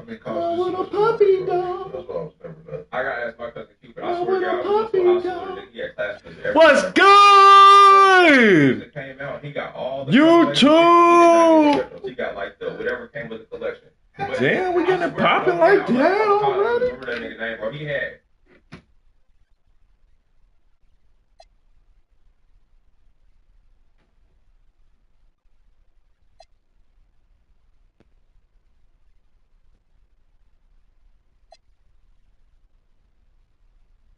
with a puppy dog. I gotta ask my cousin Cupid. I swear to God, we went to a hospital. He had classes every What's day. good? It came out. He got all the YouTube. He got like the whatever came with the collection. But Damn, we getting it popping like that already. Remember that nigga name, bro? He had.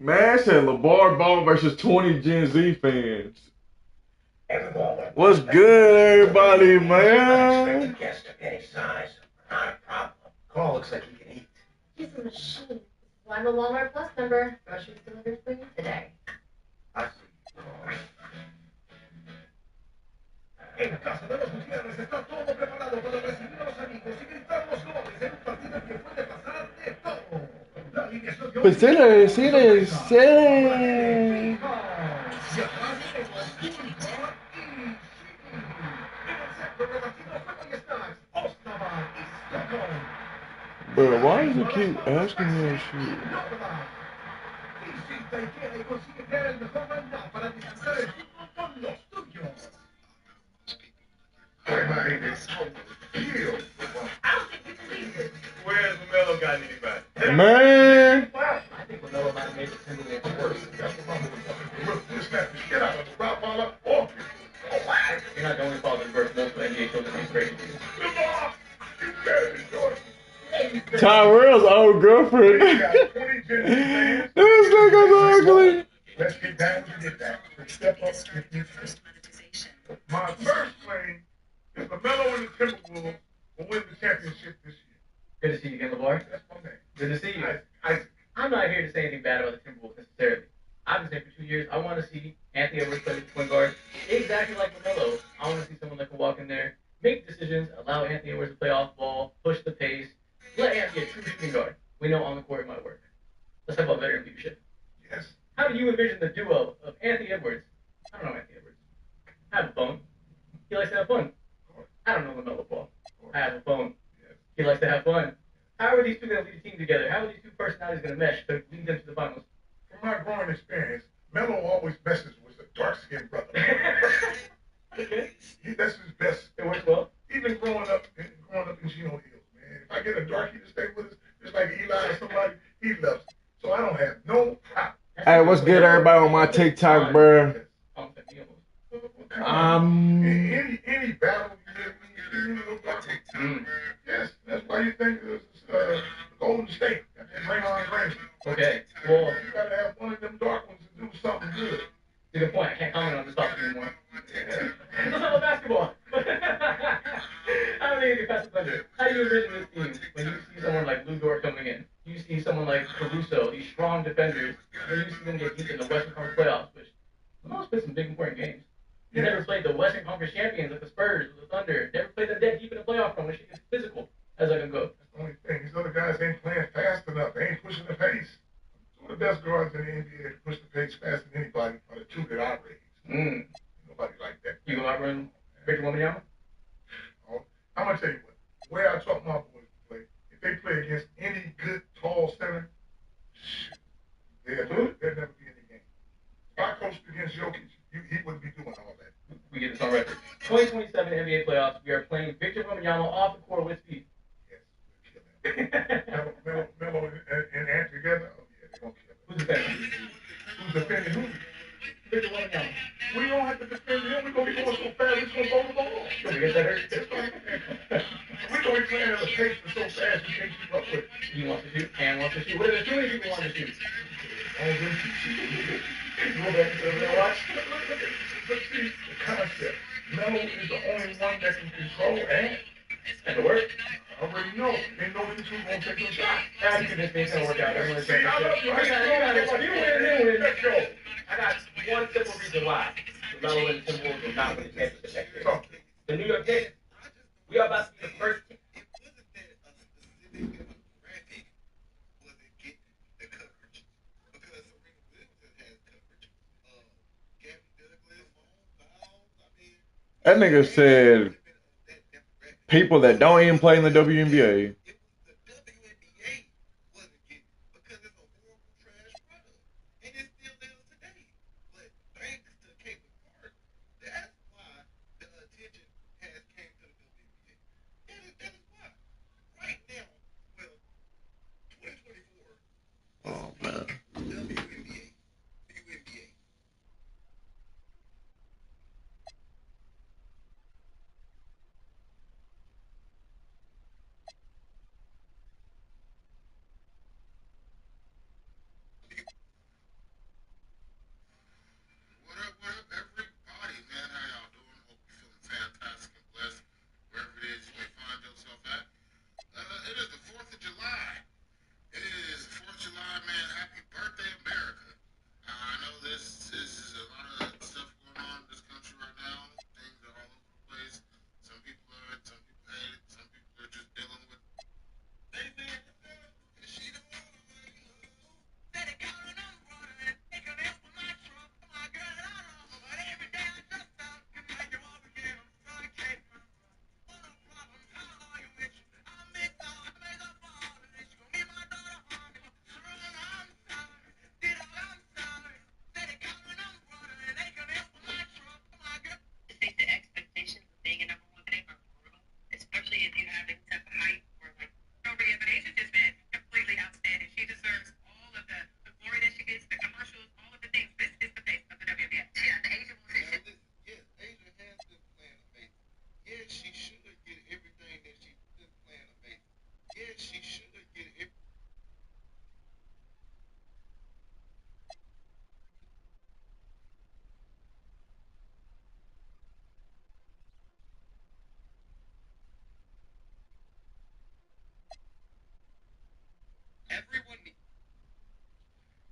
Man, said LeVar Ball versus 20 Gen Z fans. What's good, everybody, man? Carl looks like he can eat. He's a machine. Well, I'm a Walmart Plus member. Groceries delivered for you today. I see. En casa de los Gutiérrez está todo preparado para recibir a los amigos y gritar los goles en un partido que puede pasar de todo. La alineación de hoy... Pues sí. Bro, why does it keep asking me that shit? Where's Melo got anybody? Man! I think Melo might have made the Timberwolves worse. That's what I'm going to snap the shit out of him. Rob all up off you. You're not the only father to birth multiple NBA children named Brady. Tyrell's old girlfriend. This nigga's ugly. Let's get down to get that. Step up, get me first. My first claim is LaMelo and the Timberwolves will win the championship this year. Good to see you again, LeVar. That's my name. Good to see you. Isaac. I'm not here to say anything bad about the Timberwolves necessarily. I've been saying for 2 years, I want to see Anthony Edwards play with the point guard exactly like LaMelo. I want to see someone that can walk in there, make decisions, allow Anthony Edwards to play off ball, push the pace, let Anthony be a true shooting guard. We know on the court it might work. Let's talk about veteran leadership. Yes. How do you envision the duo of Anthony Edwards? I don't know Anthony Edwards. I have a phone. He likes to have fun. I don't know LaMelo Ball. I have a phone. He likes to have fun. How are these two going to lead a team together? How are these two personalities going to mesh to lead them to the finals? From my growing experience, Melo always messes with a dark-skinned brother. Okay. That's his best. It works well. Even growing up in Chino Hills, man. If I get a darkie to stay with us, just like Eli or somebody, he loves it. So I don't have no problem. Hey, what's good, everybody, on my TikTok, bro? Any battle you live in, yes, that's why you think it's Golden State. Raymond Green. Okay. Well, you gotta have one of them dark ones to do something good. To the point, I can't comment on this topic anymore. Let's talk about basketball. How do you get past the thunder? How do you envision this team when you see someone like Lou Dort coming in? You see someone like Caruso, these strong defenders, and you see them get deep in the Western Conference playoffs, which Lamelo's played some big important games. He never played the Western Conference champions like the Spurs or the Thunder. Never played them dead deep in the playoff run, which is physical as I can go. That's the only thing. These other guys ain't playing fast enough. They ain't pushing the pace. Two of the best guards in the NBA that push the pace faster than anybody are the two that I raise. Nobody like that. You gonna outrun Victor Wembanyama? Oh, I'm gonna tell you what. The way I taught my boys to play, if they play against any good tall center, they'll never be in the game. If I coached against Jokic, he wouldn't be doing all that. We get this on record. 2027 NBA playoffs. We are playing Victor Wembanyama off the court with speed. Yes, we'll kill him. Melo and Ant together. Oh yeah, they're gonna kill him. Who's defending? Who's defending who? Victor Wembanyama. We don't have to defend him. We're gonna be going so fast. We're gonna go the ball. Don't get that hurt. We're gonna be playing at a pace that's so fast we can't keep up with it. He wants to shoot. Cam wants to shoot. What are the too many people want to shoot? All them keep shooting. Go back to the watch. But see, the concept. Melo is the only one that can control Ant. And the work. I already know. They know these two gonna take no shot. Now you convinced me it's gonna work out. See, I love you. You win. Let's go. I got one simple reason why LaMelo and the Timberwolves will not win the championship next year. The New York Knicks. We are about to be the first team. That nigga said people that don't even play in the WNBA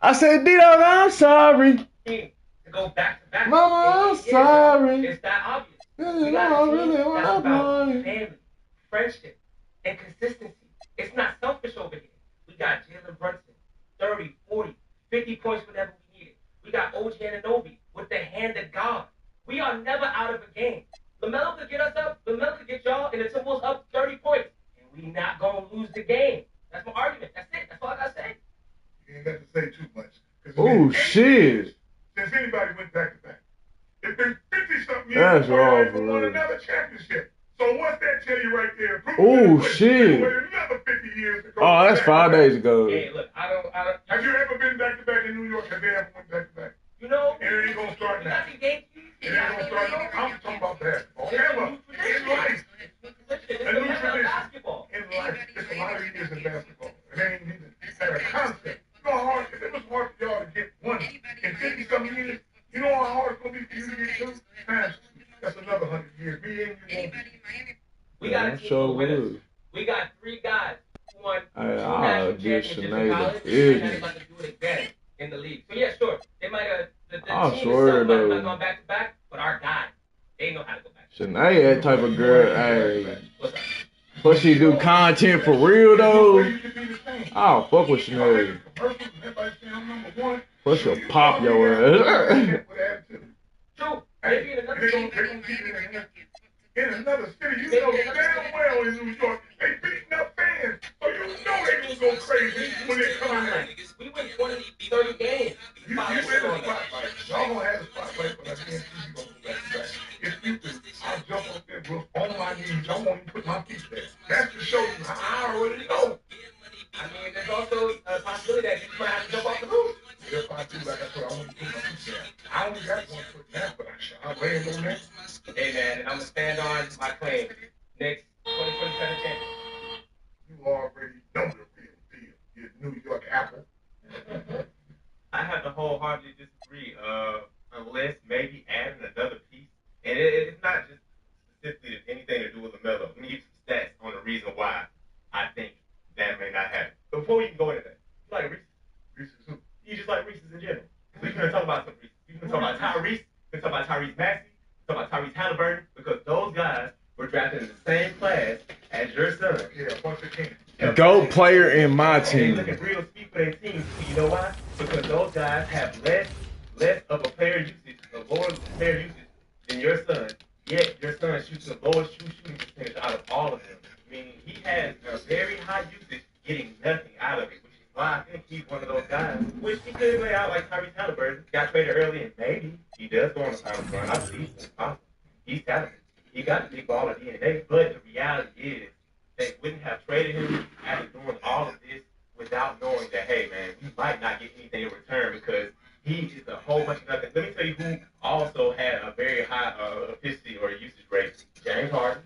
I said, D-Dog, I'm sorry. To go back to back. Mama, I'm sorry. It's that obvious. You We know got I a team really that's want about money. family, friendship, and consistency. It's not selfish over here. We got Jalen Brunson, 30, 40, 50 points whenever we need it. We got OG Anunoby with the hand of God. We are never out of a game. LaMelo could get us up, LaMelo could get y'all, and the Timberwolves up 30 points. And we not going to lose the game. That's my argument. That's it. That's all I got to say. You ain't got to say too much. Oh, shit. Since anybody went back to back, it's been 50-something years That's before they awful. even won another championship. So what's that tell you right there? Oh, shit. Another 50 years to go. Oh, that's 5 days ago. Hey, look, I don't. Have you ever been back to back in New York? Have they ever went back to back? You know, And it ain't gonna start now. It ain't gonna start now. I'm talking about basketball. Ever in life. A new tradition. In life. It's a lot of years in basketball. It ain't even had a concept. You know how hard, if it was hard for y'all to get one in 50-something years, you know how hard it's gonna be for you to get two? Times two. That's another 100 years. Me and you won't be. We got a team of winners. We got 3 guys who won 2 national championships in college, and they're about to do it again in the league. So yeah, sure, they might have the team itself might not gone back to back, but our guys, they know how to go back. Shanae that type of girl, hey. But she do content for real though. I'll fuck with Shanae. But she'll pop your ass. True. Maybe in another city. In another city, you know damn well in New York, they beating up fans, so you know they gonna go crazy when they come in. We win 20, 30 games. You in the spotlight. Y'all gonna have the spotlight, but I guarantee you gonna go back to back. If you do, I'll jump up there, bro, on my knees. I won't even put my feet there. That's to show you how I already know. I mean, there's also a possibility that you might have to jump off the roof. If I do, like I said, I won't put my feet there. I only got one foot now, but I'll land on that. Hey, man, and I'm going to stand on my claim. Next 2027 champion. You already know the real deal. You're New York Apple. I have to wholeheartedly disagree, unless maybe adding another piece. And it's not just specifically anything to do with LaMelo. Let me give you some stats on the reason why I think that may not happen. But before we even go into that, you like Reese's? Reese's who? You just like Reese's in general. We're going to talk about some Reese's. We're going to talk about Tyrese. We're going to talk about Tyrese Maxey. We're going to talk about Tyrese Halliburton. Because those guys were drafted in the same class as your son. Yeah, once again. GOAT player in my And they team. look at real speed for their team. You know why? Because those guys have less of a player usage, a lower player usage than your son. Yet your son shoots the lowest shooting percentage out of all of them. Meaning he has a very high usage, getting nothing out of it, which is why I think he's one of those guys. Which he could lay out like Tyrese Halliburton. Got traded early, and maybe he does go on the finals run. I believe it's possible. He's talented. He got the big baller DNA. But the reality is, they wouldn't have traded him after doing all of this without knowing that, hey, man, we might not get anything in return because he is a whole bunch of nothing. Let me tell you who also had a very high efficiency or usage rate. James Harden,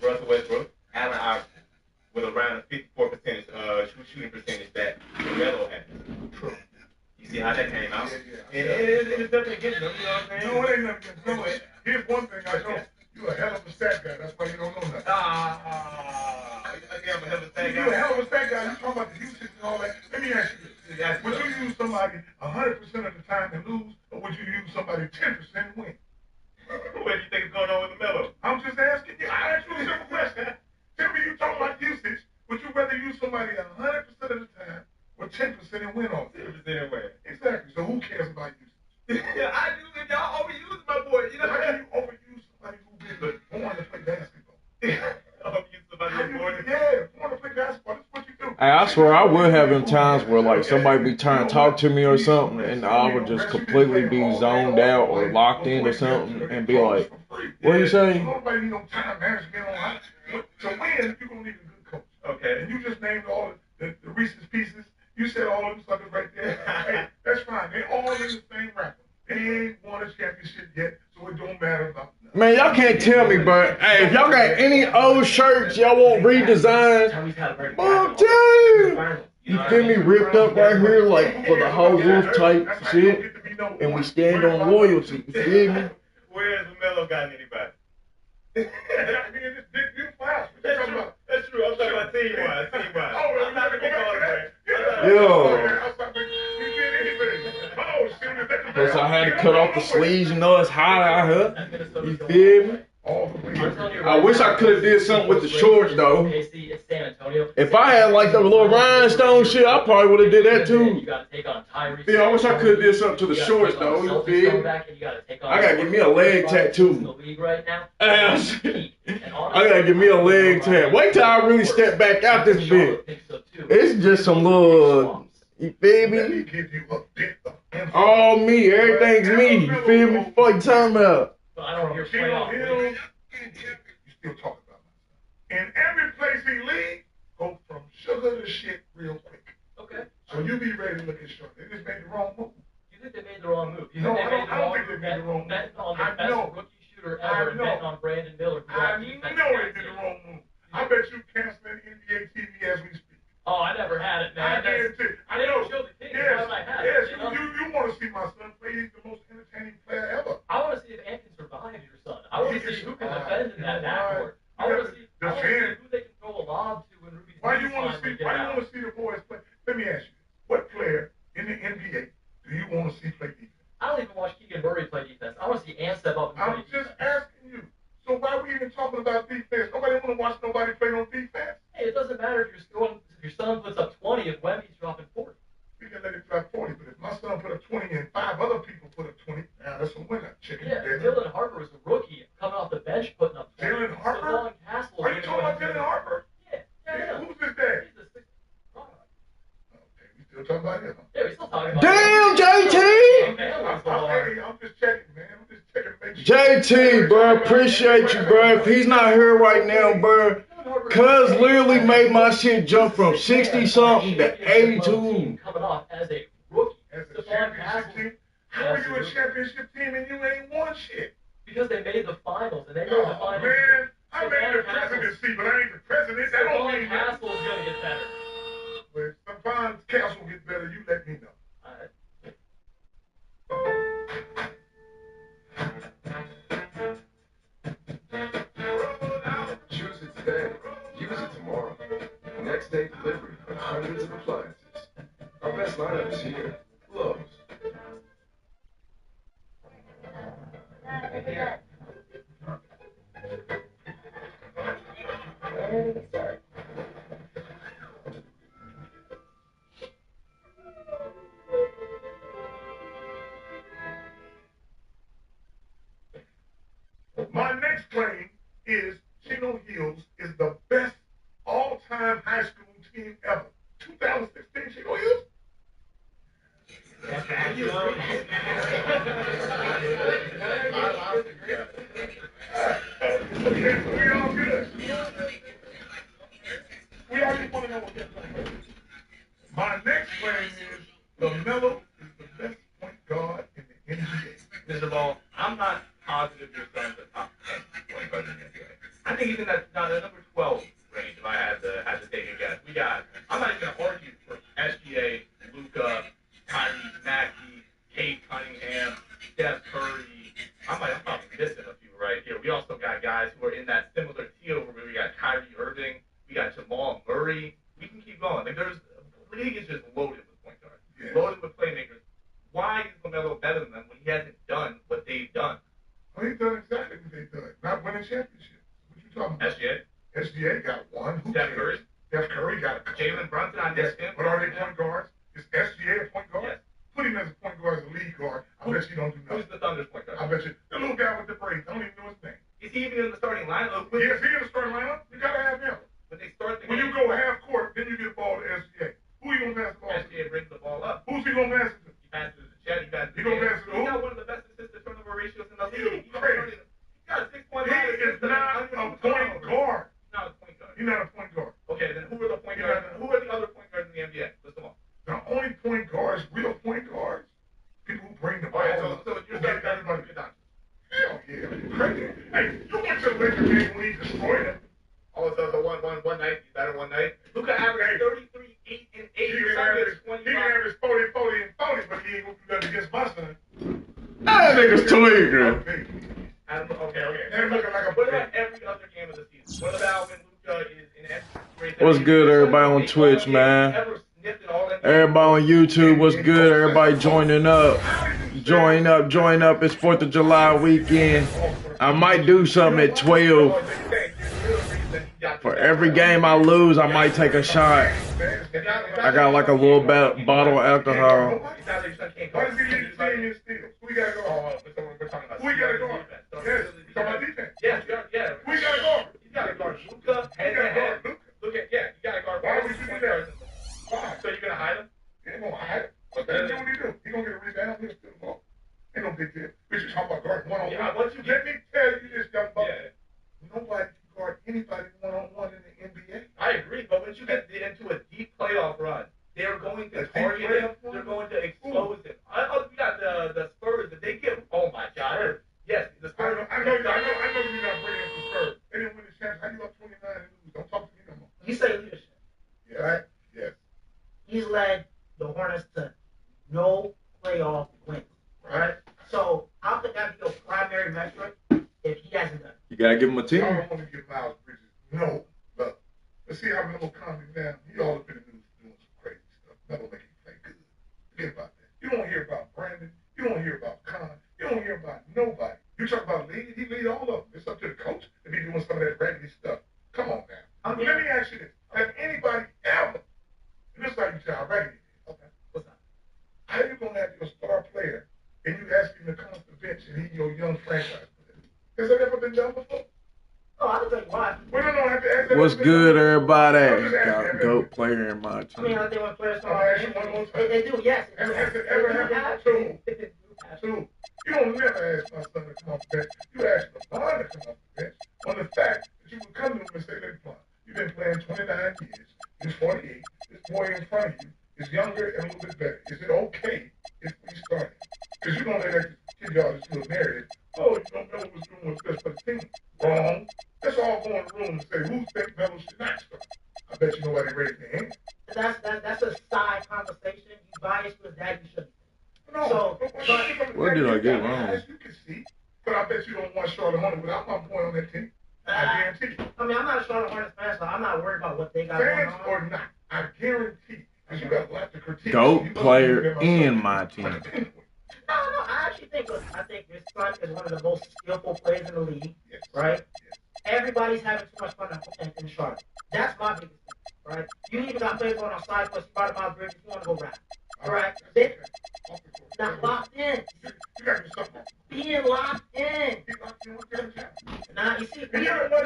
Russell Westbrook, Allen Iverson, with around a 54% shooting percentage that LaMelo had. True. You see how that came out? Yeah. And it's nothing against them, you know what I'm saying? No, it ain't nothing against no. Here's one thing I know. You a hell of a stat guy. That's why you don't know nothing. I think I'm a hell of a stat You guy. a hell of a stat guy. You talking about the usage and all that. Let me ask you this. Would you use somebody 100% of the time and lose, or would you use somebody 10% and win? What do you think is going on with LaMelo? I'm just asking you. I asked you a simple question. Tell me you talking about usage. Would you rather use somebody 100% of the time or 10% and win off it? 10% away. Exactly. So who cares about usage? I do if y'all overuse my boy. You know How what can you overuse somebody who's been born to play basketball? overuse somebody who's born in born to play basketball. That's what you do. Hey, I swear I would have them times where like somebody be trying to talk to me or something and I would just completely be zoned out or locked in or something and be like, what you say? Nobody need no time management on how to win. You're gonna need a good coach. Okay. And you just named all the Reese's Pieces. You said all of them suckers right there. Hey, that's fine. They all in the same rapper. They ain't won a championship yet, so it don't matter about nothing. Man, y'all can't tell me, but hey, if y'all got any old shirts y'all want redesigned, I'm telling you. You feel me? Ripped up right here, like for the whole roof type shit. And we stand on loyalty. You feel me? Where has LaMelo gotten anybody? I mean, this big, beautiful house. What you talking about? That's true. I'm talking about team-wise. Oh, I'm not going to be called Yo. Plus, I had to cut off the sleeves. You know, it's hot out here. You feel me? I wish I could have did something with the shorts though. If I had like the little rhinestone shit, I probably would have did that too. Yeah, I wish I could have did something to the shorts though. You feel me? I gotta give me a leg tattoo. I gotta give me a leg tattoo. Wait till I really step back out this bit. It's just some little, you feel me? All me, everything's me. You feel me? What you talking about? I don't hear playoff. You still talking about my son. In every place he leaves, go from sugar to shit real quick. Okay. So you be ready to look at short. They just made the wrong move. You think they made the wrong move? No, I don't think they made the wrong move. Betting on the best rookie shooter ever, betting on Brandon Miller. I know they did the wrong move. I bet you canceling NBA TV as we speak. Oh, I never had it, man. I guarantee. I know. Yes, you want to see my son play. He's the most entertaining player ever. I want to see if Ant can survive your son. I want to see who can defend in that backcourt. I want to see who they can throw a lob to when Ruby's Why do you want to see the boys play? Let me ask you, what player in the NBA do you want to see play defense? I don't even watch Keegan Murray play defense. I want to see Ant step up and play defense. I'm just asking you. So why are we even talking about defense? Nobody want to watch nobody play on defense. Hey, it doesn't matter if your son puts up 20 if Wemby's dropping 40. We can let it drop 40, but if my son put up 20 and 5 other people put up 20, now that's a winner. Chicken. Yeah, Dylan Harper was a rookie coming off the bench putting up 20. Dylan Harper? Are you talking about Dylan Harper? Yeah. Who's his dad? He's the sixth. Okay, we still talking about him. Yeah, we still talking about Damn, JT! I'm just checking, man. I'm just checking to make sure. JT, bro, appreciate you, bro. If he's not here right now, bro, cuz literally made my shit jump from 60 something to 82. Coming off as a rookie. As a championship team? How are you a championship team and you ain't won shit? Because they made the finals, and they made the finals. Man, I made the presidency, but I ain't the president. That don't mean that. Castle's gonna get better. But if sometimes Castle get better, you let me know. All right. Choose it today. Use it tomorrow. Next day delivery of hundreds of appliances. Our best lineup is here. Lowe's. My next claim is Chino Hills is the best all-time high school team ever. 2016 Chino Hills? Okay, so we all good. We already want to know what that claim is. My next claim is LaMelo is the best point guard in the NBA. Mr. Ball, I'm not positive your son's the top 10 point guard in the NBA. I think he's in that number 12 range if I had to take a guess. I'm not even going to argue for SGA, Luka, Kyrie, Maxey, Kate Cunningham, Steph Curry. I'm probably missing a few right here. We also got guys who are in that similar tier where we got Kyrie Irving, we got Jamal Murray. We can keep going. Like the league is just loaded with point guards, loaded with playmakers. Why is LaMelo better than them when he hasn't done what they've done? Well, he's done exactly what they've done. Not winning championships. What you talking about? SGA got one. Steph Curry. Steph Curry got a couple. Jalen Brunson, I guess him. But are they point guards? Is SGA a point guard? Yes. Put him as a point guard, as a lead guard. I bet you don't do nothing. Who's the Thunder's point guard? I bet you. The little guy with the braids. I don't even know his name. Is he even in the starting lineup? Yes, he in the starting lineup. You gotta have him. When they start the When game, you go half court, then you get the ball to SGA. Who you gonna pass the ball to? SGA brings the ball up. Who's he gonna pass it to? He passes to Chet. He passes He to gonna Jalen. pass it to He's who? got one of the best assist to turnover ratios in the league. He's crazy. He got a 6.5 He is not a point guard. He's not a point guard. He's not a point guard. Okay, then who are the point guards? Who are the other point guards in the NBA? List them all. The only point guards, real point guards, people who bring the ball. So you're saying everybody could not. Hell yeah, crazy. Hey, you went to the Lakers game when he destroyed him. Oh, so one night, he's better one night. Luka averaged 33, 8, and 8. He can average 40, 40, and 40, but he ain't gonna do nothing against my son. That nigga's tweaking. Okay. They're looking like a What about every other game of the season? What about when Luka is in What's good, everybody on Twitch, man? Everybody on YouTube, what's good? Everybody joining up. Join up. It's 4th of July weekend. I might do something at 12. For every game I lose, I might take a shot. I got like a little bottle of alcohol. Why does he lead the team in steals? We gotta go. We're talking about We gotta go. Yes, we're talking about defense. Yeah. We gotta go. You gotta guard Luka. You gotta guard. Why would you do that? Why? So you're gonna hide him? He ain't gonna hide. But then what he do? He gonna get a rebound. He'll steal the ball. Ain't no big deal. We just talking about guard one-on-one. Yeah, once you Let me tell you this, young buck. Yeah. Nobody can guard anybody one-on-one in the NBA. I agree, but once you get into a deep playoff run, they're going to target him. They're going to expose him. You got the Spurs that they give. Oh my God! Yes, the Spurs. I know you're not bringing up the Spurs. They didn't win the championship. How you up 29 and lose? Don't talk to me no more. You say leadership, Yes. right? Yes. He's led the Hornets to no playoff wins, right? So how could that be your primary metric if he hasn't done it? You gotta give him a I 10. don't want to give Miles Bridges no love. Let's see how Melo calms him down. He all up in the news doing some crazy stuff. Melo make him play good. Forget about that. You don't hear about Brandon. You don't hear about Khan. You don't hear about nobody. You talk about leading. He lead all of them. It's up to the coach to be doing some of that raggedy stuff. Come on now. Let me ask you this. Has anybody ever, and this is how you tell how raggedy it is. Okay. What's that? How you going to have your star player and you ask him to come off the bench and he's your young franchise player? Has that ever been done before? Oh, I'll tell you why. Well, no, has that What's ever been good, done? everybody? Got GOAT player in my I mean, team. I think when players come I'll off ask the you one more bench, time. they do, yes. Has it ever happened? Two. You don't never ask my son to come off the bench. You ask LeBron to come off the bench on the fact that you would come to him and say, LeBron, you've been playing 29 years. You're 48. This boy in front of you is younger and a little bit better. Is it okay if we start him? Because you're going to let that kid y'all this little narrative. Oh, you don't know what's doing what's best for the team. Wrong. Let's all go in the room and say, who think Melo should not start? I bet you nobody raised their hand. That's a side conversation. You biased with that, you shouldn't. No. So, What did I get wrong? You can see. But I bet you don't want Charlotte Hornets without my boy on that team. I guarantee you. I mean, I'm not a Charlotte Hornets fan, so I'm not worried about what they got going Fans on. or not, I guarantee. Because you got a lot to critique. GOAT player in my team. No, I actually think your son is one of the most skillful players in the league, Yes. right? Yes. Everybody's having too much fun in Charlotte. That's my biggest thing, right? You even got players going on side quests, you brought about Bridges, you want to go rap, right? They not locked in. You got to do something. Being locked in. Be locked in with their job. Now, you see, we heard about...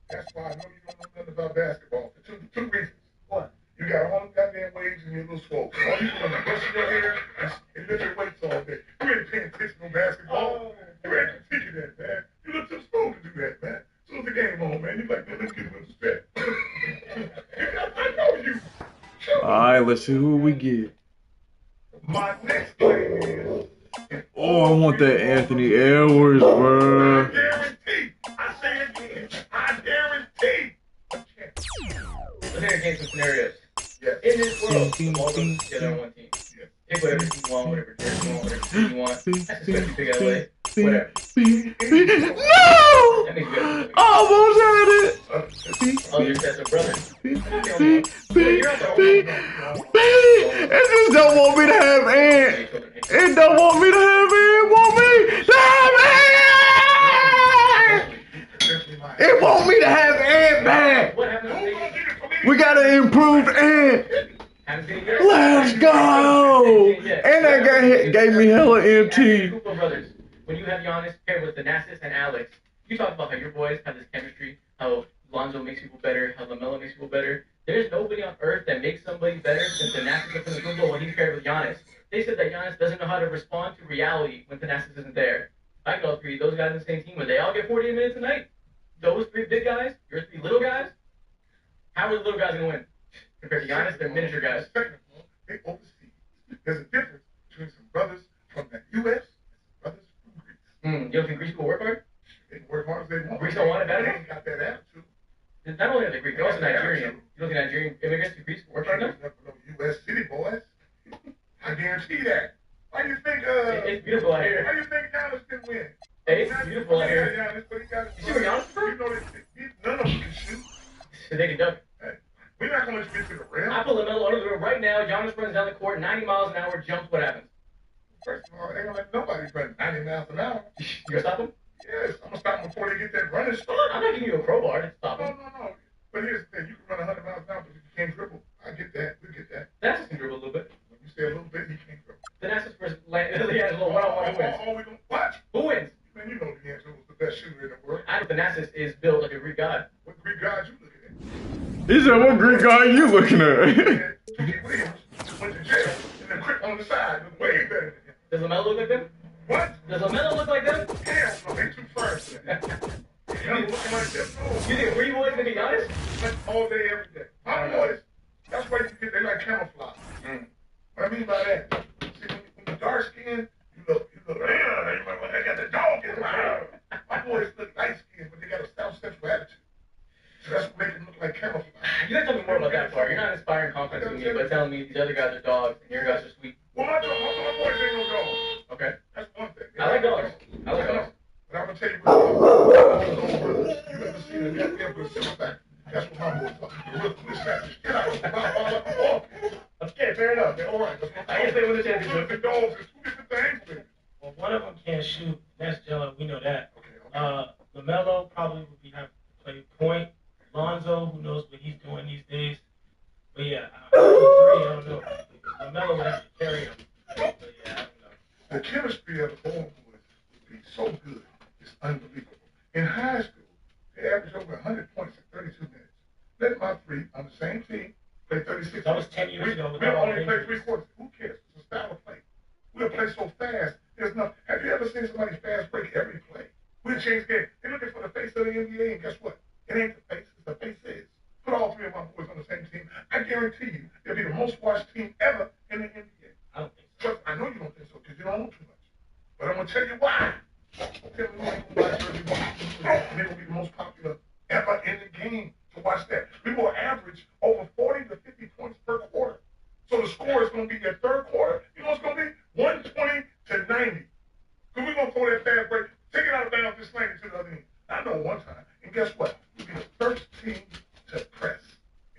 That's why I know you don't know nothing about basketball. For two reasons. What? You got all them goddamn waves in your little swole. All you doing is brushing your hair and lift your weights all day. You ain't paying attention to basketball. You ain't critiquing that, man. You look too smooth to do that, man. As soon as the game on, man, you like, man, let's get him respect. I know you. All right, let's see who we get. My next claim is... Oh, I want that Anthony Edwards, bro. I guarantee. I say it again. I guarantee. Let's entertain some scenarios. Yes. In this world, all of us together on one team. Pick whatever team you want, whatever jersey you want, whatever team you want. That's especially big LA. Whatever. No! That means you got Almost had it. oh, you're just a brother. It just don't want me to have Ant. It don't want me to have Ant. Want me to have Ant. It want me to have Ant back. What happened to We gotta improve Ant. Let's go. And that guy gave me hella MT. Group of brothers. When you have Giannis paired with Thanasis and Alex, you talk about how your boys have this chemistry, how Lonzo makes people better, how LaMelo makes people better. There's nobody on earth that makes somebody better than Thanasis and Thanasis when he's paired with Giannis. They said that Giannis doesn't know how to respond to reality when Thanasis isn't there. I can all three of those guys on the same team, where they all get 48 minutes a night. Those three big guys, your three little guys, how are the little guys going to win? Compared to Giannis, they're miniature guys. Second of all, they overseas. There's a difference between some brothers from the U.S. and some brothers from Greece. You don't think Greece people work hard? They can work hard as they want. Greece don't want it better? They ain't got that attitude. Not only are they Greek, they're also Nigerian. You don't think Nigerian immigrants to Greece work hard enough? No U.S. city boys. I guarantee that. Why do you think, It's beautiful out why here. do you think Giannis can win? Hey, it's beautiful out here. Giannis, but he got You see where Giannis is from? You know that none of them can shoot. So they can dunk. Hey, We're not gonna let you get to the rim. I pull LaMelo under the rim right now. Giannis runs down the court, 90 miles an hour, jumps. What happens? First of all, they ain't gonna let nobody run 90 miles an hour. You gonna stop him? Yes, I'm gonna stop them before they get that running start. I'm not giving you a crowbar to stop him. No. But here's the thing: you can run 100 miles an hour, but you can't dribble. I get that. We get that. That's just can dribble a little bit. When you say a little bit, he can't dribble. Then that's just for D'Angelo one-on-one. Who wins? We don't what? Who wins? Man, you know D'Angelo was the best shooter in the world. I know Thanasis is built like a Greek god. What Greek god you looking at? He said, what Greek guy you looking at? Tookie Williams went to jail and then quit on the side. Was way better than him. Does LaMelo look like them? What? Does LaMelo look like them? Hell no, they too first. I'm looking like them. You think Free Boy's gonna be honest? That's all day, every day. My boys, that's why you get, they like camouflage. What I mean by that, see, when you're dark skinned, you look, I got the dog in my My boys look light skinned, but they got a South Central attitude. So that's what makes them look like camouflage. You gotta tell me more about that part. You're not inspiring confidence in me by telling me these other guys are dogs and your guys are sweet. Well, my boys ain't no dogs. Okay. That's one thing. I like dogs. I like dogs. But I'm gonna tell you what, you ever seen a goddamn silverback? That's what my boys are. The real quick savage. Get out. Okay, fair enough. They're all right. I guess they win the Two championship. different dogs and two different things, baby. Well, one of them can't shoot. That's Jello. We know that. Okay. LaMelo probably would be having to play point. Lonzo, who knows what he's doing these days. But yeah, I don't know. LaMelo would have to carry him. But yeah, I don't know. The chemistry of the ball boys would be so good. It's unbelievable. In high school, they averaged over 100 points in 32 minutes. Let my three on the same team play 36 That was 10 years ago. We only play 3 quarters. Who cares? It's a style of play. We'll play so fast. There's no. Have you ever seen somebody fast break every play? We'll change game. They're looking for the face of the NBA, and guess what? It ain't the face. It's the face is. Put all three of my boys on the same team. I guarantee you, they'll be the most watched team ever in the NBA. I don't think so. I know you don't think so because you don't know too much. But I'm going to tell you why. Tell me why you watch every one. And they will be the most popular ever in the game to watch that. We will average over 40 to 50 points per quarter. So the score is going to be your third quarter. You know what's going to be? 120 to 90. So we're going to throw that fast break, take it out of bounds, just slang it to the other end. I know one time. And guess what? We'll be the first team to press.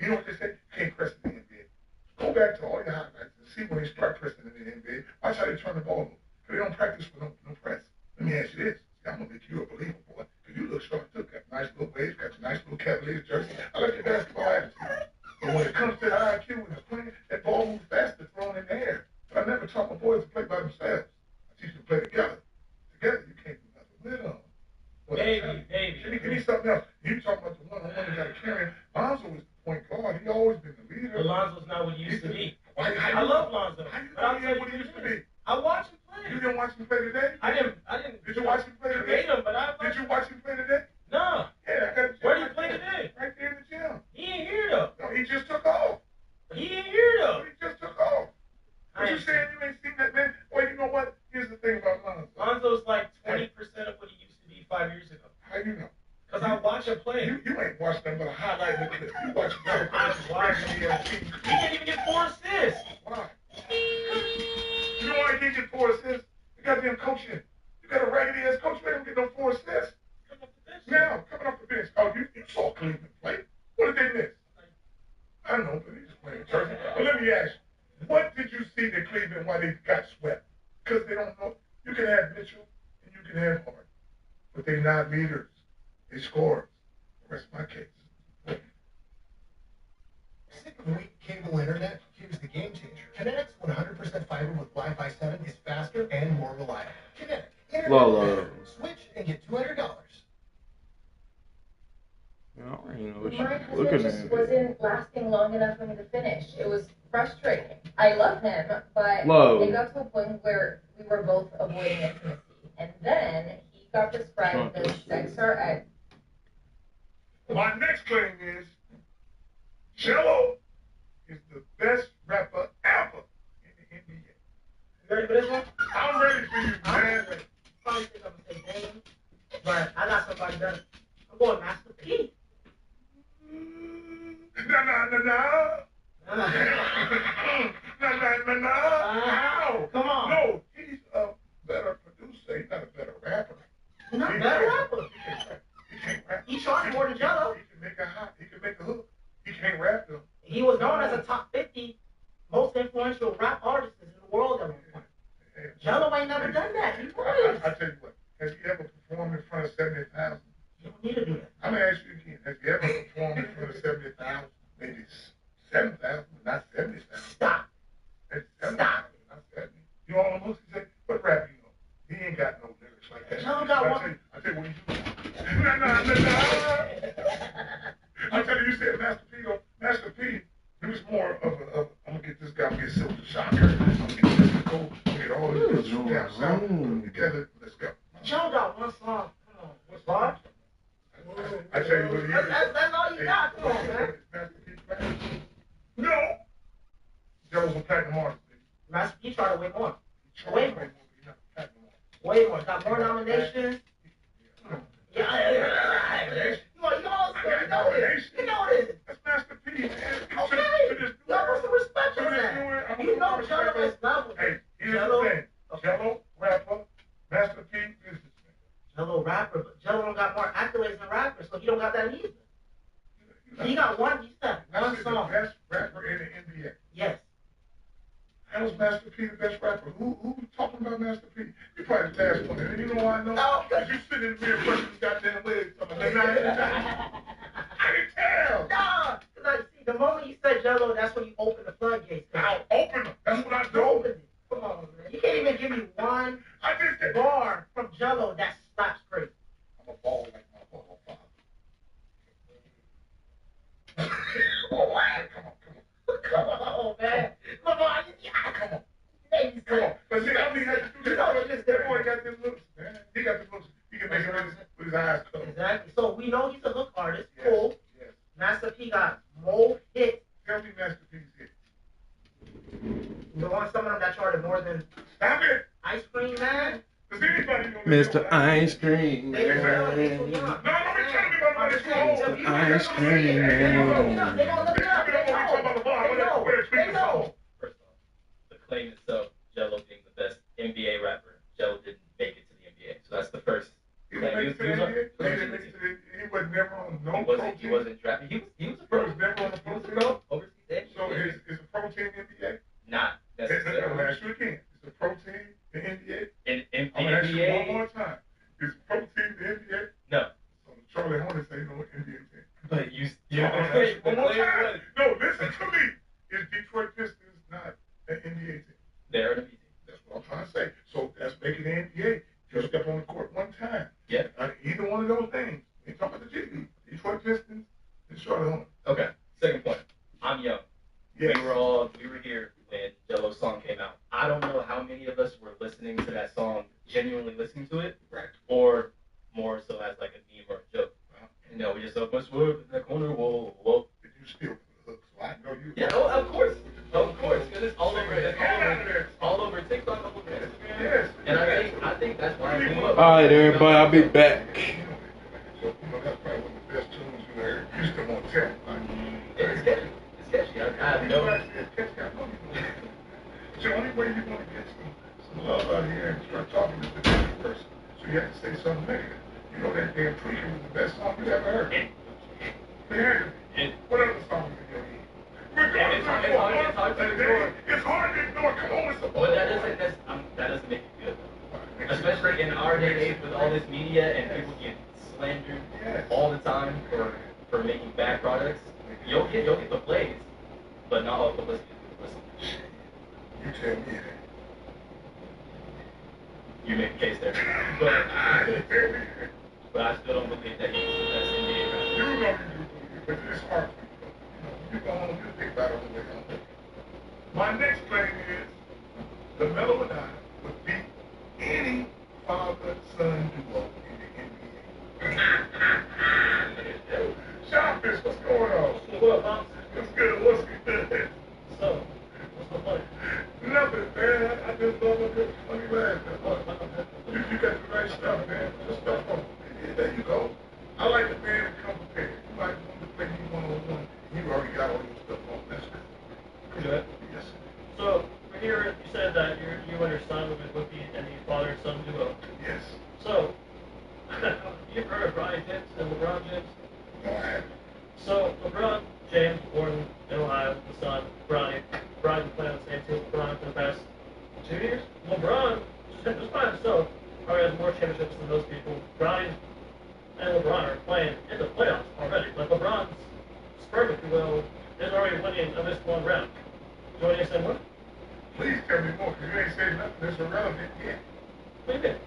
You know what they say? You can't press in the NBA. Go back to all your highlights and see when they start pressing in the NBA. Watch how they turn the ball over. Because they don't practice with no press. Let me ask you this. I'm going to make you a believer, boy. Because you look short, too. Got nice little waist, got your nice little Cavaliers jersey. I like your basketball attitude. But when it comes to the IQ and the playing, that ball moves faster thrown in the air. But I never taught my boys to play by themselves. I teach them to play together. Together, you can't do nothing with them. Maybe. Give me something else. You talking about the one-on-one that got to carry. Lonzo is the point guard. He always been the leader. But Lonzo's not what he used to be. I love Lonzo. How you But I'll know tell you what he used to be? I watched him play. You didn't watch him play today? I didn't. Did you watch him play create today? him, but I. Did you watch him play today? No. Yeah, I got Where do you play today? Right there in the gym. He ain't here though. No, he just took off. He ain't here though. He just took off. What you saying you ain't seen that man? Well, you know what? Here's the thing about Lonzo. Lonzo's like 20% of what he used to be 5 years ago. How you know? Because I watch him play. You ain't watched nothing but a highlight of the clip. You watch him Why? He didn't even get 4 assists. Why? You know why he didn't get 4 assists? You goddamn coaching. You got a raggedy ass coach. You ain't get no 4 assists. Now, coming off the bench. Oh, you saw Cleveland play. What did they miss? I don't know, but he's just playing jersey. But let me ask you, what did you see in Cleveland why they got swept? Because they don't know. You can have Mitchell and you can have Hart, but they're not leaders. They scorers. Rest my case. Sick of weak cable internet? Here's the game changer. Kinetic's 100% fiber with Wi-Fi 7 is faster and more reliable. Kinetic. Internet. Lolo. Switch and get $200. My husband just wasn't lasting long enough for me to finish. It was frustrating. I love him, but it got to a point where we were both avoiding intimacy. And then he got prescribed the sex My next claim is Jello is the best rapper ever in the NBA. You ready for this one? I'm ready for you, man. Probably think I'm gonna say Dame, but I got somebody better. I'm going Master P. No. Come on. No, he's a better producer. He's not a better rapper. He's not a better rapper. He can't rap. He charges more than Jello. He can make a hook. He can make a hook. He can't rap though. He was known as a top 50 most influential rap artist in the world at one point. Jello ain't never done that. He was. I tell you what, has he ever performed in front of 70,000? You don't need to do that. I'm going to ask you again. Has he ever performed in front of 70,000? Maybe 7,000, not 70,000. Stop. Stop. Not 70. You know what he said? What rap you know? He ain't got no lyrics like that. Jello got one. I tell you what he do. I tell you, you said Master P, though. Master P, he was more of a I'm going to get this guy, I'm going to get Silver Shocker. I'm going to get this to go. I'm going to get all these people down south. Put them together. Let's go. Jello got one song. Come on. What's hard? I tell you what he is. That's all you got. Come on, man. Master P platinum? No. Jello's a platinum artist. Master P tried to win more. Way more. Way more. Got more nominations. Yeah. You know this. That's Master P, man. Okay. Y'all put some respect on that. You know Jello is level. Hey, here's the thing. Jello, rapper, Master P, businessman. Jello rapper, but Jello don't got more accolades than rappers, so he don't got that either. He got one, he said one song. The best rapper in the NBA. Yes. How's Master P the best rapper? Who talking about Master P? You probably the last one. And you know why I know? No. Because you sit in the mirror brushing his goddamn legs. I can tell. No. Because the moment you said Jello, that's when you open the floodgates. I'll open them. That's what I do. Open it. Come on, man. You can't even give me one bar from Jello that slaps crazy. I'm a ball like my ball father. Come on, man. Come on. Come on. But see, I mean, that boy got them looks, man. He got the looks. He can make it with his eyes closed. Exactly. So we know he's a hook artist. Cool. Yes. Master P got more hits. Tell me Master P's hits. You want some of them that charted more than Stop it. Ice Cream Man? Does anybody know Mr. Ice Cream Man. No, don't be telling me about nobody that's wrong. Mr. Ice Cream Man. They gonna look it up. They know. First off, the claim itself, Jello being the best NBA rapper, Jello didn't make it to the NBA. So that's the first He claim. was never on no protein. He wasn't drafted. He was a He pro. was never on a He was a protein. pro. Overseas. So is a protein NBA? Not I'm going to necessarily. ask you again. Is the protein the NBA? In the I'm going to ask you one NBA, more time. Is protein the NBA? no. So Charlie Hornet say no NBA team. But you One more time. No, listen to me. Is Detroit Pistons not an NBA team? They're an NBA team. That's what I'm trying to say. So that's making the NBA. Just step on the court one time. Yeah. Either one of those things. Ain't talking about the G League. Detroit Pistons and Charlotte Hornets. Okay. Second point. I'm young. Yes. We were here when Jello's song came out. I don't know how many of us were listening to that song, genuinely listening to it, Right. or more so as like a meme or a joke. We just up what's work in that corner. Whoa. Did you steal the hook? So I know you. Yeah, of course, because it's all over TikTok, all over Instagram. Yes. And I think that's why I blew up. All right, everybody, I'll be back. So, that's probably one of the best tunes you ever used to want to tell. It's sketchy. I have no. The only way you're going to get some love out here and start talking is the different person. So you have to say something negative. You know that damn Tweaker was the best song you ever heard. What other songs in your head? It's hard to ignore. Come on, it's a But that doesn't make it good. Especially in our day and age with all this media and people get slandered all the time for making bad products. You'll get the plays, but not all the publicity. You tell me that. You make a case there. But I still don't believe that he's the best NBA rapper. You know you do, but it's hard for you. You go home, you think about it on the way home. My next claim is the Mellow and I would beat any father-son duo in the NBA. Shopfish, what's going on? What's good? What's good? So, what's the point? Nothing, man. I just love a good funny laugh. You got the right stuff, man. Just stuff on. Yeah, there you go. I like the man that come prepared. You like the one to play me one-on-one. You already got all your stuff on. That's good. Good. Yes. So, here you said that you and your son would be any father-son duo. Yes. So, you've heard of Brian James and LeBron James? No, I haven't. So, LeBron James, born in Ohio, perfectly well. There's already winning of this one round. You want to say what? Please tell me more, because you ain't said nothing that's irrelevant yet. What do you think?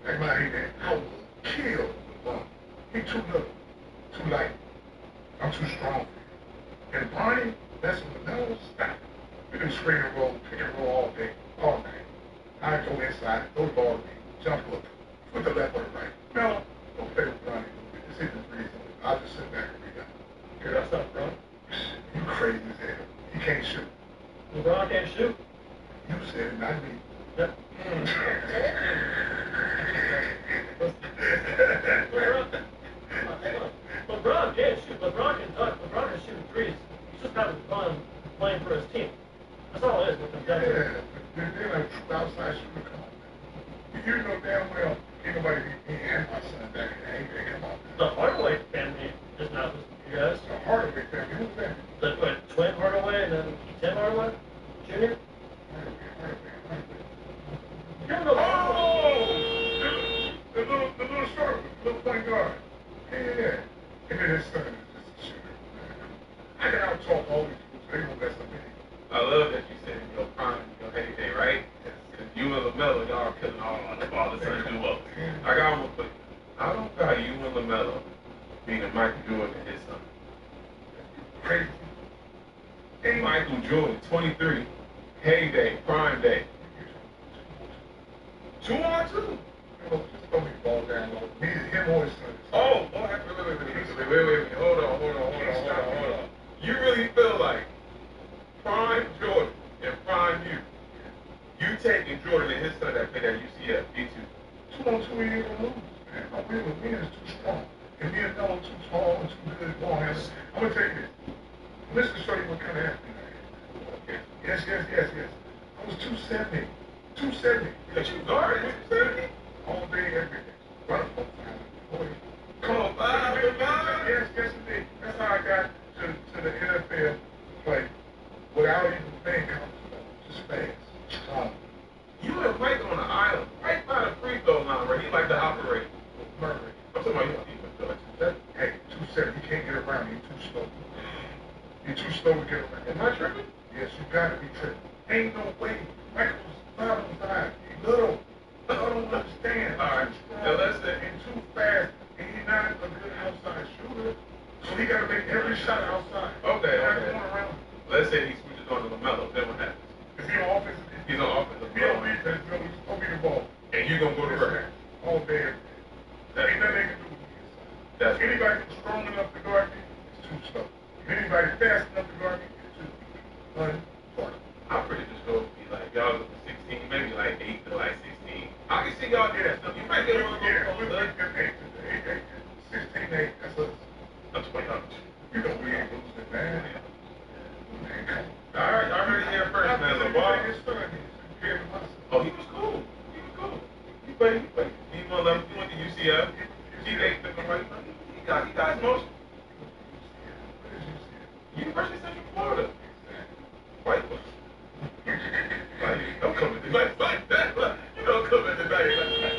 Like my man, I will kill LeBron. He too little, too light. I'm too strong for him. And Bronny, that's what the nose, stop. We do screen and roll, pick and roll all day, all night. I go inside, throw the ball to me, jump hook, with the left or the right. No, don't play with Bronny. It's hitting the threes. I'll just sit back and read that. Okay, that's not bro. You crazy as hell. He can't shoot. LeBron can't shoot. You said it, not me. Yep. LeBron can't shoot. LeBron can dunk. LeBron can shoot threes. He's just having fun playing for his team. That's all it is. Yeah, but then a true outside shooter, come on. You know damn well, ain't nobody and my son back in the heyday, come on. The Hardaway family is not listening to you guys. The Hardaway family, who's that? The twin Hardaway and then Tim Hardaway Jr. You don't know. Oh! The little short, the little point guard. Yeah. And then his son is just a shooter. I can out-talk all these people, so they won't mess up anything. I love that you said your prime, your heyday, right? Because you and LaMelo, y'all are killing all the father-son duo. I got one for you. I don't got you and LaMelo being Michael Jordan and his son. Crazy. Hey, Michael Jordan, 23, heyday, prime day. 2-on-2. Just throw me the ball down low. Me, him or his son. Oh, wait. Hold on. You really feel like prime Jordan and prime you taking Jordan and his son that played at UCF, D2. 2-on-2, he ain't gonna lose, man. My will with me is too strong. And me and Melo too tall and too good ball handlers. I'm gonna tell you this. Listen to show you what kind of athlete I am. Yes. I was 270. 270. But you guard 270? All day, every day. Right up 40. Come on, 5. Yes, indeed. That's how I got to the NFL play without even being comfortable. Just fast, strong. You and Mike on the island, right by the free throw line where he like to operate. Murray. I'm talking about you defense, though. Hey, 270, you can't get around me. You're too slow. You're too slow to get around. Am I tripping? Yes, you gotta be tripping. Ain't no way. Michael's 5'5". He's little. I don't understand. All right. Now let's say And too fast, and he's not a good outside shooter. So he gotta make every shot outside. Okay. Not going around. Let's say he switches on to LaMelo, then what happens? If he on offense, He's on offensive. if he on defense, he's gonna be the ball. And you're gonna go to work. All day, every day. That's Ain't nothing they can do with me inside. That's Anybody who's strong enough to guard me is too slow. If anybody fast enough to guard me is too unguardable. I'm pretty just go be like y'all go to 16, maybe like 8 to like 16. I can see y'all do that stuff. You might get one of those. We'll get 8, 16, 8. That's us. I'm 20. You know we ain't losing, man. Man, come on. All right, I heard it here first, man. LeBron. His son is compared to my son. Oh, he was cool. He played. He went to UCF. He ate the right. He got his motion. University of Central Florida. White boy. Don't come in the night like that. You don't come in the night like that.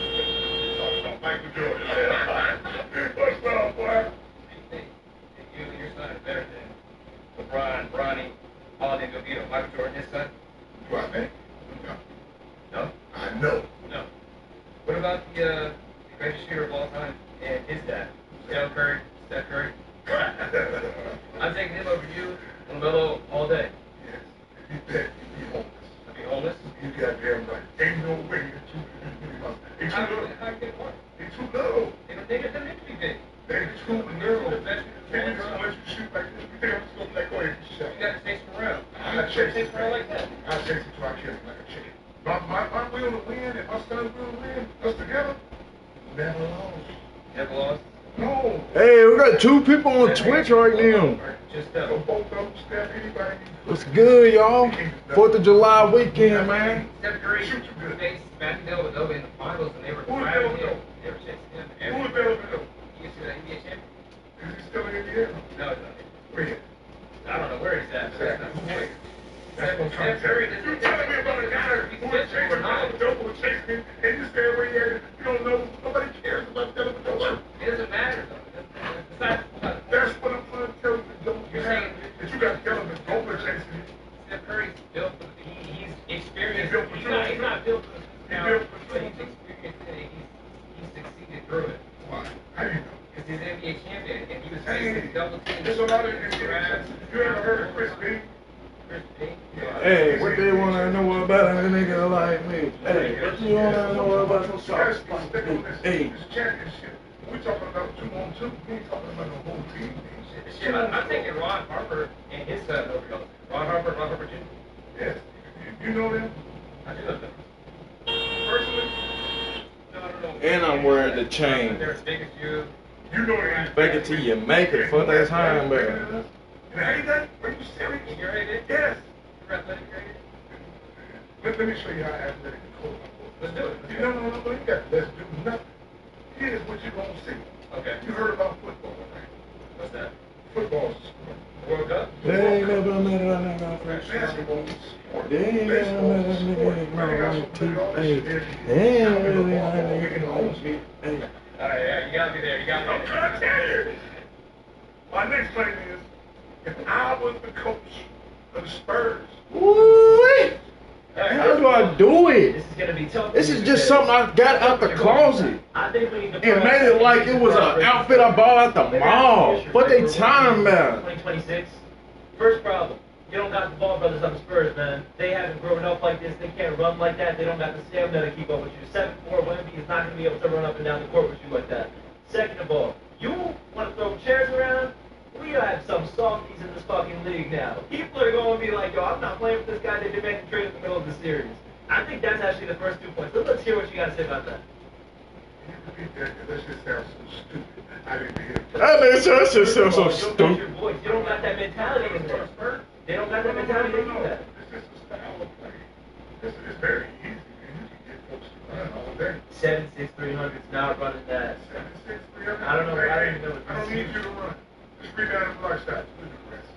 Michael Jordan. What's up, boy? You and your son is better than LeBron, Bronny, all of them go beat up Michael Jordan, his son? Do I think? No? I know. No. What about the greatest shooter of all time and his dad? Steph Curry? I'm taking him over you and LaMelo all day. Yes. If you bet, you be homeless. I'll be homeless. You goddamn right. Ain't no way you're too little. They too little. How you get one? They too little. They get them to be big. They too little. Maybe they're gonna let you shoot like this. You think I'm just gonna let go ahead and shoot? You got to chase him around. I chase him around like that. I chase it till I kill him like a chicken. My will to win and my son's will to win, us together, never lost. Never lost. No. Hey, we got 2 people on Twitch right now. Just So both of them, Steph, anybody. What's good, y'all? 4th of July weekend, man. Steph Curry Shoot you good. faced Matthew Dellavedova in the finals, and they were Who is driving him. Dellavedova? They were chasing him. Who is Dellavedova? He gets to the NBA champion. Is he still in Indiana? No, he's not. Where? I don't know where he's at, but that's not the point. That's what I'm trying to tell you. You telling me about a guy who was chasing Dellavedova, was chasing him, and you said where he at, you don't know, nobody cares about Dellavedova. It doesn't matter, though. Besides, That's what I'm trying to tell you. Don't get have that you got elements. Don't put Jason. Steph Curry's built for he's experienced. He's not built for He's built for but he's experienced in it. He's succeeded through it. Why? How do you know? Because he's NBA champion and he was facing double teams. There's a lot of grabs. You ever heard of Chris B? Hey, what they want to know about a nigga like me? Hey, what you want to know about some sauce like me? Hey. This championship. We're talking about 2-on-2. We ain't talking about no whole team. Shit, I'm taking Ron Harper and his son over those. Ron Harper Jr. Yes. You know them? I do know them. Personally? No, I don't know. And I'm wearing the chain. They're as big as you. You know them. Fake it till you make it for that time, man. And anything? Are you serious? You're rated? Yes. You're athletic rated? Let me show you how athletic the coach is. Let's do it. No, you got let's do nothing. Here's what you're going to see. Okay. You heard about football, right? What's that? Football's World Cup? They ain't never met a nigga fresh. basketball sport. They ain't never met a nigga on TV. Hey, they ain't really a nigga on TV. Hey. Alright, yeah, you gotta be there. You gotta I'm be trying to tell you. My next plan is, if I was the coach of the Spurs, Woo-wee! there. How do I do it? This is gonna be tough. This is just something I got out the closet. I think we need to And made it like it was an outfit I bought at the mall. What they time about? 2026. First problem. You don't got the Ball brothers on the Spurs, man. They haven't grown up like this. They can't run like that. They don't got the stamina to keep up with you. 7'4" Wemby is not going to be able to run up and down the court with you like that. Second of all, you want to throw chairs around? We have some softies in this fucking league now. People are going to be like, yo, I'm not playing with this guy that demanded trade in the middle of the series. I think that's actually the first 2 points. Let's hear what you got to say about that. you repeat that, that just sounds so stupid. I didn't hear it. That makes sense. It sounds so Your stupid. voice. You don't got that mentality in there. They don't got that mentality to do that. This is a style of play. It's very easy, man. You can get folks to run all day. 7'6", 300's not running that. 7'6", 300. I don't know. I don't even know what I don't need you to run. Just rebound and block shots. Do the rest.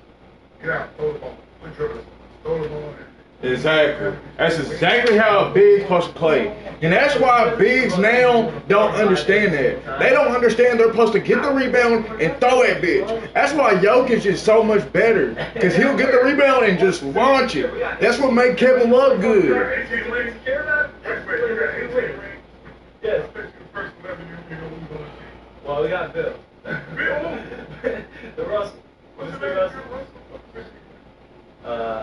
Get out. Throw the ball. Put dribblers. Throw the ball in. Exactly. That's exactly how a big supposed to play. And that's why bigs now don't understand that. They don't understand they're supposed to get the rebound and throw that bitch. That's why Jokic is so much better. Because he'll get the rebound and just launch it. That's what make Kevin Love good. You got 18 rings. Wait, you got 18 rings. Yes. Especially the first 11 you know who's going to see. Well, we got Bill. Bill? The Russell. What's Mr. the name? Russell.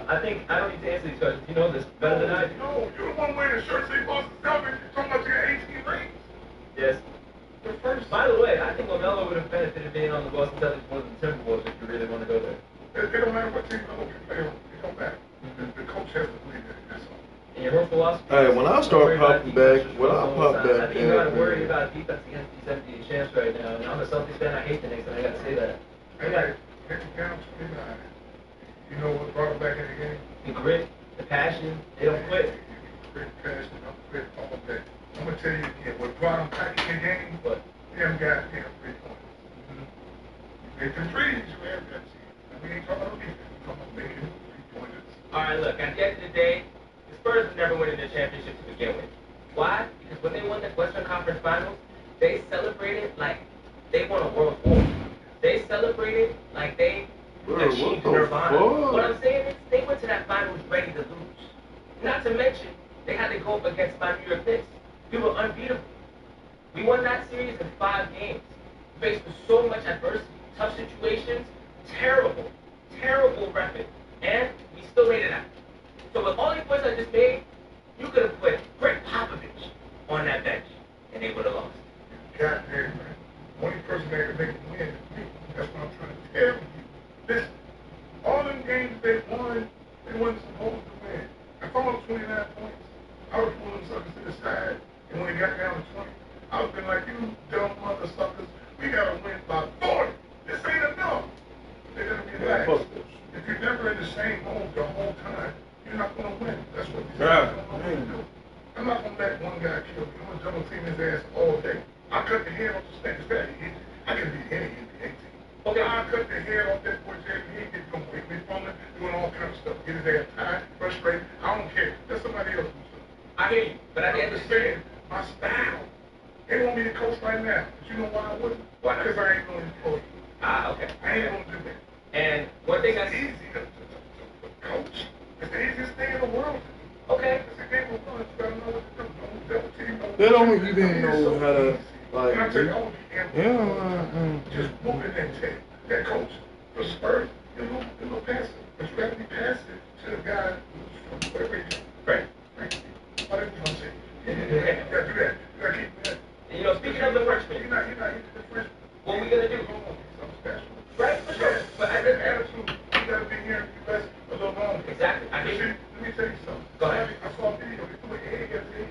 I think I don't need to answer these questions. You know this better than I do. No, you're the one wearing the shirt saying Boston Celtics. You're talking about you got 18 rings. Yes. The first. By the way, I think LaMelo would have benefited being on the Boston Celtics more than the Timberwolves if you really want to go there. It don't matter what team you play on. It don't matter. The coach has to believe that. That's all. And your whole philosophy. Hey, when I start popping back, when I pop I back think you gotta in, worry about defense against these NBA champs right now. And I'm a Celtics fan. I hate the Knicks, and I gotta say that. Hey, next down 29. You know what brought him back in the game? The grit, the passion, they don't quit. Great passion. I'm quit all day. I'm gonna tell you again. What brought him back in the game? But Them guys get 3 points. Make them threes, man. That's it. We ain't talking about defense. We're talking about making 3-pointers. all right, look. At the end of the day, the Spurs were never winning the championship to begin with. Why? Because when they won the Western Conference Finals, they celebrated like they won a World War. They celebrated like they achieved Nirvana. What I'm saying is, they went to that finals ready to lose. Not to mention, they had to go up against my New York Knicks. We were unbeatable. We won that series in 5 games. Faced with so much adversity, tough situations, terrible, terrible record, and we still made it out. So with all these points I just made, you could have put Greg Popovich on that bench, and they would have lost. God damn, man. Only person that can make it win is me. That's what I'm trying to tell you. Listen, all them games they won, they wasn't supposed to win. If I was 29 points, I would pull them suckers to the side. And when it got down to 20, I would have been like, you dumb mother suckers, we gotta win by 40. This ain't enough. They gotta relax. If you're never in the same mode the whole time, you're not gonna win. That's what these guys don't know what to do. I'm not gonna let one guy kill me. I'm gonna double team his ass all day. I cut the head off the stand. I can beat any NBA team. Okay. I cut the head off that boy Jay. He ain't gonna wake me from it, doing all kind of stuff. Get his ass tired, frustrated. I don't care. Let somebody else do something. I hear you, but at the end of the day, Understand my style. They want me to coach right now. But you know why I wouldn't? Why not? Because I ain't gonna employ you. okay. I ain't gonna do that. And One thing that's easy to coach. It's the easiest thing in the world. Okay. It's a game of fun. You gotta know what to do. Double team. They don't even know how to, like, And I tell you, I would be just moving that tape. That coach for Spurs, you're a little passive. But you have to be passive to the guy who's from wherever he's from. Right. Whatever you want to say. You gotta do that. You gotta keep that. You know, speaking of the freshmen, You're not the freshman. what we gonna do? Something special. Right, for sure. But I That attitude, you gotta be here in the U.S. a little longer. Exactly. I Let think. me tell you something. Go ahead. I saw a video. They threw an egg at the egg.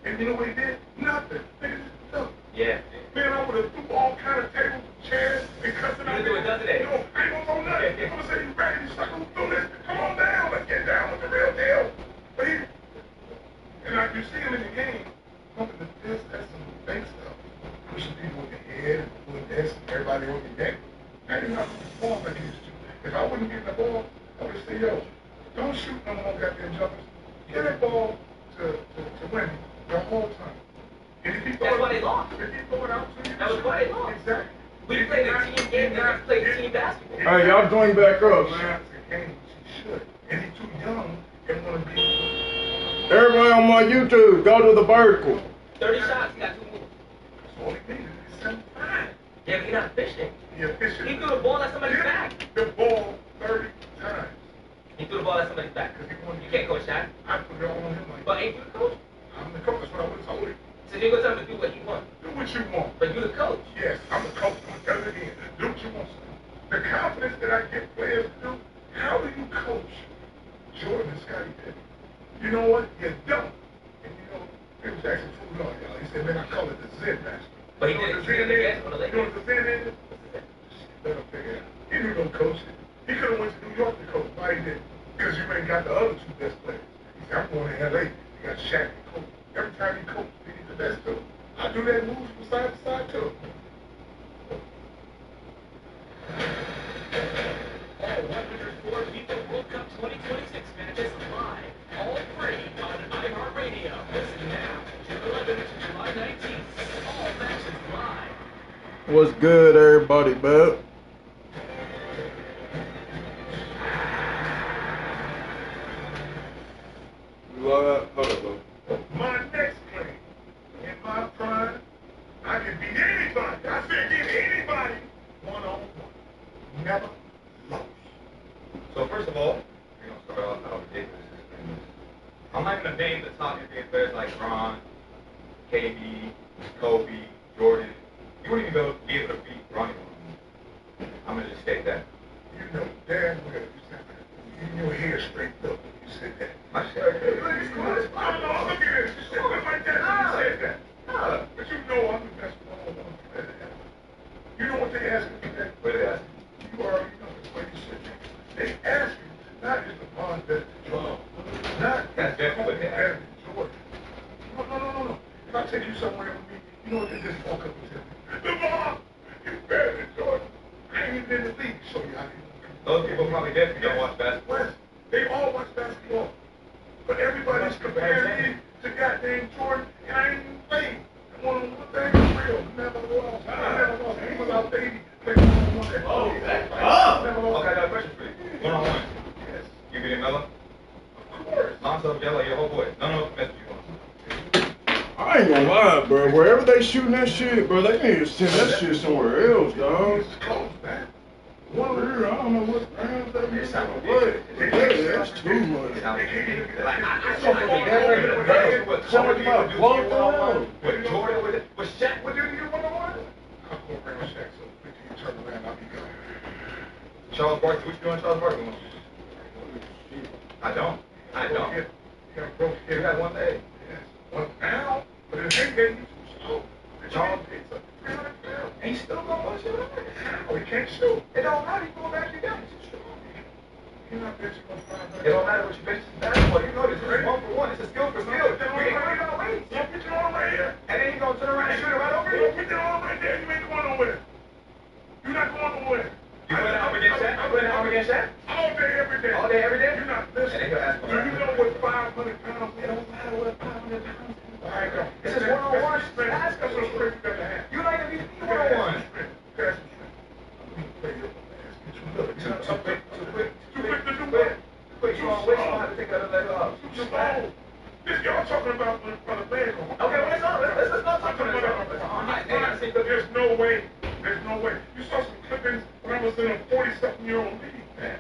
And you know what he did? Nothing. Nigga just nothing. Yeah. Man, I would have threw all kind of tables, chairs, and cussing out. You do it dozen days. No, I ain't gonna throw nothing. I'm gonna say you ready, you sucker, who threw this? Come on down, let's get down with the real deal. But he, and like you see him in the game, pumping the fist, that's some fake stuff. Pushing people with their head and doing this, and everybody on your neck. I didn't know how to perform like he used to. If I wouldn't get the ball, I would say, yo, don't shoot no more goddamn jumpers. Get that ball to Wendy the whole time. And if he That's why they lost. If he throw it out to you, That was why they lost. Exactly. We played a team game, they just played team basketball. All right, y'all join back up, man. He should. And he's too young and want to be. Everybody on my YouTube, go to the vertical. 30 shots, he got 2 moves. That's all he needed. He's 75. Yeah, but he's not fishing. He efficient. He threw the ball at somebody's back. The ball 30 times. He threw the ball at somebody's back. You can't coach that. I put it all on him like. But ain't you the coach? I'm the coach. That's what I would have told him. So you're gonna tell him to do what he wants. Do what you want. But you the coach. Yes, I'm the coach. I'm tell it again. Do what you want. The confidence that I give players to do. How do you coach Jordan and Scottie Pippen? You know what? You don't. And you know, Phil Jackson fooled on y'all. He said, man, I call it the Zen master. But he You know did what it the Zen again is? for the You know Lakers. what the Zen is? Let him figure it out. He didn't go coaching. He could have went to New York to coach. Why he didn't? Because you ain't got the other 2 best players. He said, I'm going to L.A. You got Shaq and Kobe. Every time you coach, you need the best too. I do that moves from side to side too. All 104 FIFA World Cup 2026 matches live, all free on iHeartRadio. Listen now, June 11th to July 19th. All matches live. What's good, everybody, bud? Hold up, bro. My next play, in my prime, I can beat anybody. I said beat anybody one-on-one. Never lost. So first of all, we're gonna start off how ridiculous this thing is. I'm not gonna name the top NBA players like Bron, KD, Kobe, Jordan. You wouldn't even be able to beat Ronnie. I'm gonna just state that. You know damn well you said that. Even your hair straightened up when you said that. My shit. Look at this. You said it like that. You said that. But you know I'm the best one-on-one player ever. You know what they ask me today? What did they ask? You already know the way you said that. They ask you, not is LeBron better than Jordan. Not That's definitely what they better ask. than Jordan. No. If I take you somewhere with me, you know what they just walk up and tell me? LeBron, you're better than Jordan. I ain't even in the league, so you I can. Those people probably definitely don't watch basketball. West, they all watch basketball. But everybody's comparing me to goddamn Jordan, and I ain't even played. One-on-one thing is real. Never lost. I never lost. He was out 80. Played one-on-one. Never lost. Okay, I got a question for you. One-on-one. Yes. You beat Melo? Of course. Lonzo, Jello, your whole boy. None of them messed you on. I ain't gonna lie, bro. Wherever they shooting that shit, bro, they need to send that shit somewhere else, dog. It's close, man. One here, I don't know what rounds they be It's not what. gonna That's too much. So much about one-on-one. With Jordan, with Shaq, What do you one-on-one? I'll go around Shaq so quick you turn around, I'll be gone. Charles Barkley. What you doing, Charles Barkley? I don't. You got broke You here. got one leg. Yes. One now, but it ain't getting you too slow. Charles takes up 300 pounds. And he's still gonna punch you in the leg. Oh, he can't shoot. It don't matter. He's going back you down. He's strong. He's not bitching on 500. It don't matter what you bench in basketball. You know this is 1-for-1. It's a skill for skill. You ain't gonna wait. Don't put your arm right here. And then you gonna turn around and shoot it right over Don't you. put your arm right there. You ain't going nowhere. You're not going nowhere. You put an arm against Shaq? You put an arm against Shaq? All day, every day. All day, every day? You're not And then listening. he'll ask Do for you know what 500 pounds is? It don't matter what 500 pounds is. All right, go. This is one-on-one That's basketball. what strength you got to have. You're not gonna be one-on-one. Pass some strength. I'm going to play your ass. Get you look. Too quick. up. You slow. This y'all talking about when the leg on. Okay, well, let's not talk about it. There's no way. There's no way. You saw some clippings when I was in a 40-something-year-old league, man.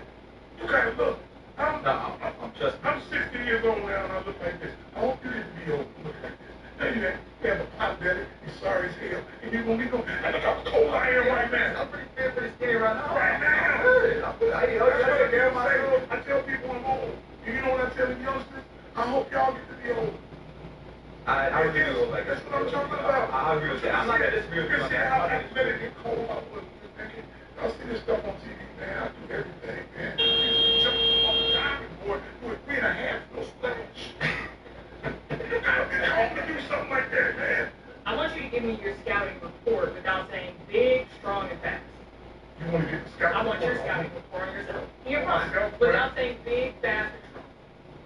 You gotta look. I'm 60 years old now and I look like this. I hope you didn't be old look like this. Now you have a pot belly, you're sorry as hell, and you're gonna be going, and look how cold I am right now. I'm pretty fit, pretty skinny right now. Right now. I tell people I'm old. And you know what I tell the youngsters? I hope y'all get to be old. I really do like that's what I'm talking about. I agree with that. I'm not gonna disagree with you You on see how that. athletic and cold I was thinking. I see this stuff on TV, man. I do everything, man. Jump off the diving board with 3.5, no splash. I want to do something like that, man. I want you to give me your scouting report without saying big, strong, and fast. You want to get the scouting report? I want your scouting report on yourself. You're fine. Without saying big, fast, and strong.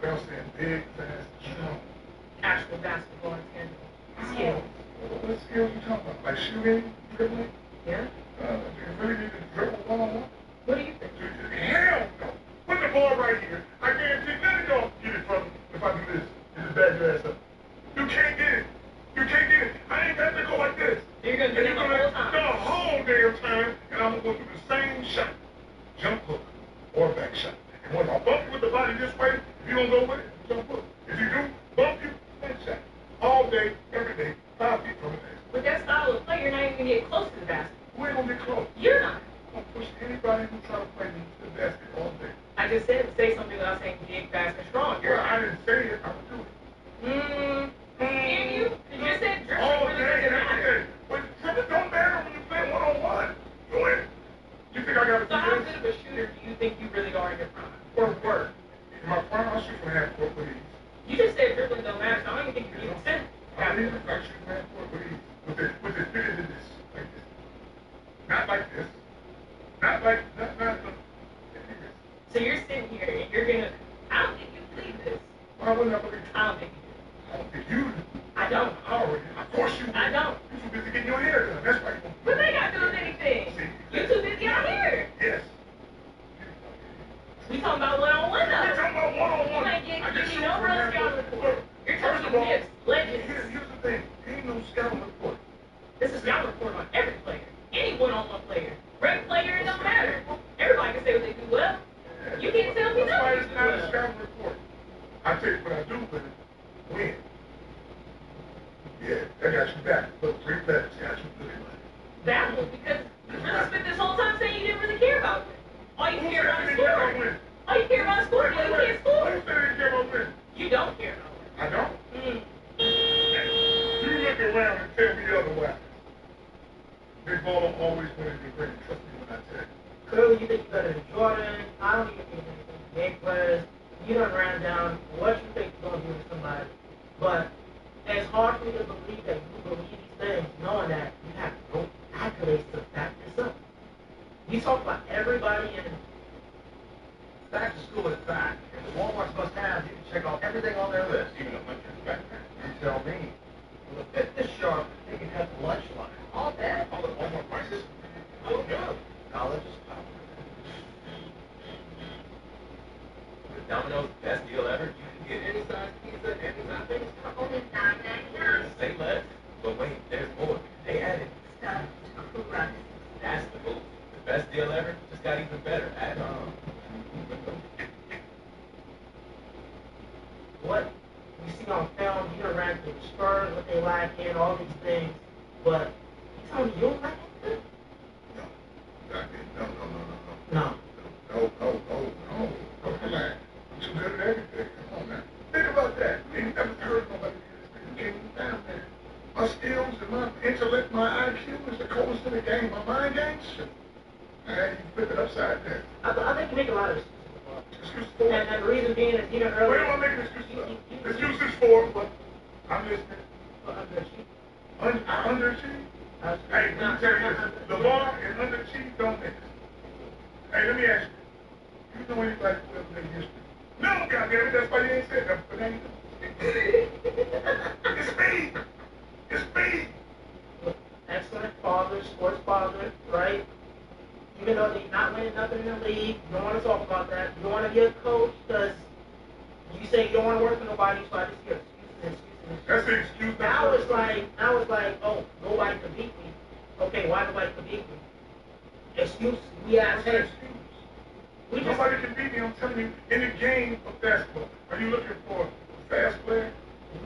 Without saying big, fast, strong. Actual basketball and tangible skills. What skills you talking about? Like shooting, dribbling? Yeah. Do you really need to dribble one-on-one? What do you think? Hell no. Put the ball right here. I guarantee none of y'all get it from me if I do this. Just back your ass up. You can't get it. You can't get it. I ain't got to go like this. You're going to do it the whole time? The whole damn time, and I'm going to go through the same shot. Jump hook or back shot. And when I bump you with the body this way, if you don't go with it, jump hook. If you do, bump you, back shot. All day, every day, 5 feet from the basket. With that style of play, you're not even going to get close to the basket. We ain't going to get close. You're not. I'm going to push anybody who try to play me to the basket all day. I just said say something without saying big, fast, and strong. Well, I didn't say it. I would do it. Can you? You just said dribbling All really day, doesn't every matter. day. But dribbling don't matter when you play one-on-one. You win. You think I got to So how do good this? of a shooter do you think you really are in your prime? Or were? In my prime, I shoot from half court with ease. You just said dribbling don't matter, so I don't even think you even said it. I shoot from half court with ease. With it fitted in this, like this. Not like this. Not like, not this. So you're sitting here and you're gonna, I don't think you believe this. Why wouldn't I believe I don't think you do. I don't think you do. I don't. Of course you do. I don't. You're too busy getting your hair done. That's why you don't. But they got doing anything. You're too busy out here. Yes. We talking about one-on-one though. We're talking about one-on-one. You ain't getting I just you shoot no from real half scouting court. report. You're First talking of all, myths, legends. here's the thing. Ain't no scouting report. This is scouting report on every player. Any one-on-one player. Great player, it don't matter. Everybody can say what they do well. You can't tell me That's why nothing. it's not a scouting report. I tell you what I do with it. Win. Yeah, I got you back. Look, 3 letters got you looking like. That was because you really spent this whole time saying you didn't really care about it. All you Who care about said is they care about scoring. winning? All you care about is scoring. You can't score. Who said they care about winning? You don't care about winning. I don't. You look around and tell me otherwise. Big baller always winning the ring. Trust me when I tell you. Clearly, you think you're better than Jordan. I don't even think anything. Big players. You don't ran down what you think you're going to do with somebody. But it's hard for me to believe that you believe these things, knowing that you have no accolades to back this up. You talk about everybody in. Back to school is back. If the Walmart's must have, you can check off everything on their list, even a hunter's backpack. You tell me. Will it fit this sharp? They can cut the lunch line. All that. All the Walmart prices? Oh, no. Knowledge is power. With Domino's best deal ever, you can get any size pizza, any size things for only $9.99. Say less. But wait, there's more. They added stuffed crust. That's the move. The best deal ever just got even better. Add on. What you see on film, you done ran through the Spurs, what they lack in, all these things. But you tell me you don't like it? No. No. No, come on. I'm too good at everything. Come on, man. Think about that. You ain't never heard nobody do this. You can't down there. My skills and my intellect, my IQ is the coldest in the game. My mind game, shit. Man, you flip it upside down. I think you make a lot of excuses. Excuse for what? And the reason being is even What earlier. am I making excuses for? Excuses for, but I'm listening. Underachieve? Hey, let me tell you this. The bar and underachieve don't mix. Hey, let me ask you. You know anybody who ever made history? No, goddammit, that's why you ain't said that. But now you know. It's me. It's me. Excellent father, sports father, right? Even though they're not winning nothing in the league, you don't want to talk about that. You don't want to be a coach because you say you don't want to work for nobody, so I just hear excuses. That's the excuse. Now it's like, oh, nobody can beat me. Okay, why nobody can beat me? Excuse. We ask him. Nobody can beat me. I'm telling you, in the game of basketball, are you looking for a fast player?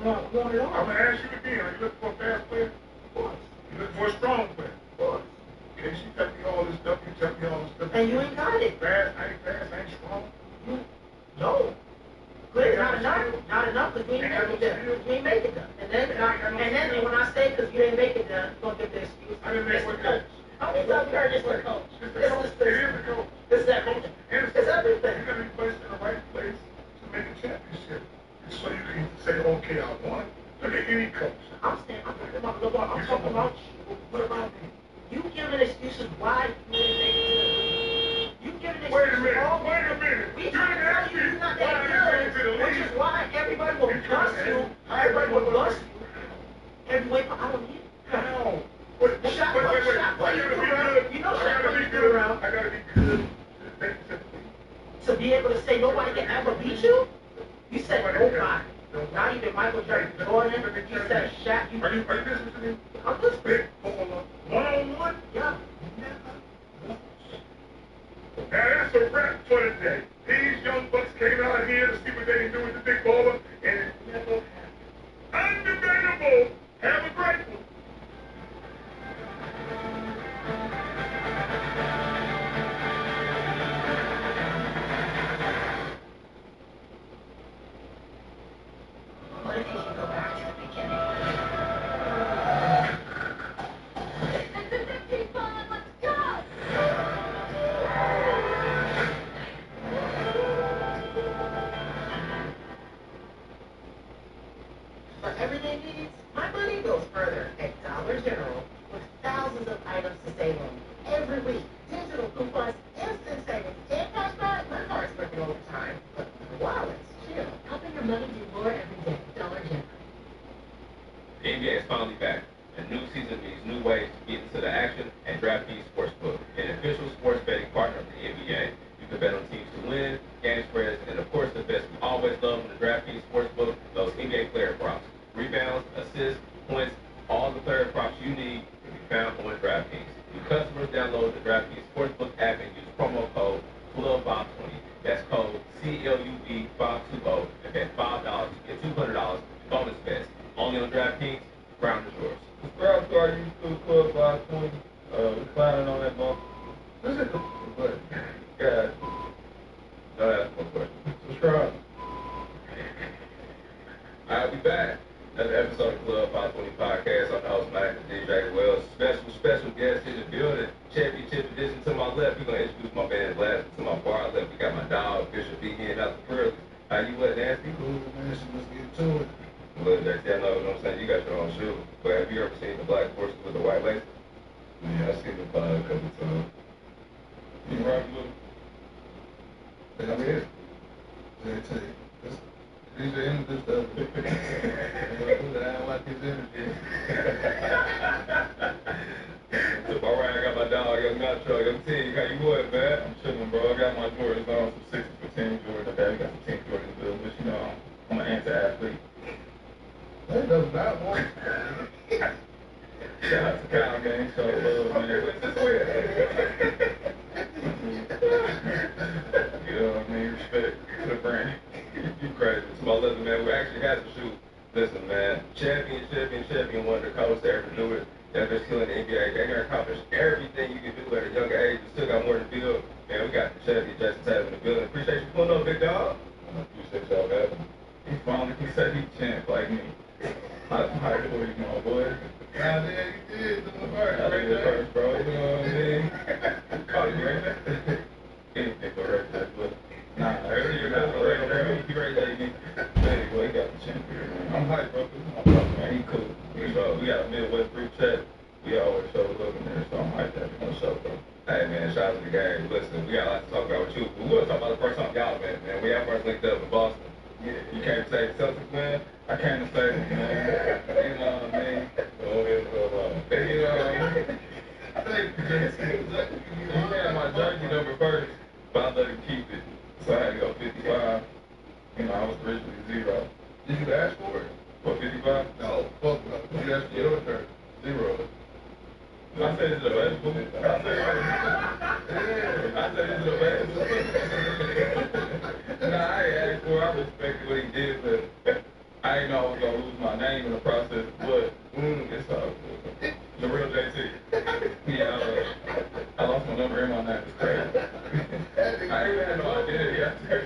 No, not at all. I'm gonna ask you again. Are you looking for a fast player? Of course. You looking for a strong player? Of course. Okay, she tell me all this stuff. You tell me all this stuff. And you ain't got it. Fast, I ain't strong. No. Clear, not enough, because you ain't make it done. You ain't make it done. And then when I say because you ain't make it done, you're going to get the excuse. I didn't make it's the coach. How many times you heard this the coach? It is the coach. It's everything. It's everything. You got to be placed in the right place to make a championship. So you can say, okay, I won. Look at any coach. I'm talking about LeBron. I'm talking about you. What about me? You giving excuses why you didn't make it. You giving excuses. Wait a minute. We trying to tell you you're not that good, which is why everybody will bust you. Everybody will bust you. Every way I don't need it. How? Wait. You know Shaq wasn't good around. I gotta be good to be able to say nobody can ever beat you? You said nobody. Not even Michael Jordan. You said Shaq. Are you listening to me? I'm listening. Big baller. One-on-one? Yeah. Now that's a wrap for today. These young bucks came out here to see what they can do with the big baller, and it never happened. Undebatable. Have a great one. What if you should go back to the beginning? Let's go! For everyday needs, my money goes further at Dollar General with thousands of items to save on every week. Digital coupons, instant savings, and cashback. My card's working overtime. But my wallet's chill. Helping your money do more every day. Dollar General. The NBA is finally back. A new season means new ways to get into the action at DraftKings Sportsbook, an official sports betting partner of the NBA. You can bet on teams to win, game spreads, and of course the best we always love in the DraftKings Sportsbook, those NBA player props. Rebounds, assists, points, all the player props you need can be found on DraftKings. New customers download the DraftKings Sportsbook app and use promo code CLUB520. That's code CLUB520 and bet $5 to get $200 bonus bets. Only on DraftKings, ground is yours. Subscribe to our YouTube Club 520. We're planning on that month. This is but God. Don't ask more questions. Subscribe. I'll be back. Another episode of Club 520 Podcast. I'm the host, Mike, DJ Wells. Special guest in the building. Championship edition to my left. We're going to introduce my man Blast. To my far left, we got my dog, Bishop B. Getting out the Pearly. How you what, Nasty? Cool, man. Let's get to it. Look, that's I know what I'm saying. You got your own shoe. But have you ever seen the black horses with the white laces? Yeah, I've seen the fire a couple times. You rock blue. That's it. Let me tell you. These are images stuff. I don't like these images. All right, I got my dog, Young Nacho, Young T. How you doing, man? I'm chilling, bro. I got my Jordans on, some 6 for Team Jordan. Okay, we got some Team Jordan bills, but you know, I'm an anti-athlete. That does not work. Shout out to Kyle Gang, show love, man. You know what I mean? Respect to the brand. You crazy. To my left, man, we actually had to shoot. Listen, man, champion, one of the coaches to ever do it. They're just killing the NBA. They're going to accomplish everything you can do at a younger age. You still got more to build. Man, we got the champion, Jason Tyman, in the building. Appreciate you pulling up, big dog. I appreciate y'all having me. He finally, he said he champ like me. How do you, my boy? Yeah, you did. I did it first, bro. You know what I mean? Caught me right there. Anything but right there, but nah, You're not right there. he right there again. Anyway, he got the champ here, man. I'm hyped, bro. My brother, man, he cool. We got a Midwest group chat. We always show love in there, so I'm hyped that we're gonna show, bro. Hey, man, shout out to the gang. Listen, we got a lot to talk about with you. But we want to talk about the first time y'all met, man. We had first linked up in Boston. Yeah. You came to say the Celtics, man. I came to say, man, you know what I mean? Go ahead, go on. You know what I mean? He had my jersey number first, but I let him keep it. So I had to go 55. You know, I was originally 0. Did you ask for it? For 55? No, fuck no. You asked for your turn. 0. I said it's available. I said it's available. Nah, I ain't asked for it. I respected what he did, but I ain't know I was gonna lose my name in the process. But it's all good. The real JT. Yeah, I lost my number and my name. It's crazy. I ain't even had no identity after that.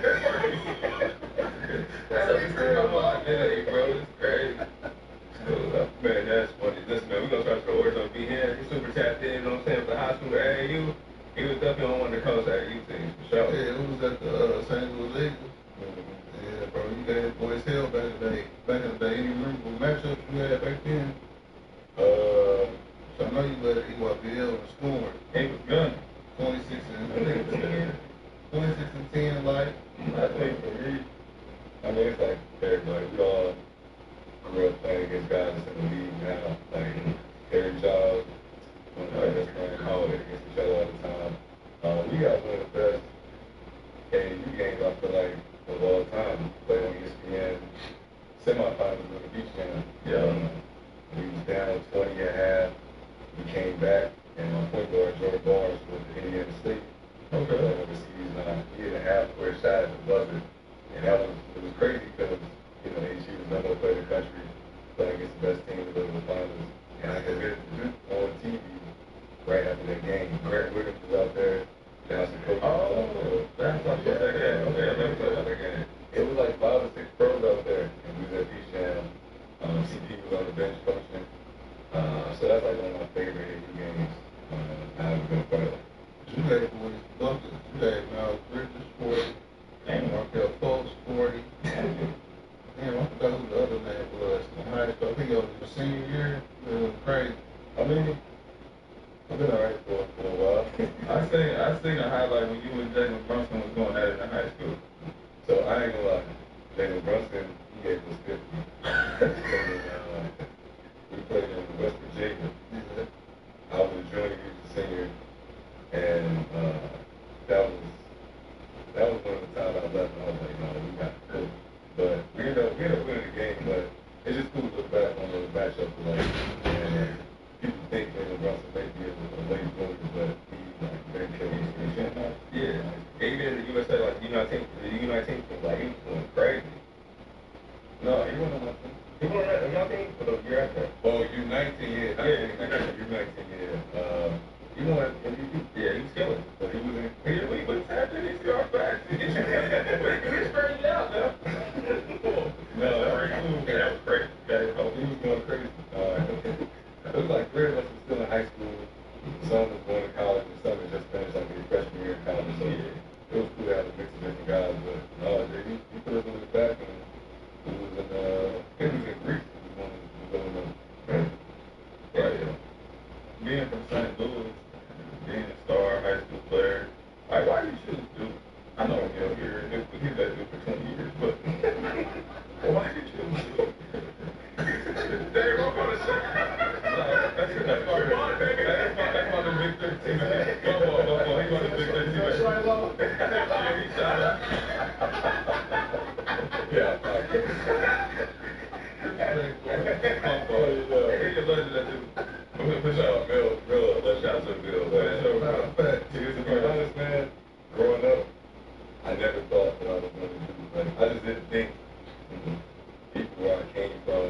That's my whole identity, bro. It's crazy. Man, that's funny. Listen, man, we're gonna try to show Orzo be here. He's super tapped in, you know what I'm saying, for the high school AAU. He was definitely on one of the coast AAU teams, for sure. Yeah, it was at the St. Louis Eagles. Yeah, bro, you gave boys hell back in the day. Back in the day, any memorable matchups you had back then? So I know you led EYBL in scoring. He was gunning. 26 and 10. 26 and 10, like. I think for me, I mean, it's like everybody. We all grew up playing against guys in the league now, like Harry Giles, that's playing college against each other all the time. We got one of the best AAU games, I feel like, of all time. Played on ESPN semifinals with the Beach Jam. Yeah. We was down 20 and a half. We came back, and my point guard, Jordan Barnes, with the Indiana State. Okay. Overseas, he had a half-court shot at the buzzer. And it was crazy because, you know, she was number one player in the country, playing against the best team to go to the finals. And I committed to Duke on TV right after that game. Grant Williams was out there. Johnson Coach was out there. That's not that game. Okay, I never played that game. It was like 5 or 6 pros out there. And we was at Beach Jam. CP was on the bench coaching. So that's like one of my favorite AAU games I've been a part of. You had boys buckets. You had Miles Bridges 40. And Markel Fultz 40. Damn, I forgot who the other man was. In high school, I think it was your senior year. It was crazy. I mean, I've been alright for a while. I seen a highlight when you and Jalen Brunson was going at it in high school. So I ain't gonna lie. Jalen Brunson, he gave us 50. We played in West Virginia. I was a junior, he was a senior. And that was one of the times I left and I was like, no, we got to coach. But we ended up winning the game, but it's just cool to look back on the matchup. Like, and people think Jalen Brunson may be a late bloomer, but he's like very killing. Yeah. Even in the USA, like the U19 team, like he was going crazy. No, he wasn't on my team. He wasn't on your team for the year after. Oh, U19, yeah. U19, yeah. He won MVP. Yeah, he was killing. But he wasn't. He was tapping his CR facts. He straightened out, man. No, that was crazy. Yeah, he was going crazy. It was like 3 of us were still in high school. Some was going to college, and some had just finished like their freshman year in college. So yeah, it was cool to have a mix of different guys. But no, he put us on his back, and he was in Greece. He was going to right. Being from St. Louis, being a star high school player, like, why do you choose Duke? I know he's here and he's at Duke for 20 years, but why did you choose Duke? Dave, I'm gonna say, that's my big 13. Football, he's on the big 13. Yeah, he shot up. Yeah. He's a legend at Duke. Bill, let's shout out to Bill. To be honest, man, growing up, I never thought that I was going to do. Like, I just didn't think people where I came from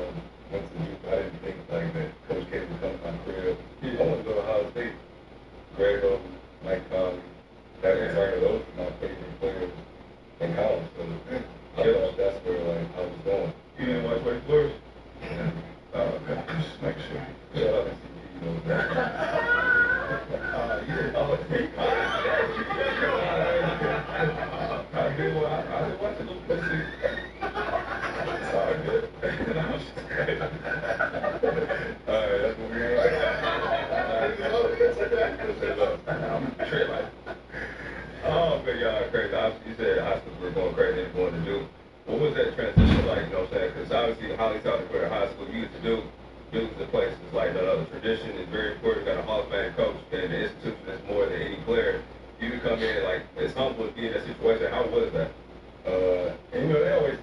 went to Duke. I didn't think like that Coach K would come to my crib. I wanted to go to Ohio State. Greg Oden, Mike Conley, Patrick Turner, those were my favorite players in college. So I thought that's where like I was going. You didn't watch Wake Forest? Okay. Just make sure. Shout out to CP. I did watch it. Sorry, good. Alright, that's what we're I'm straight like. Oh, man, y'all are crazy. Obviously, you said high school were going crazy and going to Duke. What was that transition like, you know what I'm saying? Because obviously, Holly South Dakota High School, you get to Duke. Duke is a place that's like no other. Tradition is very important. You got a Hall of Fame coach, and the institution is more than any player. You can come in like as humble as being in that situation. How was that? And you know, they always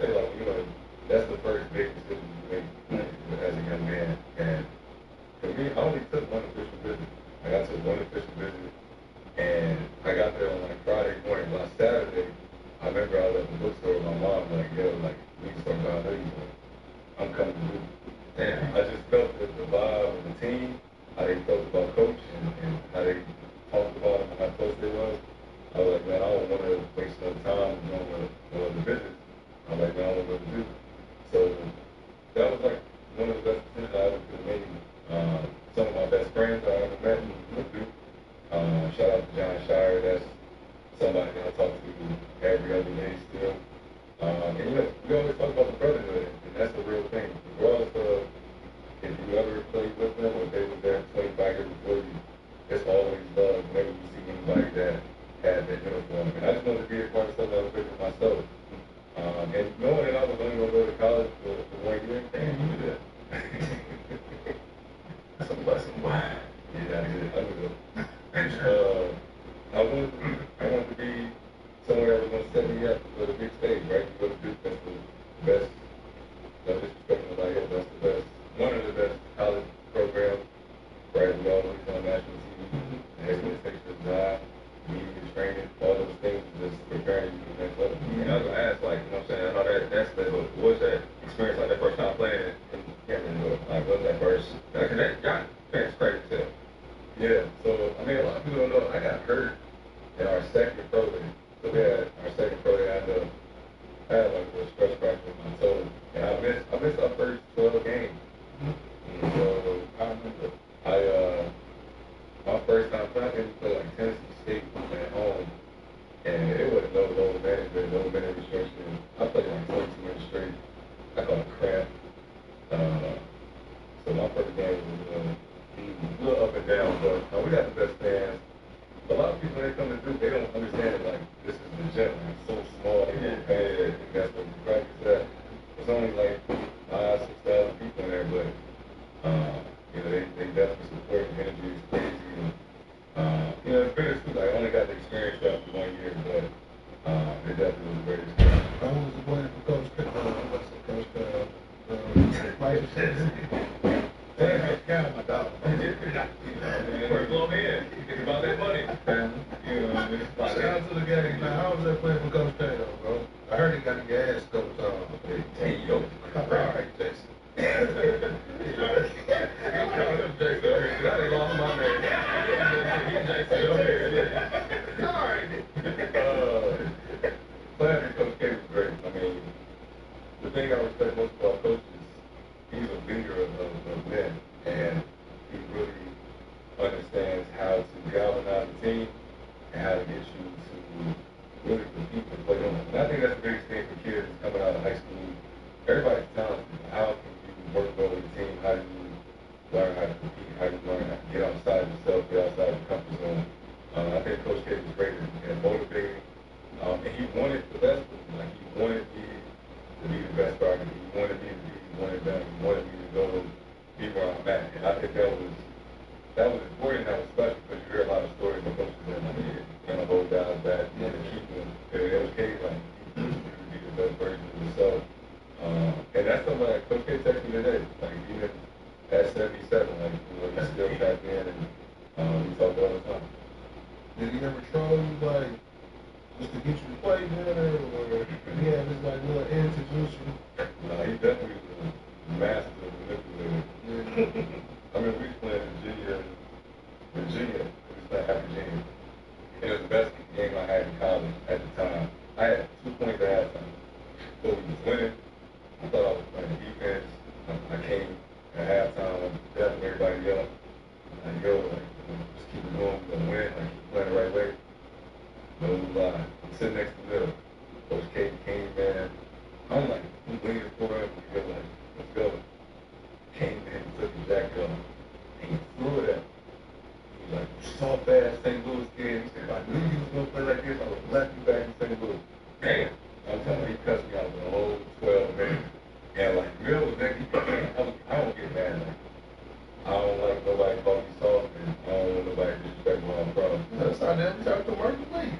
remember I was at the bookstore with my mom, like, yo, like, we used to talk about how I'm coming to do. And I just felt that the vibe of the team, how they felt about coach and how they talked about him and how close they was. I was like, man, I don't want to waste no time doing the business. I was like, man, I don't know what to do. So that was like one of the best decisions I ever could have made. Some of my best friends I ever met and went through. Shout out to John Shire. That's somebody that I talk to every other day still. And you know, we always talk about the brotherhood, and that's the real thing. Regardless of if you ever played with them or if they were there 25 years before you, it's always love whenever you see anybody that had that uniform. And I just wanted to be a part of something I was making myself. And knowing that I was only going to go to college for 1 year, damn, you did that. That's a blessing. Wow. Yeah, I did. I knew that. I wanted to be somewhere that was going to set me up for the big stage, right? You go to Duke, that's the best, no disrespect to nobody else, that's the best, one of the best college programs, right? We all know he's on national TV, the expectations is high, media training, all those things just preparing you for the next level. And I was going to ask, like, you know what I'm saying, how that's level, what's that experience like that first time playing in Cameron? Like, what's that first, because that got fans crazy too. Yeah, so, I mean, a lot of people don't know, I got hurt in our second pro day. So we had our second pro day, I had like a stress fracture in my toe, and I missed our first 12 games. And so I remember my first time playing, we played like Tennessee State at home, and it wasn't no low management, no minute restriction. I played like 22 minutes straight. I caught a cramp. So my first game was a little up and down, but we got the best fans. A lot of people, when they come to Duke, they don't understand it, like, this is the gym, like, it's so small, they get paid, and that's what we practice at. There's only like 5,000, 6,000 people in there, but, you know, they definitely support the energy, it's crazy, and, you know, it's bittersweet, like, I only got the experience for 1 year, but, it definitely was a great experience. I was waiting for Coach Damn, my dog. Blow me in. It's about that money. You know what I mean? Shout out to the gang. Now, how was that playing for Coach K, though, bro? I heard he got in your ass a couple times. Hey, yo. All right, Jason. You call him Jason. I done lost my name. He's Jason over here. All right. Playing with Coach K was great. I mean, the thing I respect most about Coach is he's a leader of men, and he really understands how to galvanize the team and how to get you to really compete and play on it. And I think that's the biggest thing for kids coming out of high school. Everybody's talented. How can you work well with the team? How do you learn how to compete? How do you learn how to get outside yourself, get outside your comfort zone? I think Coach K was great and motivating. And he wanted the best for me. Like, he wanted me to be the best starter. He wanted me to be one of them. He wanted me to go be where I'm at. And I think that was important, that was special, because you hear a lot of stories of coaches that kind of hold guys back, you want to keep them. It was K, like, he pushed me to be the best version of yourself. And that's something like Coach K texted me today. Like, even at 77, like, you know, he's still tapped in, and we talk all the time. Did he ever troll you, like, just to get you to play better, or he had this, like, little introduce you? No, he definitely was a master manipulator. I mean, we was playing Virginia. We was playing at Virginia. And it was the best game I had in college at the time. I had 2 points at halftime. So we was winning. I thought I was playing defense. I came at halftime, definitely everybody up. Like, yo, like, just keep it going, we're gonna win, like, keep playing the right way. No lie. I'm sitting next to the middle. Coach K came in. I'm like, I'm leaning for him. He was like, let's go. Came in, took his jacket off. And he threw it at me. He was like, soft ass St. Louis kid. He said, if I knew you was going to play like this, I would have left you back in St. Louis. Damn. I'm telling you, he cussed me out for the whole 12 minutes. And like, Mill was there. I don't get mad. Like, I don't like nobody calling me soft, and I don't want nobody to disrespect where I'm from. That's how they talk to Mark Lee.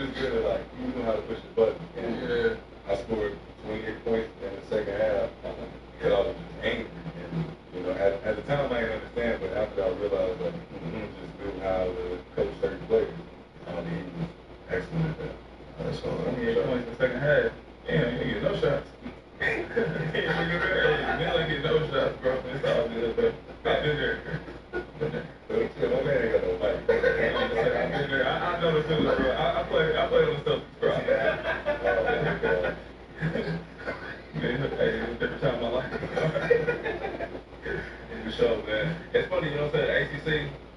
was good at like, you knew how to push the button. And I scored 28 points in the second half because I was just angry. And, you know, at the time I didn't understand, but after I realized, like, just knew how to coach certain players. He was excellent at that. That's all. 28 points in the second half. Damn, you didn't get no shots. You didn't get no shots, bro. It's all good, bro. I've been there. My man ain't got no fight. I know the feeling, bro. I play on the Celtics, bro. Man, hey, it was a different time in my life. For sure, man. It's funny, you know what I'm saying? ACC,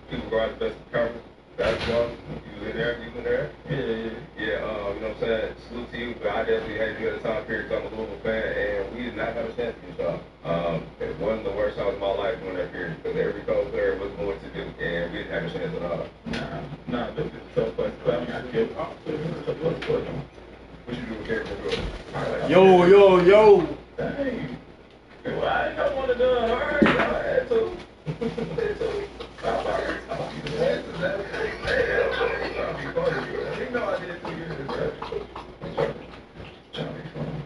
people guard the best conference. Basketball, you was in there, Yeah, you know what I'm saying? Salute to you, but I definitely had you at a time period because I'm a Louisville fan, and we did not have a chance to get y'all. It wasn't the worst time of my life during that period because every coach player was going to do, and we didn't have a chance at all. Nah, this is a tough place. I mean, I get it. It's a tough place for them. What you do with Cameron? Yo. Dang. Well, I ain't got one to do. All right, I had to.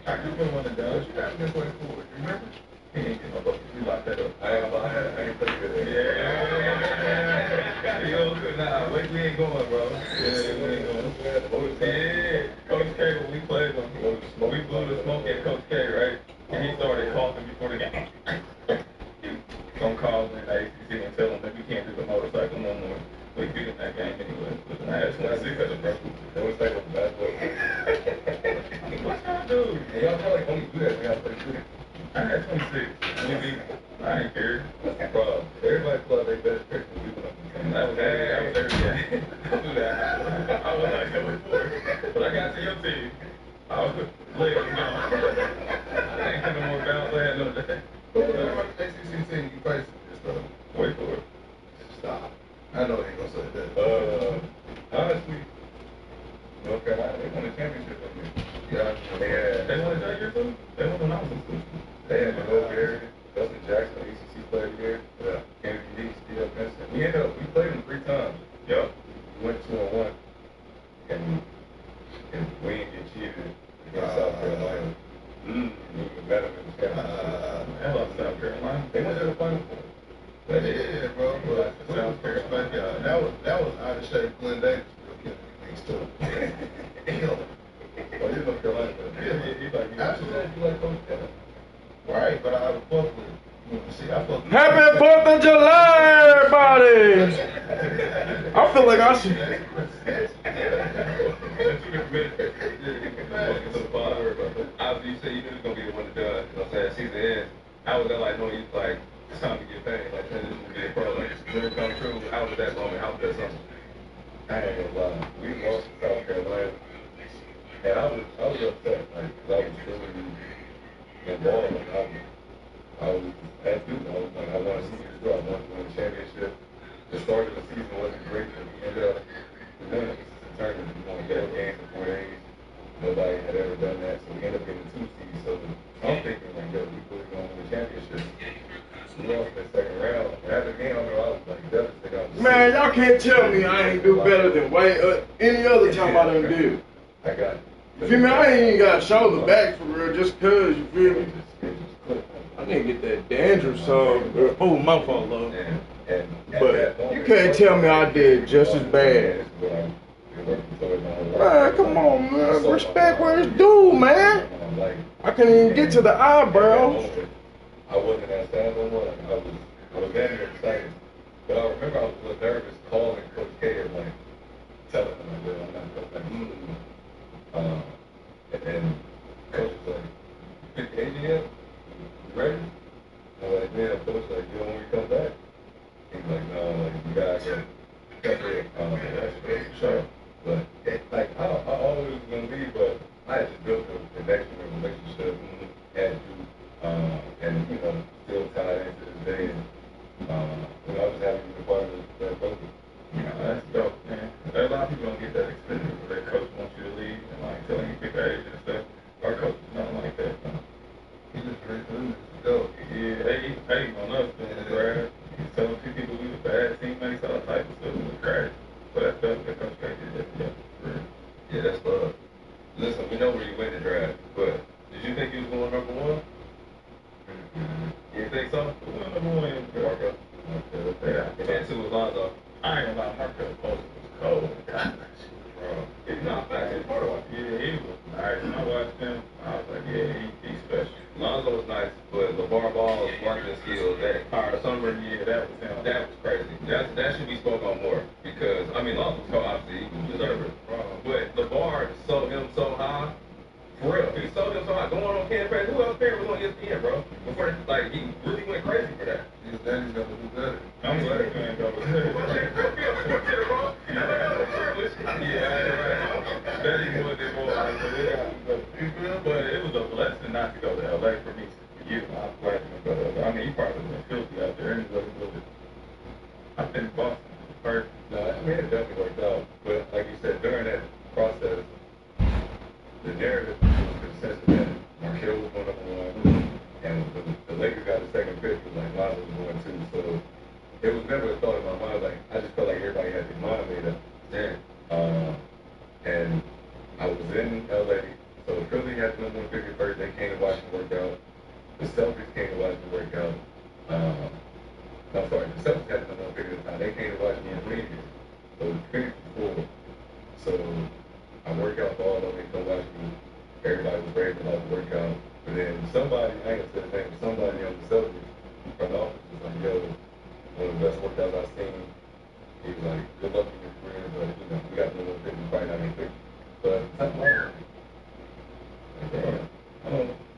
I just been one to done. You got to get way forward. Remember? He ain't getting no bucket. You locked that up. I ain't pretty good at it. Nah, we ain't going, bro. We ain't going. Coach K, when we played him, we blew the smoke at Coach K, right? And he started coughing before the game. Don't call in the ACC and tell them that we can't do the motorcycle no more. We beat him that game anyway. I had 26 as a pro. Motorcycle basketball. What's y'all do? Y'all probably only do that when y'all play good. I had 26. We beat him. I ain't care. That's the problem. Everybody thought they best pick when we went up. That was every game. Don't do that. I was like that before. But I got to your team. I was late. I ain't got no more balance. I had no day. ACC team you facing this stuff. Wait for it. Stop. I know they ain't gonna say that. Honestly, North Carolina, they won a championship with me. They won that year too? They won when I was in school. They had Joe Gary, Dustin Jackson, ACC player of the year. Kennedy D, Steve Vincent. We played them 3 times. Yep. We went 2-1, and we didn't get cheated against South Carolina. And we met them in the championship. I love South Carolina. They went to the Final Four. Yeah, bro. But South Carolina, that was out of shape. Glenn Davis real killing things too. Oh, you North Carolina. Absolutely. You like Coach K. Right, but I fuck with. See, I fuck with. Happy 4th of July, everybody! I feel like I should. Obviously, you said you knew it was gonna be the one to done. You know what I'm saying? Season ends. I was there like, no, you like, it's time to get paid. Like, transition to be a pro. Like, dream come true. How was that moment? How was that something? I ain't gonna lie. We lost to South Carolina. And I was upset, like, because I was really involved. Like, I was at Duke. I was like, I want to see this go. I want to win the championship. The start of the season wasn't great, but we ended up winning the tournament. We won 12 games in 4 days. Nobody had ever done that, so we ended up getting the 2 seed. So I'm thinking, like, yo, we really going to win the championship. We lost that second round. And after the game, I was like devastated. Man, y'all can't tell me I ain't do better than any other time I done did. I got it. You feel me? I ain't even got shoulder back for real, just cause, you feel me? I didn't get that dandruff, so, oh, my fault, love. But you can't tell me I did just as bad. Man, come on, man. Respect where it's due, man. I couldn't even get to the eyebrows. I wasn't that sad no more. I was very excited. But I remember I was a little nervous calling Coach K and like telling him like, I'm not going back. And then Coach was like, pick the agent yet? You ready? I'm like, yeah, Coach was like, you know when we come back? He's like, no, like, you guys are that's great, sure. But like I always was gonna be, but I had just built a connection and relationship had to and you know, still tied into this day and you know, I was happy to be a part of that program. You know, that's dope, man. A lot of people don't get that experience where their coach wants you to leave and like telling you pick the agent and stuff. Our coach is not like that. He just very good. Go. Yeah, he's hating on us during the draft. He's telling people we were bad teammates, all type of stuff. It was crazy. But that's dope that Coach K did that. Yeah, for real. Yeah, that's love. Listen, we know where you went to draft, but did you think you was going number one? You didn't think so? Who went number one in the draft? Marco. Yeah. And then two was Lonzo. I ain't gonna lie, Markel Post was cold. God, He's not back in part of yeah, he was nice. When I watched him, I was like, yeah, he's special. Lonzo was nice, but LeVar Ball's marketing skills, Our summer, yeah, that was him. that was crazy. That should be spoken on more because, I mean, Lonzo was so obviously he deserved it. But LeVar sold him so high. For real, he sold him so high. Going on campaign, who else was on ESPN, bro? Before, like, he really went crazy for that. His daddy's got to do better. I'm glad he couldn't go with it. That is what they want. But it was a blessing not to go to LA for me. For you, I'm glad to go to LA. I mean, he probably would have been filthy out there anyway. I think Boston was perfect. No, I mean, it definitely worked out. But like you said, during that process, the narrative was consensus that Markel was going number one, and the Lakers got the second pick, was like Lonzo was going two. So it was never a thought in my mind. Like I just felt like everybody had their mind made up. And I was in LA, so Philly had the number one pick at first. They came to watch me work out. The Celtics came to watch me work out. I'm sorry, the Celtics had the number one pick at the time. They came to watch me in Phoenix. So Phoenix was 4. So I work out for all of them. They come watch me. Everybody was raving about the workout. But then somebody, I ain't gonna say the name, but somebody on the Celtics from the office was like, yo, one of the best workouts I've seen. He was like, good luck in your career, but you know, we got the little thing, we probably not gonna pick you. But I'm like, I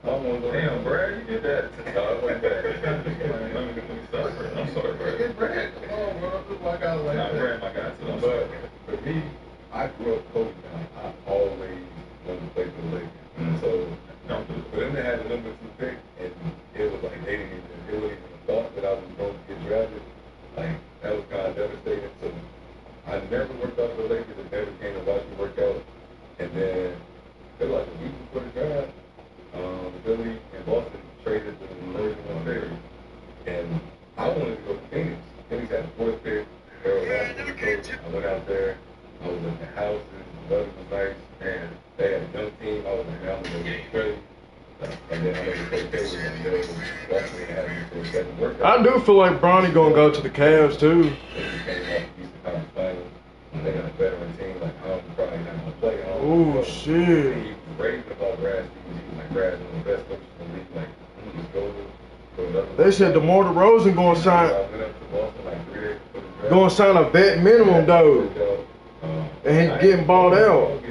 don't want to go. Damn, Brad, you did that. No, I went back. Let me stop, Brad. I'm sorry, Brad. Get Brad. Come on, bro. Look like I was like Nah, that. Brad, my guy, too. I'm But sorry. for me, I grew up Kobe fan. I always wanted to play for the Lakers. So Don't do it. for them to have the number 2 pick, and it was like they didn't even, it wasn't even a thought that I was going to get drafted. Like that was kind of devastating. So I never worked out for the Lakers. They never came to watch me work out. And then it was like a week before the draft, Philly and Boston traded the number 1 pick, and I wanted to go to Phoenix. Phoenix had the 4th pick. Harold Washington was the coach. I went out there. I was in the houses. The weather was nice, and they had a young team. I was like, man, I'm gonna go to Philly. And then I made the coach was like, yo, Washington had me for a second workout. I do feel like Bronny gonna go to the Cavs too. They just came off the Eastern Conference Finals. They got a veteran team. Like, I'm probably not gonna play. Oh shit. And he was raving about Brad Stevens. He was like, Brad's one of the best coaches in the league. Like, just go to They said DeMar DeRozan gonna sign. I went up to Boston like 3 days before the draft. Gonna sign a vet minimum though, and he getting bought out.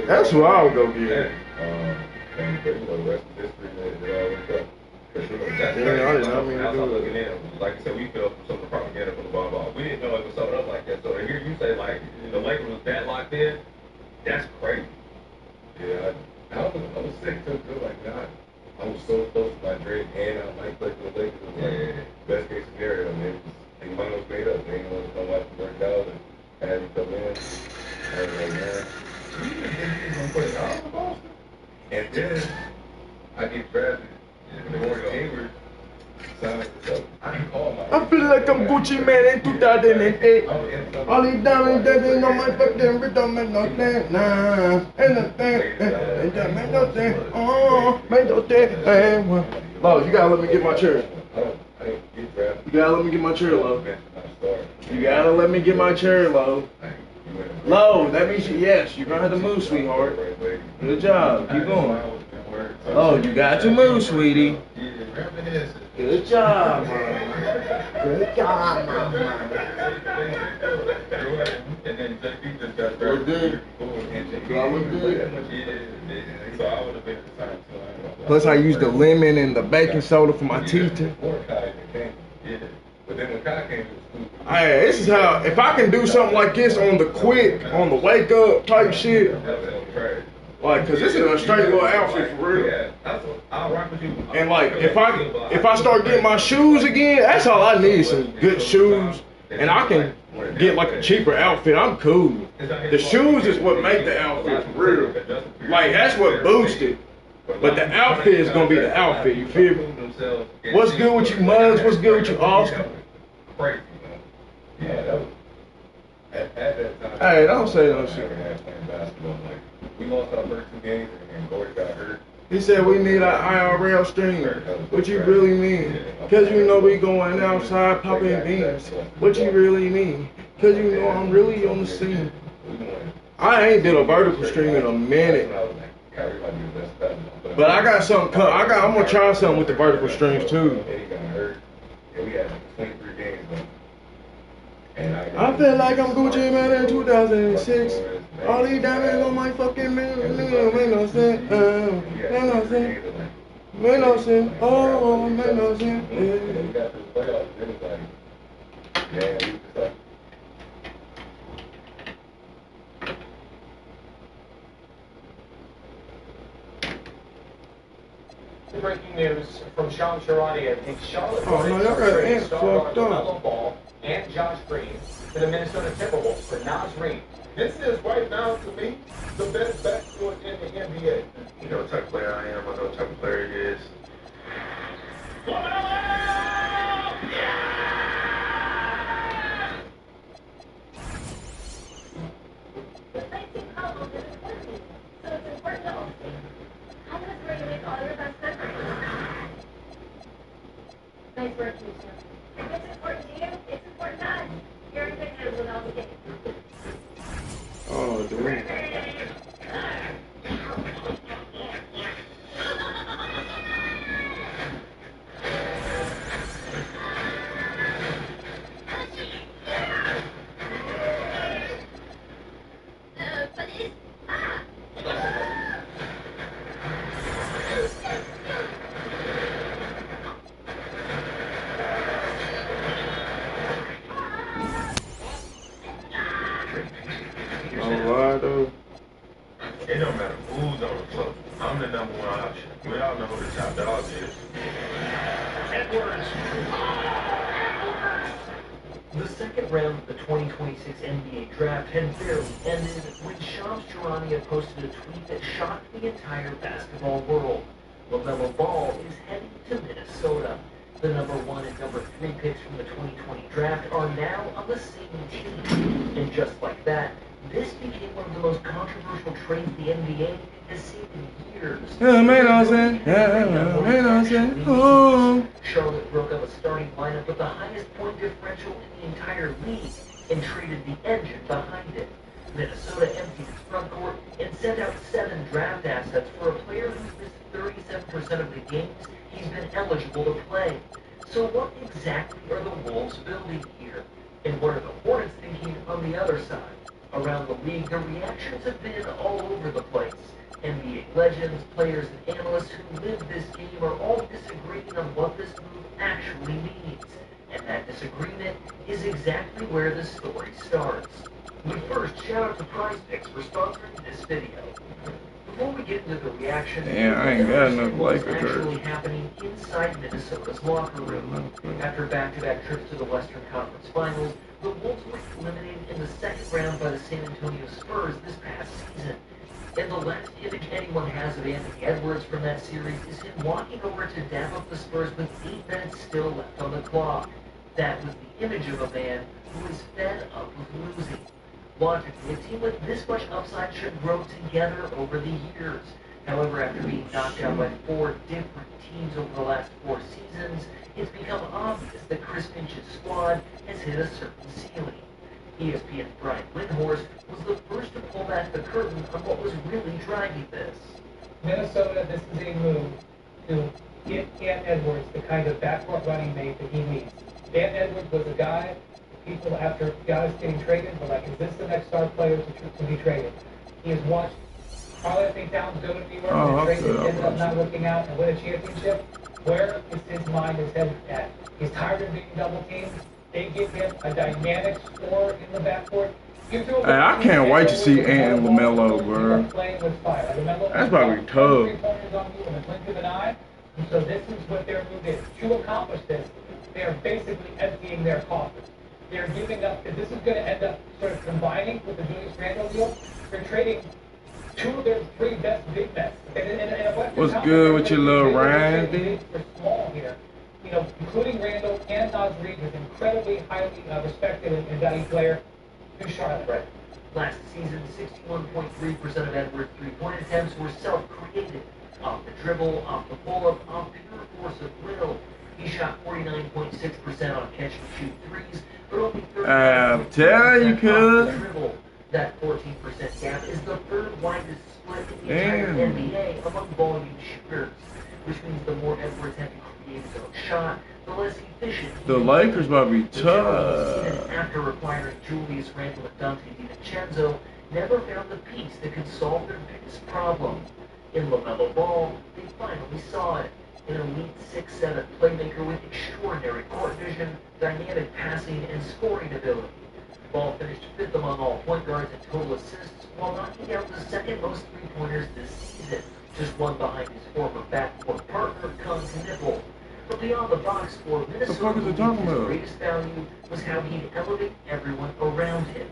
That's who I would go get. And you know, the rest is history. It all worked out. For sure. That's Yeah, I did not mean to that's do how I'm it. looking in. Like I said, we fell from some of the propaganda from the ball. We didn't know it was sewed up like that. So to hear you say like the Lakers was that locked in, that's crazy. Yeah, I was sick too. Like God, I was so close to my dream, and I might play for the Lakers. It was like best case scenario. And they mind was made up. They didn't want to come watch me work out and have me come in. I was like, man, you think he's gonna play out for Boston? And then I get drafted. And Warren Hayward signed with the Celtics. I can call my. I feel like I'm Gucci Man in 2008. All these diamonds that ain't on my fucking wrist don't make no sense. Nah, ain't no thing. It don't make no sense. Oh, make no thing. Lo, you gotta let me get my chair. I didn't get drafted. You gotta let me get my chair, Lo. You gotta let me get my chair, Lo. Lo, that means yes, you're gonna have to move, sweetheart. Good job. Keep going. Oh, you got to move, sweetie. Good job, mama. Good job, mama. We're good. Plus, I used the lemon and the baking soda for my teeth. Hey, this is how, if I can do something like this on the quick, on the wake up type shit, like, cause this is a straight little outfit for real. And like, if I start getting my shoes again, that's all I need, some good shoes. And I can get like a cheaper outfit, I'm cool. The shoes is what make the outfit for real. Like, that's what boosts it. But the outfit is gonna be the outfit, you feel me? What's good with you mugs? What's good with you Austin? Crazy, man. Yeah, At that time, Hey, don't say no shit. Playing basketball, like we lost our first 2 games, and Gordy got hurt. He said we need an IRL streamer. What you really mean? Cause you know we going outside popping beans. What you really mean? Cause you know I'm really on the scene. I ain't did a vertical stream in a minute. But I got something. I'm gonna try something with the vertical streams too. I feel like I'm Gucci Man in 2006. All these diamonds on my fucking man, make no sense. Make no sense. Make no sense. Oh, make no sense. Breaking news from Sean Charania. Charlotte Hornets are trading star guard LaMelo Ball and Josh Green to the Minnesota Timberwolves for Naz Reid. This is right now, to me, the best backcourt in the NBA. You know what type of player I am. I know what type of player he is. The safety problem isn't working, so it's important to all see. How does Ray make all your best memories? Nice work, Keisha. If it's important to you, it's important to us. You're in good hands with all the games. Oh, dude. It don't matter who's on the floor. I'm the number one option. We all know who the top dog is. Edwards. The second round of the 2026 NBA draft had barely ended when Shams Charania posted a tweet that shocked the entire basketball world. LaMelo Ball is heading to Minnesota. The number 1 and number 3 picks from the 2020 draft are now on the same team. And just like that, this became one of the most controversial trades the NBA has seen in years. Charlotte broke up a starting lineup with the highest point differential in the entire league and traded the engine behind it. Minnesota emptied its front court and sent out 7 draft assets for a player who's missed 37% of the games he's been eligible to play. So what exactly are the Wolves building here? And what are the Hornets thinking on the other side? Around the league, the reactions have been all over the place. NBA legends, players, and analysts who live this game are all disagreeing on what this move actually means. And that disagreement is exactly where the story starts. But first, shout out to Prize Picks for sponsoring this video. Before we get into the reaction, I ain't got enough what's Laker actually jerseys. happening inside Minnesota's locker room. After back-to-back trips to the Western Conference Finals, the Wolves were eliminated in the second round by the San Antonio Spurs this past season. And the last image anyone has of Anthony Edwards from that series is him walking over to dap up the Spurs with 8 minutes still left on the clock. That was the image of a man who is fed up with losing. Logically, a team with this much upside should grow together over the years. However, after being knocked out by 4 different teams over the last 4 seasons, it's become obvious that Chris Finch's squad has hit a certain ceiling. ESPN's Brian Windhorst was the first to pull back the curtain on what was really driving this. Minnesota, this is a move to give Ant Edwards the kind of backcourt running mate that he needs. Ant Edwards was a guy, people after guys getting traded were like, is this the next star player to be traded? He has watched Karl Anthony Towns go to New York and traded, ended up not working out and win a championship. Where is his mind is headed at? He's tired of being double teamed. They give him a dynamic scorer in the backcourt. Hey, I can't wait to see Ant and LaMelo, bro. That's probably tough. So this is what their move is. To accomplish this, they are basically emptying their coffers. They're giving up, this is going to end up sort of combining with the Julius Randle deal. They're trading 2 of their 3 best big men. What's good with your little Randy? We're small here. You know, including Randall and Naz Reid, who's incredibly highly respected and valued player. New shot, Brett. Last season, 61.3% of Edwards' three-point attempts were self-created. Off the dribble, off the pull-up, off pure force of will. He shot 49.6% on catch-and-shoot threes, but only 39.3% off the dribble. That 14% gap is the third widest split in the entire NBA among volume shooters, which means the more Edwards had to create his own shot, the less efficient. The Lakers might be tough. After requiring Julius Randle and Dante DiVincenzo, never found the piece that could solve their biggest problem. In LaMelo Ball, they finally saw it. An elite 6'7" playmaker with extraordinary court vision, dynamic passing, and scoring ability. Ball finished 5th among all point guards in total assists, while knocking down the second most three-pointers this season, just one behind his former backcourt partner, Cons Nipple. But beyond the box score, Minnesota's greatest value was how he'd elevate everyone around him.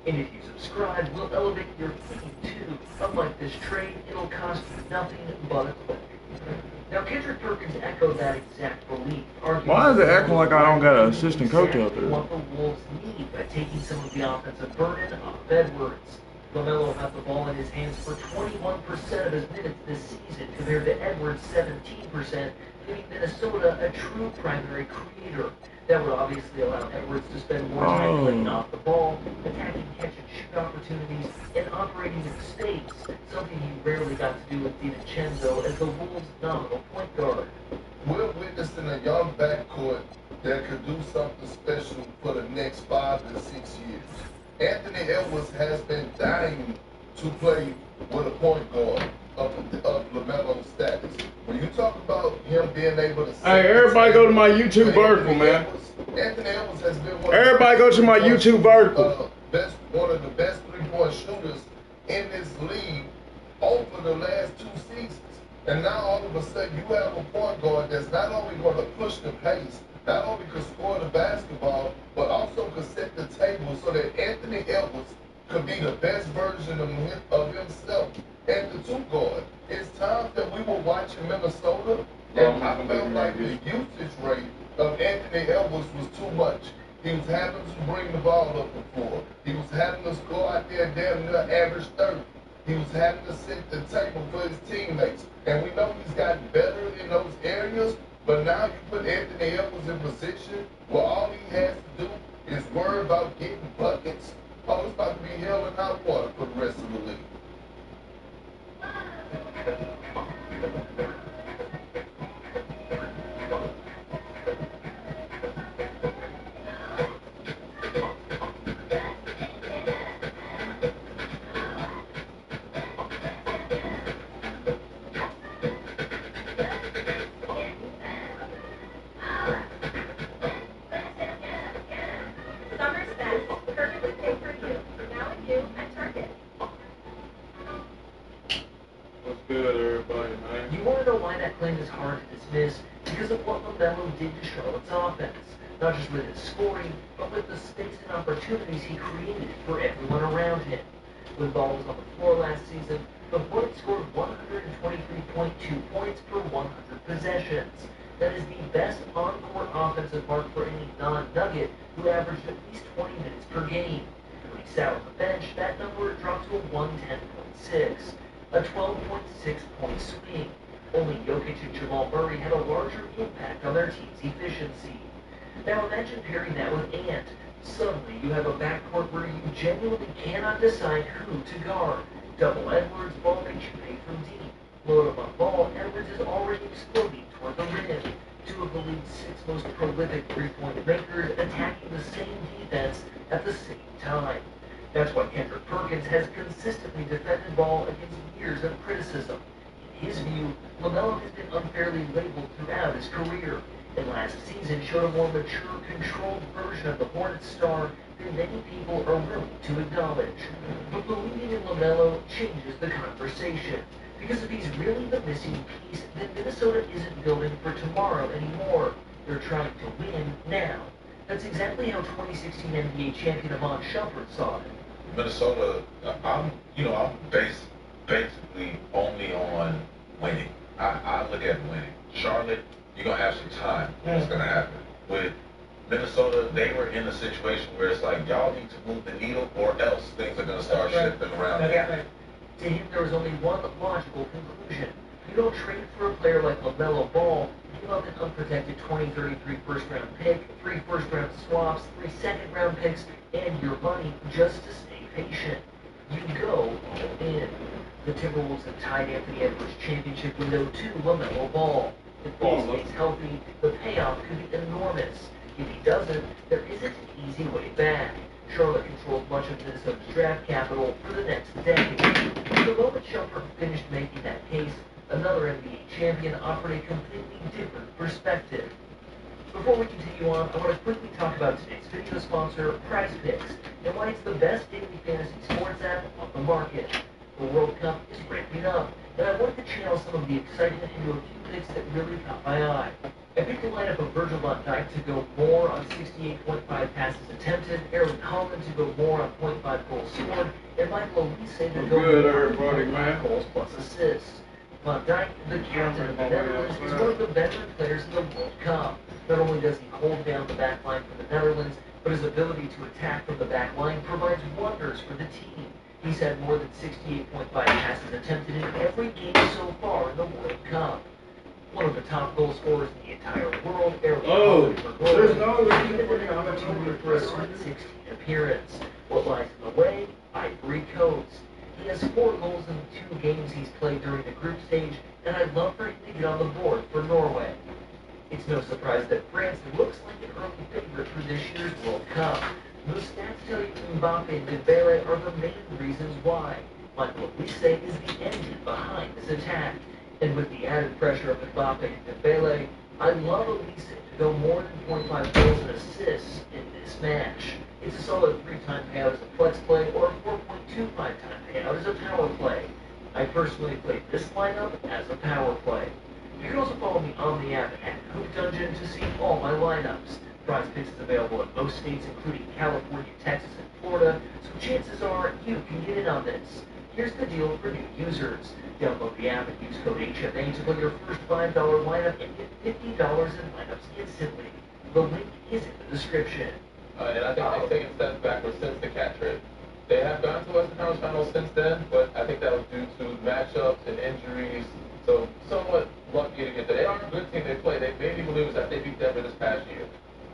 And if you subscribe, we'll elevate your team too. Unlike this trade, it'll cost you nothing but a click. Now, Kendrick Perkins echoed that exact belief. Why is it acting like I don't got an assistant coach out there? What the Wolves need by taking some of the offensive burden off Edwards. LaMelo had the ball in his hands for 21% of his minutes this season, compared to Edwards' 17%, giving Minnesota a true primary creator. That would obviously allow Edwards to spend more time playing off the ball, attacking catch-and-shoot opportunities, and operating in space, something he rarely got to do with DiVincenzo as the Wolves' nominal point guard. We're witnessing a young backcourt that could do something special for the next 5 to 6 years. Anthony Edwards has been dying to play with a point guard of LaMelo's status. When you talk about him being able to... Hey, everybody go to my YouTube vertical, man. Anthony Edwards has been one everybody go to my YouTube vertical. One of the best three-point shooters in this league over the last 2 seasons. And now all of a sudden you have a point guard that's not only going to push the pace, not only could score the basketball, but also could set the table so that Anthony Edwards could be the best version of himself and the two guard. It's time that we were watching Minnesota, and I felt like the usage rate of Anthony Edwards was too much. He was having to bring the ball up the floor. He was having to score out there damn near average 30. He was having to set the table for his teammates. And we know he's gotten better in those areas, but now you put Anthony Edwards in position where all he has to do is worry about getting buckets. Oh, it's about to be hell and hot water for the rest of the league. You want to know why that claim is hard to dismiss? Because of what LaMelo did to Charlotte's offense. Not just with his scoring, but with the space and opportunities he created for everyone around him. When Ball was on the floor last season, the Hornets scored 123.2 points per 100 possessions. That is the best on-court offensive mark for any non-Nugget who averaged at least 20 minutes per game. When he sat on the bench, that number dropped to a 110.6. A 12.6-point swing. Only Jokic and Jamal Murray had a larger impact on their team's efficiency. Now imagine pairing that with Ant. Suddenly you have a backcourt where you genuinely cannot decide who to guard. Double Edwards, Ball makes you pay from deep. Load him on Ball, Edwards is already exploding toward the rim. Two of the league's 6 most prolific three-point makers attacking the same defense at the same time. That's why Kendrick Perkins has consistently defended Ball against years of criticism. In his view, LaMelo has been unfairly labeled throughout his career, and last season showed a more mature, controlled version of the Hornets star than many people are willing to acknowledge. But believing in LaMelo changes the conversation, because if he's really the missing piece, then Minnesota isn't building for tomorrow anymore. They're trying to win now. That's exactly how 2016 NBA champion Iman Shumpert saw it. Minnesota, I'm basically only on winning. I look at winning. Charlotte, you're going to have some time. It's going to happen. With Minnesota, they were in a situation where it's like, y'all need to move the needle or else things are going to start shifting around. Right. To him, there was only one logical conclusion. You don't trade for a player like LaMelo Ball, give up an unprotected 2033 first-round pick, 3 first-round swaps, 3 second-round picks, and your money just to stay patient. You go all in. The Timberwolves have tied Anthony Edwards' championship window to LaMelo Ball. If Ball stays healthy, the payoff could be enormous. If he doesn't, there isn't an easy way back. Charlotte controls much of Minnesota's draft capital for the next decade. The moment Shumpert finished making that case, another NBA champion offered a completely different perspective. Before we continue on, I want to quickly talk about today's video sponsor, Prize Picks, and why it's the best daily fantasy sports app on the market. The World Cup is ramping up, and I wanted to channel some of the excitement into a few picks that really caught my eye. I picked a lineup of Virgil van Dijk to go more on 68.5 passes attempted, Erling Haaland to go more on 0.5 goals scored, and Michael Olise to go more on 0.5 goals plus assists. Van Dijk, the captain of the Netherlands, is one of the veteran players in the World Cup. Not only does he hold down the back line for the Netherlands, but his ability to attack from the back line provides wonders for the team. He's had more than 68.5 passes attempted in every game so far in the World Cup. One of the top goal scorers in the entire world, Erling Haaland for Norway, given an opportunity for a Sweet 16 appearance. What lies in the way? Ivory Coast. He has 4 goals in the 2 games he's played during the group stage, and I'd love for him to get on the board for Norway. It's no surprise that France looks like an early favorite for this year's World Cup. The stats tell you Mbappe and Dembele are the main reasons why. Michael Olise is the engine behind this attack. And with the added pressure of Mbappe and Dembele, I love Olise to go more than 0.5 goals and assists in this match. It's a solid 3-time payout as a flex play or a 4.25-time payout as a power play. I personally played this lineup as a power play. You can also follow me on the app at Hoop Dungeon to see all my lineups. Prize Picks is available in most states, including California, Texas, and Florida, so chances are you can get in on this. Here's the deal for new users. Download the app and use code HMA to play your first $5 lineup and get $50 in lineups instantly. The link is in the description. And I think they've taken steps backwards since the cat trade. They have gone to Western Conference Finals since then, but I think that was due to matchups and injuries. So somewhat lucky to get there. They are a good team. They play. They made me believe that they beat Denver this past year.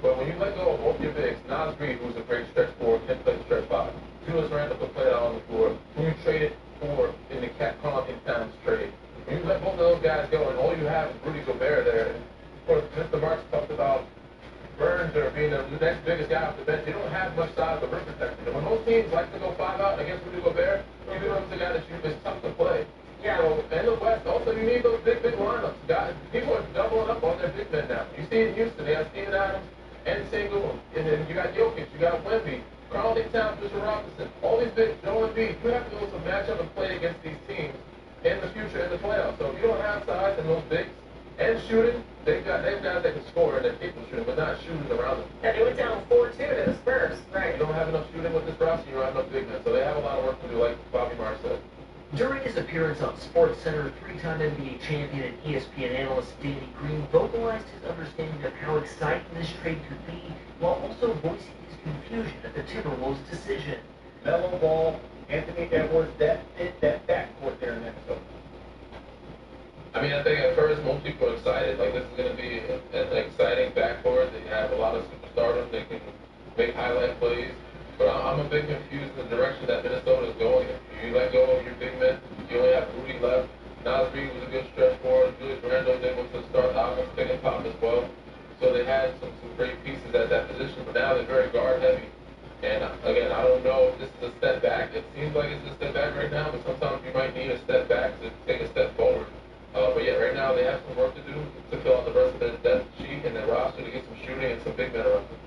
But when you let go of both your bigs, Nas Reed, who's a great stretch 4, can play stretch 5. Julius Randle can play it out on the floor. Who you traded for in the Cat Connaughton Towns trade. When you let both of those guys go, and all you have is Rudy Gobert there. And of course, Mr. Marks talked about Burns or being the next biggest guy off the bench. They don't have much size or rim protection. And when most teams like to go 5 out against Rudy Gobert, you do him to a guy that it's tough to play. Yeah. So, and the West, also you need those big lineups. Guys, people are doubling up on their big men now. You see in Houston, they have Steven Adams and Sengun. And then you got Jokic, you got Wemby, Karl Towns, Mitchell Robinson. All these big, Joel Embiid. You have to go to match up and play against these teams in the future in the playoffs. So if you don't have size and those bigs and shooting, they've guys that can score and they're capable of shooting, but not shooting around them. And they went down 4-2 to the Spurs. Right. You don't have enough shooting with this roster, you don't have enough big men. So they have a lot of work to do, like Bobby Marks said. During his appearance on SportsCenter, 3-time NBA champion and ESPN analyst Danny Green vocalized his understanding of how exciting this trade could be, while also voicing his confusion at the Timberwolves' decision. Melo Ball, Anthony Edwards, that fit that backcourt there in Minnesota. I mean, I think at first most people are excited. Like, this is going to be an exciting backcourt. They have a lot of superstardom. They can make highlight plays. But I'm a bit confused in the direction that Minnesota is going. You let go of your big men. You only have Rudy left. Nas Reed was a good stretch forward. Julius Randle was able to start out and pick and pop as well. So they had some great pieces at that position. But now they're very guard heavy. And again, I don't know if this is a step back. It seems like it's a step back right now, but sometimes you might need a step back to take a step forward. But yeah, right now they have some work to do to fill out the rest of their depth sheet and their roster to get some shooting and some big men around them.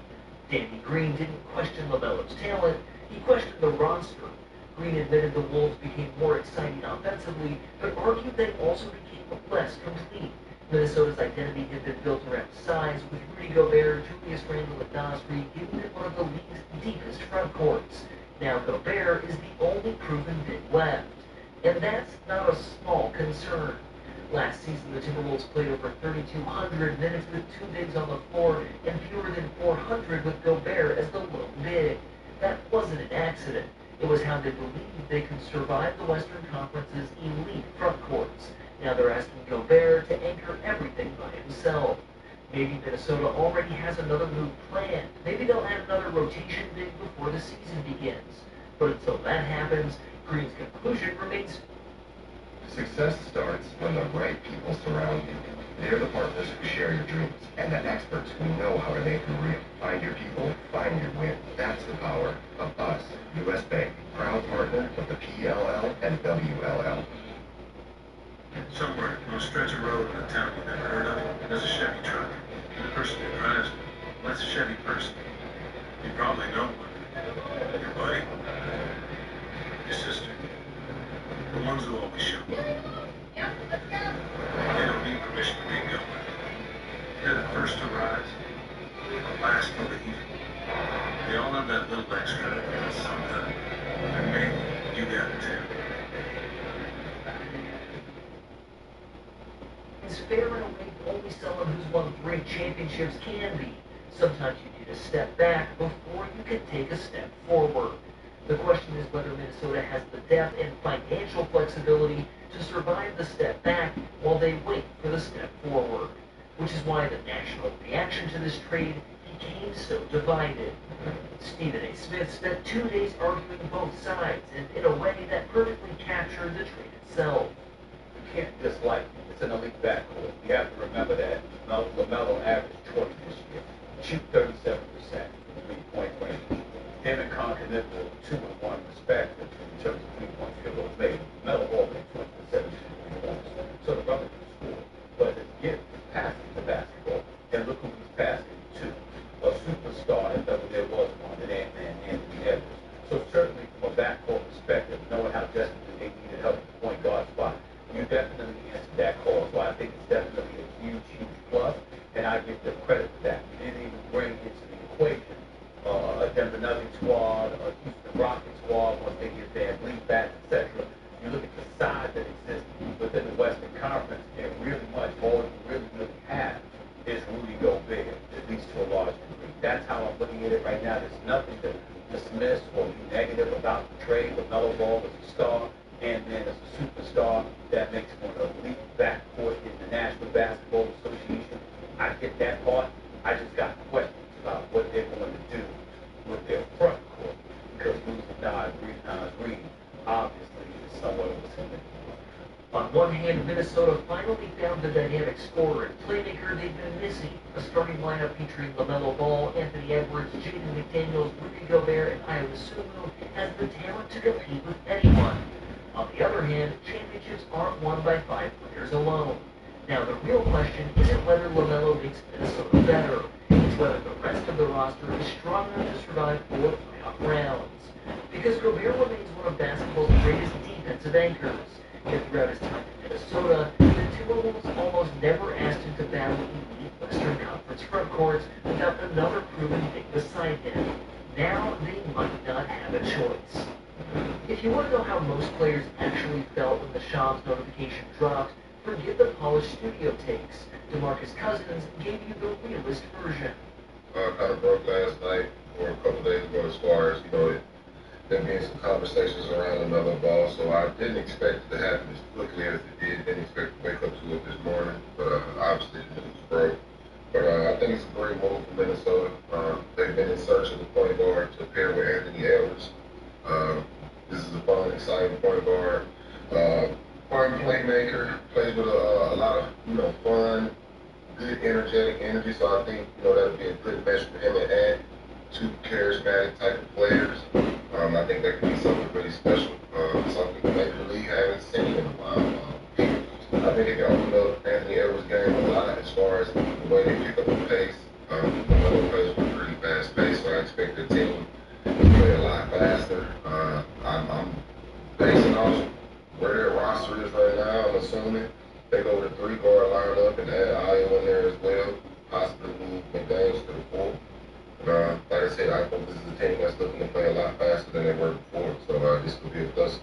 Danny Green didn't question LaMelo's talent, he questioned the roster. Green admitted the Wolves became more exciting offensively, but argued they also became less complete. Minnesota's identity had been built around size, with Rudy Gobert, Julius Randle, and Nas Reed giving it one of the league's deepest front courts. Now Gobert is the only proven big left. And that's not a small concern. Last season, the Timberwolves played over 3,200 minutes with 2 bigs on the floor and fewer than 400 with Gobert as the lone big. That wasn't an accident. It was how they believed they could survive the Western Conference's elite front courts. Now they're asking Gobert to anchor everything by himself. Maybe Minnesota already has another move planned. Maybe they'll add another rotation big before the season begins. But until that happens, Green's conclusion remains: success starts when the right people surround you. They're the partners who share your dreams, and the experts who know how to make them real. Find your people, find your win. That's the power of us. U.S. Bank, proud partner of the PLL and WLL. Somewhere on a stretch of road in a town you've never heard of, there's a Chevy truck. The person who drives it, well, that's a Chevy person. You probably know one. Your buddy, your sister, the ones who always show up. They don't need permission to get going. They're the first to rise, the last to leave. They all have that little extra, something, and maybe you got it too. Is fair in a way only someone who's won 3 championships can be. Sometimes you need a step back before you can take a step forward. The question is whether Minnesota has the depth and financial flexibility to survive the step back while they wait for the step forward. Which is why the national reaction to this trade became so divided. Stephen A. Smith spent 2 days arguing both sides, and in a way that perfectly captured the trade itself. You can't dislike him. It's an elite backcourt. You have to remember that LaMelo averaged 20 this year. Shoot 37% from three-point range. Him and Continental 2-1 respectively in terms of three-point field goals made. LaMelo Ball made 20 to 17 points. So the brother can score. But his gift is passing the basketball. And look who he's passing to. A superstar, if ever there was one, in Ant-Man, Anthony Edwards. So certainly from a backcourt perspective, knowing how desperately they needed help at the point guard spot, you definitely answered that call. So I think it's definitely a huge, huge plus, and I give them credit for that. You didn't even bring into the equation a Denver Nuggets squad, a Houston Rockets squad, once they get their lead back, etc. You look at the size that exists within the Western Conference, and really much all you really have is Rudy Gobert, at least to a large degree. That's how I'm looking at it right now. There's nothing to dismiss or be negative about the trade. LaMelo Ball is a star, and then as a superstar, that makes him an elite backcourt in the National Basketball Association. I get that part. I just got questions about what they're going to do with their front court, because losing Nas Reed obviously is somewhat of a significant. On one hand, Minnesota finally found the dynamic scorer and playmaker they've been missing. A starting lineup featuring LaMelo Ball, Anthony Edwards, Jaden McDaniels, Rudy Gobert, and Ayo Dosunmu has the talent to compete with anyone. On the other hand, championships aren't won by 5 players alone. Now, the real question isn't whether LaMelo makes Minnesota better. It's whether the rest of the roster is strong enough to survive 4 playoff rounds. Because Gobert remains one of basketball's greatest defensive anchors. Yet throughout his time in Minnesota, the Timberwolves almost never asked him to battle elite Western Conference front courts without another proven big beside him. Now, they might not have a choice. If you want to know how most players actually felt when the Shams notification dropped, forget the polished studio takes. DeMarcus Cousins gave you the realist version. Kind of broke last night or a couple days ago as far as, there being some conversations around another ball, so I didn't expect it to happen as quickly as it did. Didn't expect to wake up to it this morning, but obviously the news broke. But I think it's a great move for Minnesota. They've been in search of a point guard to pair with Anthony Edwards. This is a fun, exciting point guard. Fun playmaker, plays with a lot of fun, good energetic energy. So I think that'll be a good mesh for him to add 2 charismatic type of players. I think that could be something really special, something the Major League haven't seen in a while. I think it can open up Anthony Edwards' game a lot as far as the way they pick up the pace. The plays with a pretty fast pace, so I expect the team to play a lot faster. I'm basing off where their roster is right now. I'm assuming they go with a 3-guard lineup and add Ayo in there as well, possibly move McDaniels to the 4. Like I said, I think this is a team that's looking to play a lot faster than they were before, so this could be a plus.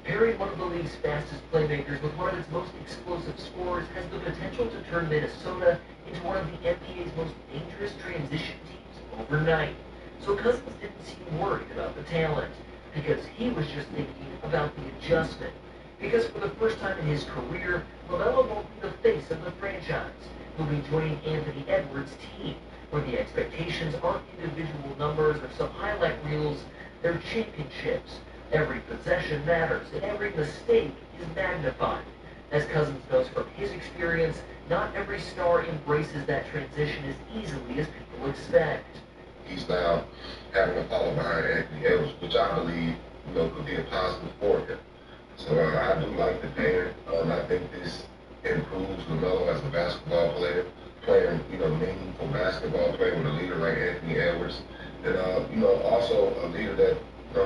Pair pairing one of the league's fastest playmakers with one of its most explosive scorers has the potential to turn Minnesota into one of the NBA's most dangerous transition teams overnight. So Cousins didn't seem worried about the talent, because he was just thinking about the adjustment. Because for the first time in his career, LaMelo won't be the face of the franchise. He'll be joining Anthony Edwards' team, where the expectations aren't individual numbers or some highlight reels, they're championships. Every possession matters, and every mistake is magnified. As Cousins knows from his experience, not every star embraces that transition as easily as people expect. He's now having to follow behind Anthony Edwards, which I believe, could be a positive for him. So I do like the pairing. I think this improves LaMelo as a basketball player, playing, meaningful basketball, playing with a leader like Anthony Edwards, and also a leader that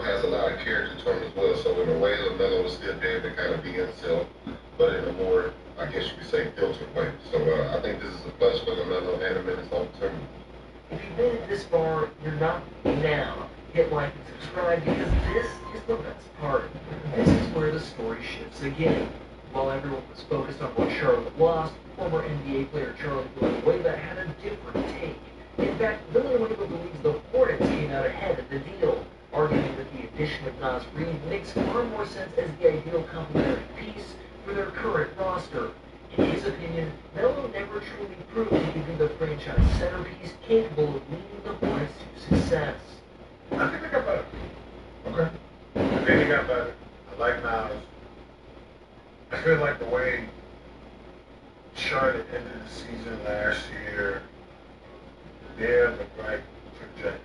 has a lot of character to him as well. So in a way, LaMelo is still there to kind of be himself, but in a more, I guess you could say, filtered way. So I think this is a plus for LaMelo and the Minnesota team. If you've made it this far, you're not now. Hit like and subscribe, because this is the best part. This is where the story shifts again. While everyone was focused on what Charlotte lost, former NBA player Charlie Villanueva had a different take. In fact, Villanueva believes the Hornets came out ahead of the deal, arguing that the addition of Nas Reed makes far more sense as the ideal complementary piece for their current roster. In his opinion, Melo never truly proved he could be the franchise centerpiece capable of leading the Hornets to success. I think they got better. Okay. I think they got better. I like Nas. I feel like the way Charlotte ended the season last year, they're the right trajectory.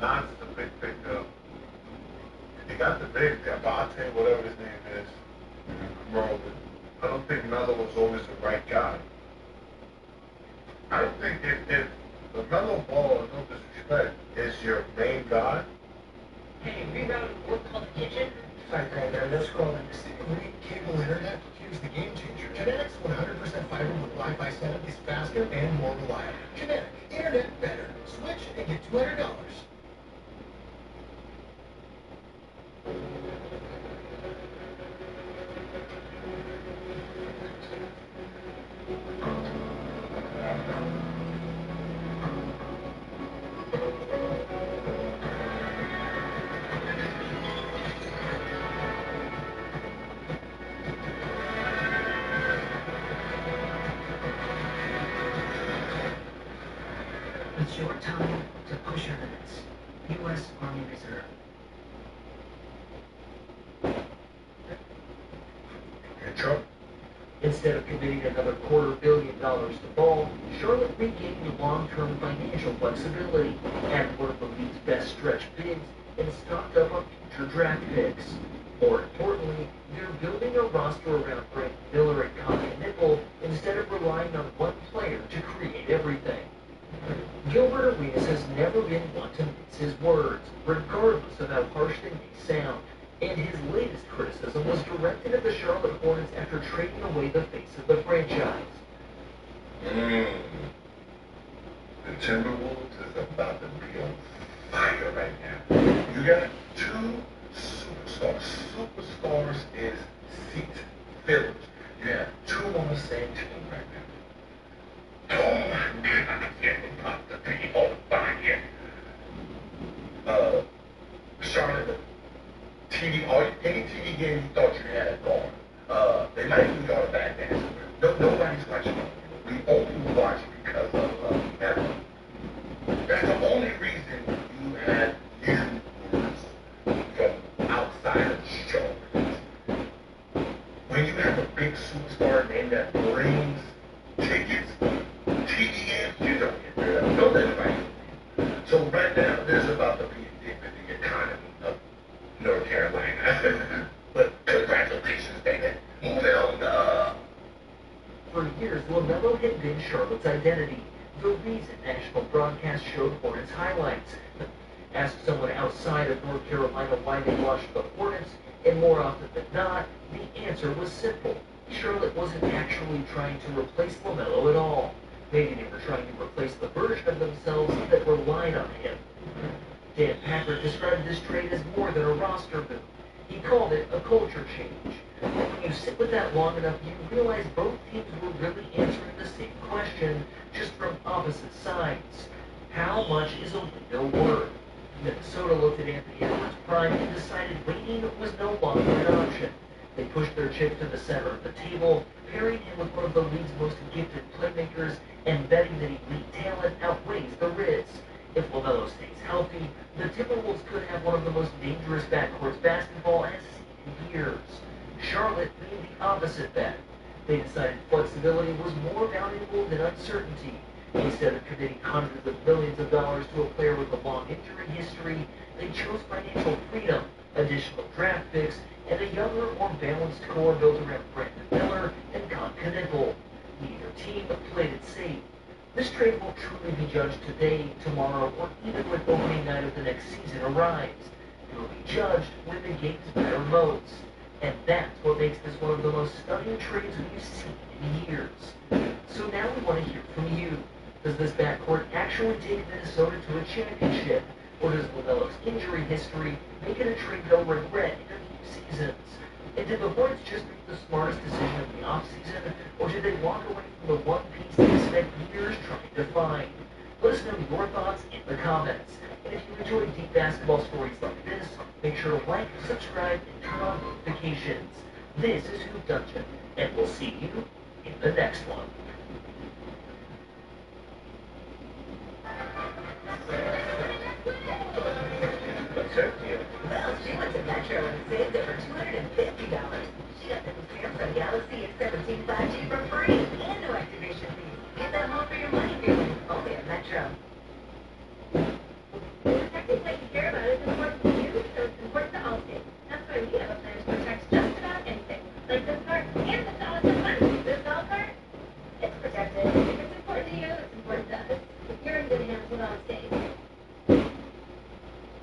Nas is a big pickup. They got the big Abate, whatever his name is, rolling. I don't think Melo was always the right guy. I don't think if LaMelo Ball, no disrespect, is your main guy. Hey, rerouting work called the kitchen? Sorry, man, no scrolling. Stick with me, cable internet. Here's the game changer. Kinetic's 100% fiber with Wi-Fi 7 is faster and more reliable. Kinetic, internet better. Switch and get $200. It's your time to push your limits. U.S. Army Reserve. In trouble. Instead of committing another $250 million to Ball, Charlotte regained long-term financial flexibility, added one of the league's best stretch bigs, and stocked up on future draft picks. More importantly, they're building a roster around Frank Miller and Conley Nipple instead of relying on one player to create everything. Gilbert Arenas has never been one to mince his words, regardless of how harsh they may sound, and his latest criticism was directed at the Charlotte Hornets after trading away the face of the franchise. The Timberwolves is about to be on fire right now. You got two superstars. Superstars is seat fillers. You have two on the same team right now. Oh my God, it's about to be on fire. Charlotte, any TV game you thought you had gone. They might lose all the back dance. Nobody's watching. We only watch because of Evan. That's the only reason you had viewers from outside of the show. When you have a big superstar name that brings tickets, TV games, you don't get rid of. Don't let anybody. So right now, there's about to be a dip in the economy of North Carolina. But congratulations, David. Moving on. For years, LaMelo had been Charlotte's identity, the reason national broadcasts showed Hornets highlights. Ask someone outside of North Carolina why they watched the Hornets, and more often than not, the answer was simple. Charlotte wasn't actually trying to replace LaMelo at all. Maybe they were trying to replace the version of themselves that relied on him. Dan Patrick described this trade as more than a roster move. He called it a culture change. And when you sit with that long enough, you realize both teams were really answering the same question, just from opposite sides. How much is a window worth? Minnesota looked at Anthony Edwards' prime and decided waiting was no longer an option. They pushed their chip to the center of the table, pairing him with one of the league's most gifted playmakers and betting that elite talent outweighs the risk. If LaMelo stays healthy, the Timberwolves could have one of the most dangerous backcourts basketball has seen in years. Charlotte made the opposite bet. They decided flexibility was more valuable than uncertainty. Instead of committing hundreds of millions of dollars to a player with a long injury history, they chose financial freedom, additional draft picks, and a younger, more balanced core built around Brandon Miller and Con Knippel. Neither team played it safe. This trade won't truly be judged today, tomorrow, or even when opening night of the next season arrives. It will be judged when the game's better modes. And that's what makes this one of the most stunning trades we've seen in years. So now we want to hear from you. Does this backcourt actually take Minnesota to a championship? Or does LaMelo's injury history make it a trade they'll regret in a few seasons? And did the Hornets just make the smartest decision of the offseason? Or did they walk away from the one piece they spent years trying to find? Let us know your thoughts in the comments. And if you enjoy deep basketball stories like this, make sure to like, subscribe, and turn on notifications. This is Hoop Dungeon, and we'll see you in the next one. Well, she went to Metro and saved over $250. She got the Samsung Galaxy S17 5G for free and no activation fees. Get that home for your money feeling only at Metro. Protecting what you care about is important to you, so it's important to Allstate. That's why we have a plan to protect just about anything, like this car and the dollars of money. This golf cart, it's protected. If it's important to you, it's important to us. You're in good hands with Allstate.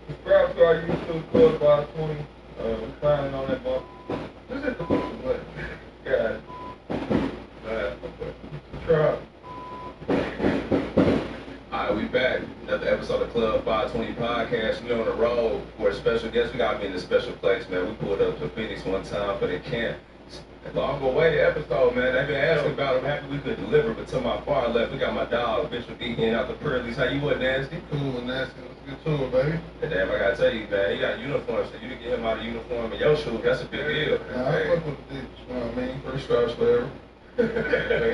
Subscribe to our YouTube Club 520. Signing on that month. Who's at the button? God. Subscribe. Alright, we back. Another episode of Club 520 Podcast. We on the road for a special guest. We got me in a special place, man. We pulled up to Phoenix one time for the camp. Long awaited episode, man. They've been asking about it. I'm happy we could deliver, but to my far left, we got my dog, Bishop D out the Pearlies. How you was, Nasty? Cool and nasty. Let's get to it, baby. And damn, I gotta tell you, man, he got a uniform, so you to get him out of uniform and your shoes, that's a big deal. I fuck with the ditch, you know what I mean? First stripes forever. Make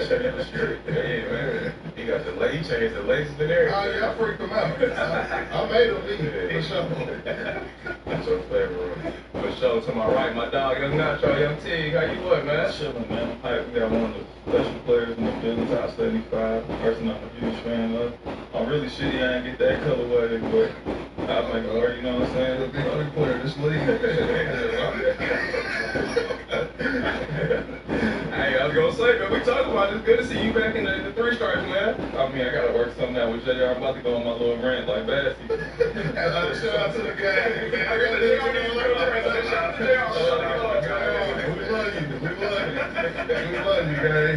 sure you're straight. Yeah, man. He got the he changed the laces and everything. Oh, yeah, I freaked him out. I made him leave, for sure. That's your favorite. For sure, to my right, my dog, Young Nacho, Young Tig. How you what, man? Chilling, man. We got one of the special players in the business, out 75. Person I'm a huge fan of. I'm really shitty I didn't get that colorway, but I'll make it work, you know what I'm saying? The big three-pointer in this league. Hey, I was gonna say, man, we talking about it. It's good to see you back in the three stripes, man. I mean, I gotta work something out with JR. I'm about to go on my little rant like Bassy. Shout out to the guy. I got the shout out to JR. We love you. We love you, guy.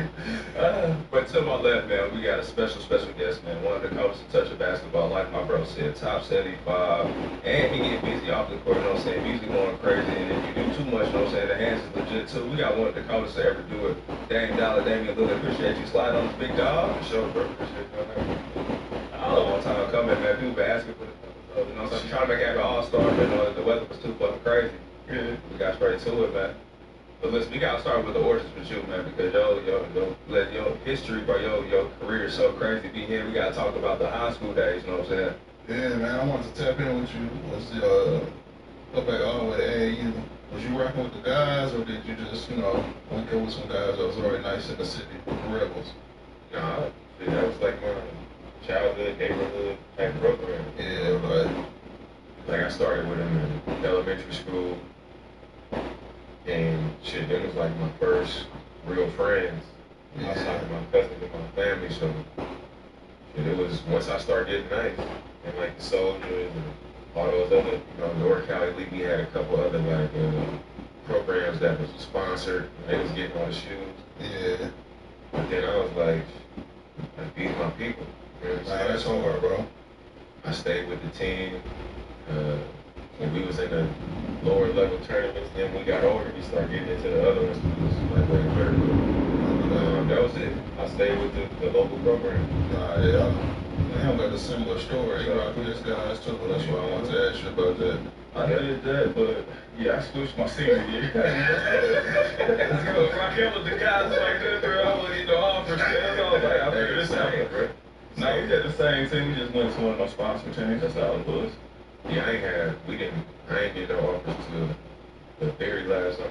But to my left, man, we got a special guest, man. One of the coaches to touch of basketball, like my bro said, top 75. And he get busy off the court, you know what I'm saying? Music going crazy. And if you do too much, you know what I'm saying, the hands is legit too. We got one of the coaches to ever do it. Dame Dollar, Damian Lillard, appreciate you sliding on this big dog. For sure, bro. Appreciate you, man. Long time coming, man. People been asking for this episode. You know what I'm saying? Trying to make it an all-star, but the weather was too fucking crazy. Yeah. We got straight to it, man. But listen, we gotta start with the origins with you, man, because your history, bro, your career is so crazy. Be here, we gotta talk about the high school days. You know what I'm saying? Yeah, man. I wanted to tap in with you. Go back all the way to AAU. Was you rocking with the guys, or did you just, link up with some guys that was already nice in the city, the Rebels? Nah, that was like my childhood, neighborhood type program. Yeah, but like I started with them in elementary school, and shit, them was like my first real friends outside of my cousins and my family. So shit, it was once I started getting nice, and like the Soldiers and all those other, NorCal Elite, we had a couple other like programs that was sponsored. They was getting all the shoes. Yeah. But then I was like, these my people. That's hard, bro. I stayed with the team When we was in the lower level tournaments, then we got older, we started getting into the other ones. We was like way better. That was it. I stayed with the local program. Yeah. I got a similar story. You rock with this guys too. That's why I wanted to ask you about that. I did that, but yeah, I switched my senior year. When I came with the guys like that, bro, I wasn't even offer. That's all I was like, I figured this out, bro. No, we had the same team. We just went to one of those sponsor teams. That's all it was. Yeah, I ain't get no offers to the very last summer.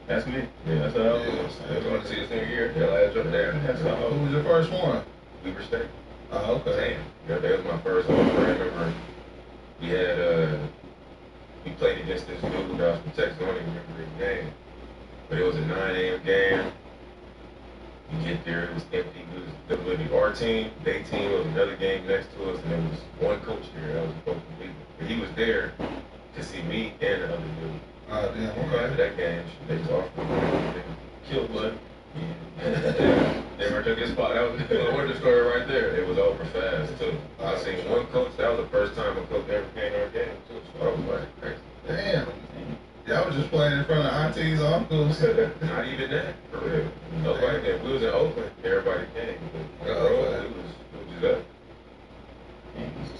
That's me. Yeah, that's how I was. I was going to see your senior year. Your last jump there. That's how I was. Who was your first one? Weber State. Oh, okay. Yeah, that was my first offer. I remember we had, we played against this dude that was from Texas. I don't even remember his name. But it was a 9 a.m. game. You get there, it was empty. It was literally our team, their team, it was another game next to us, and there was one coach there that was supposed to be. But he was there to see me and the other dude. Oh, damn, okay. After that game, they just offered me. Killed blood. Yeah. Never took his spot. That was the origin story right there. It was over fast, too. I seen one coach, that was the first time a coach ever came to our game, too. So I was like, crazy. Damn. Y'all was just playing in front of aunties, uncles. Not even that, for real. Nobody came. We was in Oakland. Everybody came. But it was just up.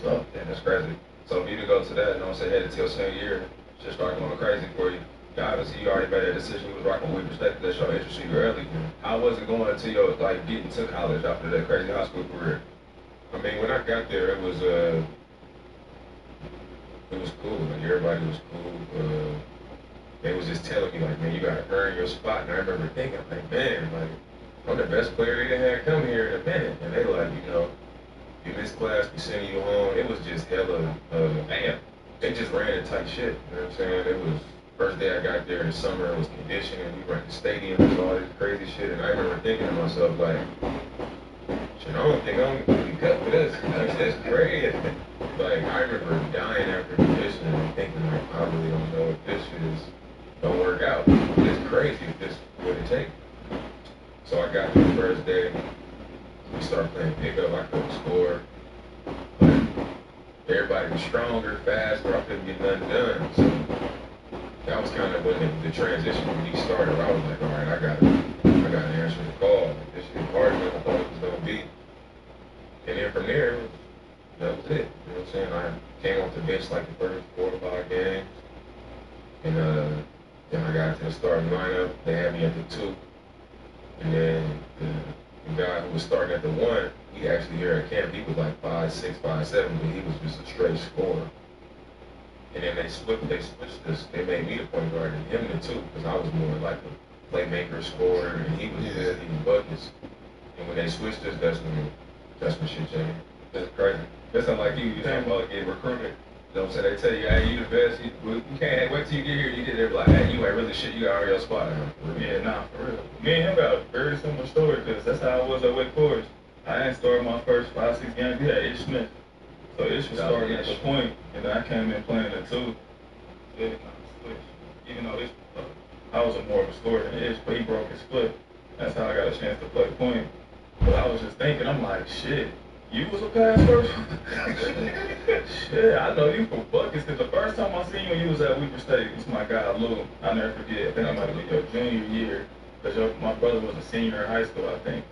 So, yeah, that's crazy. So for you to go to that and don't say headed to your senior year, just start going crazy for you. Obviously, you already made that decision. You was rocking with respect. That's your interest you early. How was it going until your getting to college after that crazy high school career? I mean, when I got there, it was cool. Like everybody was cool. They was just telling me like, man, you gotta earn your spot. And I remember thinking like, man, like I'm the best player they had come here in a minute. And they like, you missed class, we sending you home. It was just hella, damn. They just ran a tight shit. You know what I'm saying? It was first day I got there in the summer. It was conditioning. We were at the stadium and all this crazy shit. And I remember thinking to myself like, shit, I don't think I'm gonna be cut for this. That's crazy. Like I remember dying after conditioning and thinking like, I really don't know if this shit is. Don't work out. It's crazy if this would it take. So I got to the first day. We started playing pickup. I couldn't score. Everybody was stronger, faster. I couldn't get nothing done. So that was kind of when the transition for me started. I was like, all right, I gotta answer the call. Like, this shit harder than I thought it was gonna be. And then from there, that was it. You know what I'm saying? I came off the bench like the first 4 to 5 games. And then I got to the starting lineup. They had me at the 2. And then the guy who was starting at the 1, he actually here at camp, he was like 5'6", 5'7", but he was just a straight scorer. And then they switched us. They made me the point guard and him the 2, because I was more like a playmaker, scorer, and he was just eating buckets. And when they switched us, that's when shit changed. That's crazy. That sounds like you talking about getting recruited. You know what I'm saying? They tell you, hey, you the best. You can't wait till you get here. You get there, like, hey, you ain't really shit. You got your spot now. Yeah, nah, for real. Me and him got a very similar story, because that's how I was at Wake Forest. I didn't start my first 5-6 games. We had Ish Smith. So Ish was starting at the point, and then I came in playing at 2. So it kind of switched. Even though I was more of a scorer than Ish, but he broke his foot. That's how I got a chance to play point. But I was just thinking, I'm like, shit. You was a pass first? Shit, I know you from buckets, because the first time I seen you when you was at Weber State, it's my guy Lou. I'll never forget. I think I might have been your junior year, because my brother was a senior in high school, I think.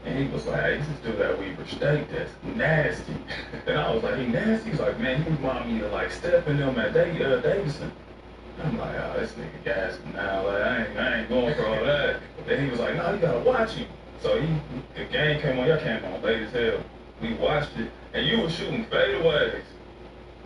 And he was like, hey, this dude at Weber State, that's nasty. And I was like, he nasty? He's like, man, he remind me of like Steph and them at Davidson. I'm like, oh, this nigga gassing now. Like, I ain't going for all that. Then he was like, no, you gotta watch him. So the game came on, y'all came on late as hell. We watched it, and you were shooting fadeaways.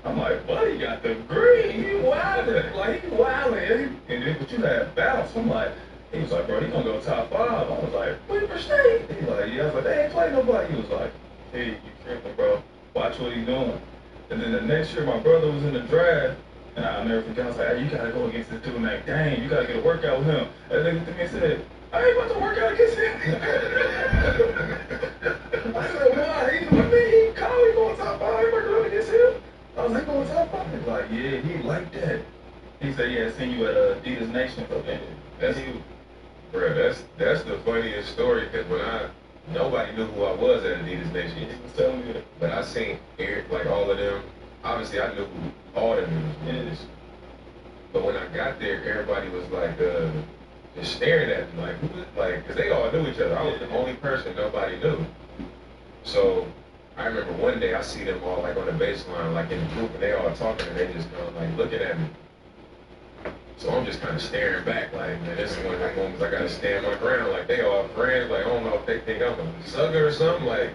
I'm like, buddy got the green. He wildin'. Like, he wildin'. And then, but you had bounce. I'm like, he was like, bro, he gonna go top 5. I was like, Weber State. He was like, yeah. I was like, they ain't play nobody. He was like, hey, you tripping, bro. Watch what he doing. And then the next year, my brother was in the draft, and I'll never forget. I was like, hey, you gotta go against this dude named Dane. You gotta get a workout with him. And they looked at me and said, I ain't about to work out against him. I said, why? He was like, man, he called me going top 5. I ain't working out against him. I was like, going top 5. He was like, yeah, he like that. He said, yeah, I seen you at Adidas Nation. Okay. That's the funniest story, because when nobody knew who I was at Adidas Nation. He was telling me that. But I seen Eric, like all of them, obviously I knew who all the dudes was. But when I got there, everybody was like, just staring at me, like, who is, like, because they all knew each other. I was the only person nobody knew. So I remember one day I see them all like on the baseline, like in the group, and they all talking, and they just kind of like looking at me. So I'm just kind of staring back, like, man, this is one of the moments I gotta stand my ground. Like, they all friends, like, I don't know if they think I'm a sucker or something, like.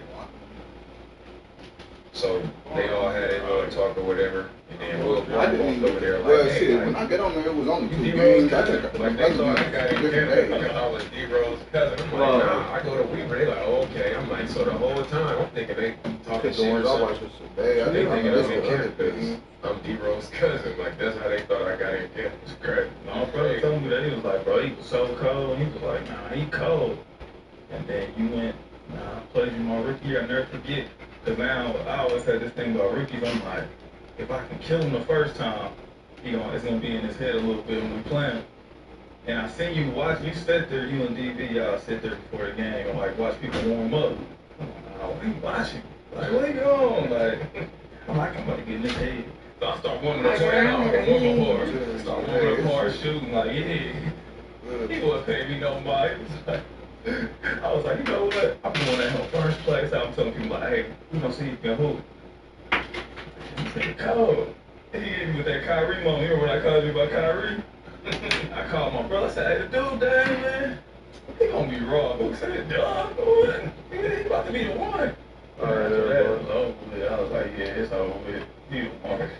So they all had their little talk or whatever, and then we'll walk over there like, hey, shit, when I get on there, it was only 2 games. I took a like, they thought I got in Canada, I thought I was D-Rose' cousin. I'm like, nah, I go to Weaver. They like, oh, okay. I'm like, so the whole time, I'm thinking they talking shit or something. They thinking I'm in Canada because I'm D-Rose' cousin. Like, that's how they thought I got in Canada. It's great. My brother told me that he was like, bro, he was so cold. He was like, nah, he cold. And then you went, nah, I played you my rookie year. I never forget. Because now I always had this thing about rookies. I'm like, if I can kill him the first time, it's going to be in his head a little bit when we play him. And I seen you watch, you sit there, you and DV, y'all sit there before the game and like watch people warm up. I'm like, oh, what are you watching? Like, what are you doing? Like, I'm like, I'm about to get in his head. So I start warming up hard. Start warming up hard, shooting, like, yeah. He wasn't paying me no mind. I was like, you know what? I'm doing that in first place. I'm telling people, like, hey, we gonna see if you can hoop. He said, cold. He hit me with that Kyrie moment. You remember when I called you about Kyrie? I called my brother. I said, hey, the dude, dang, man, he gonna be raw. Who said, dog? He about to be the one. After that, it was over with. I was like, yeah, it's over with. He the one.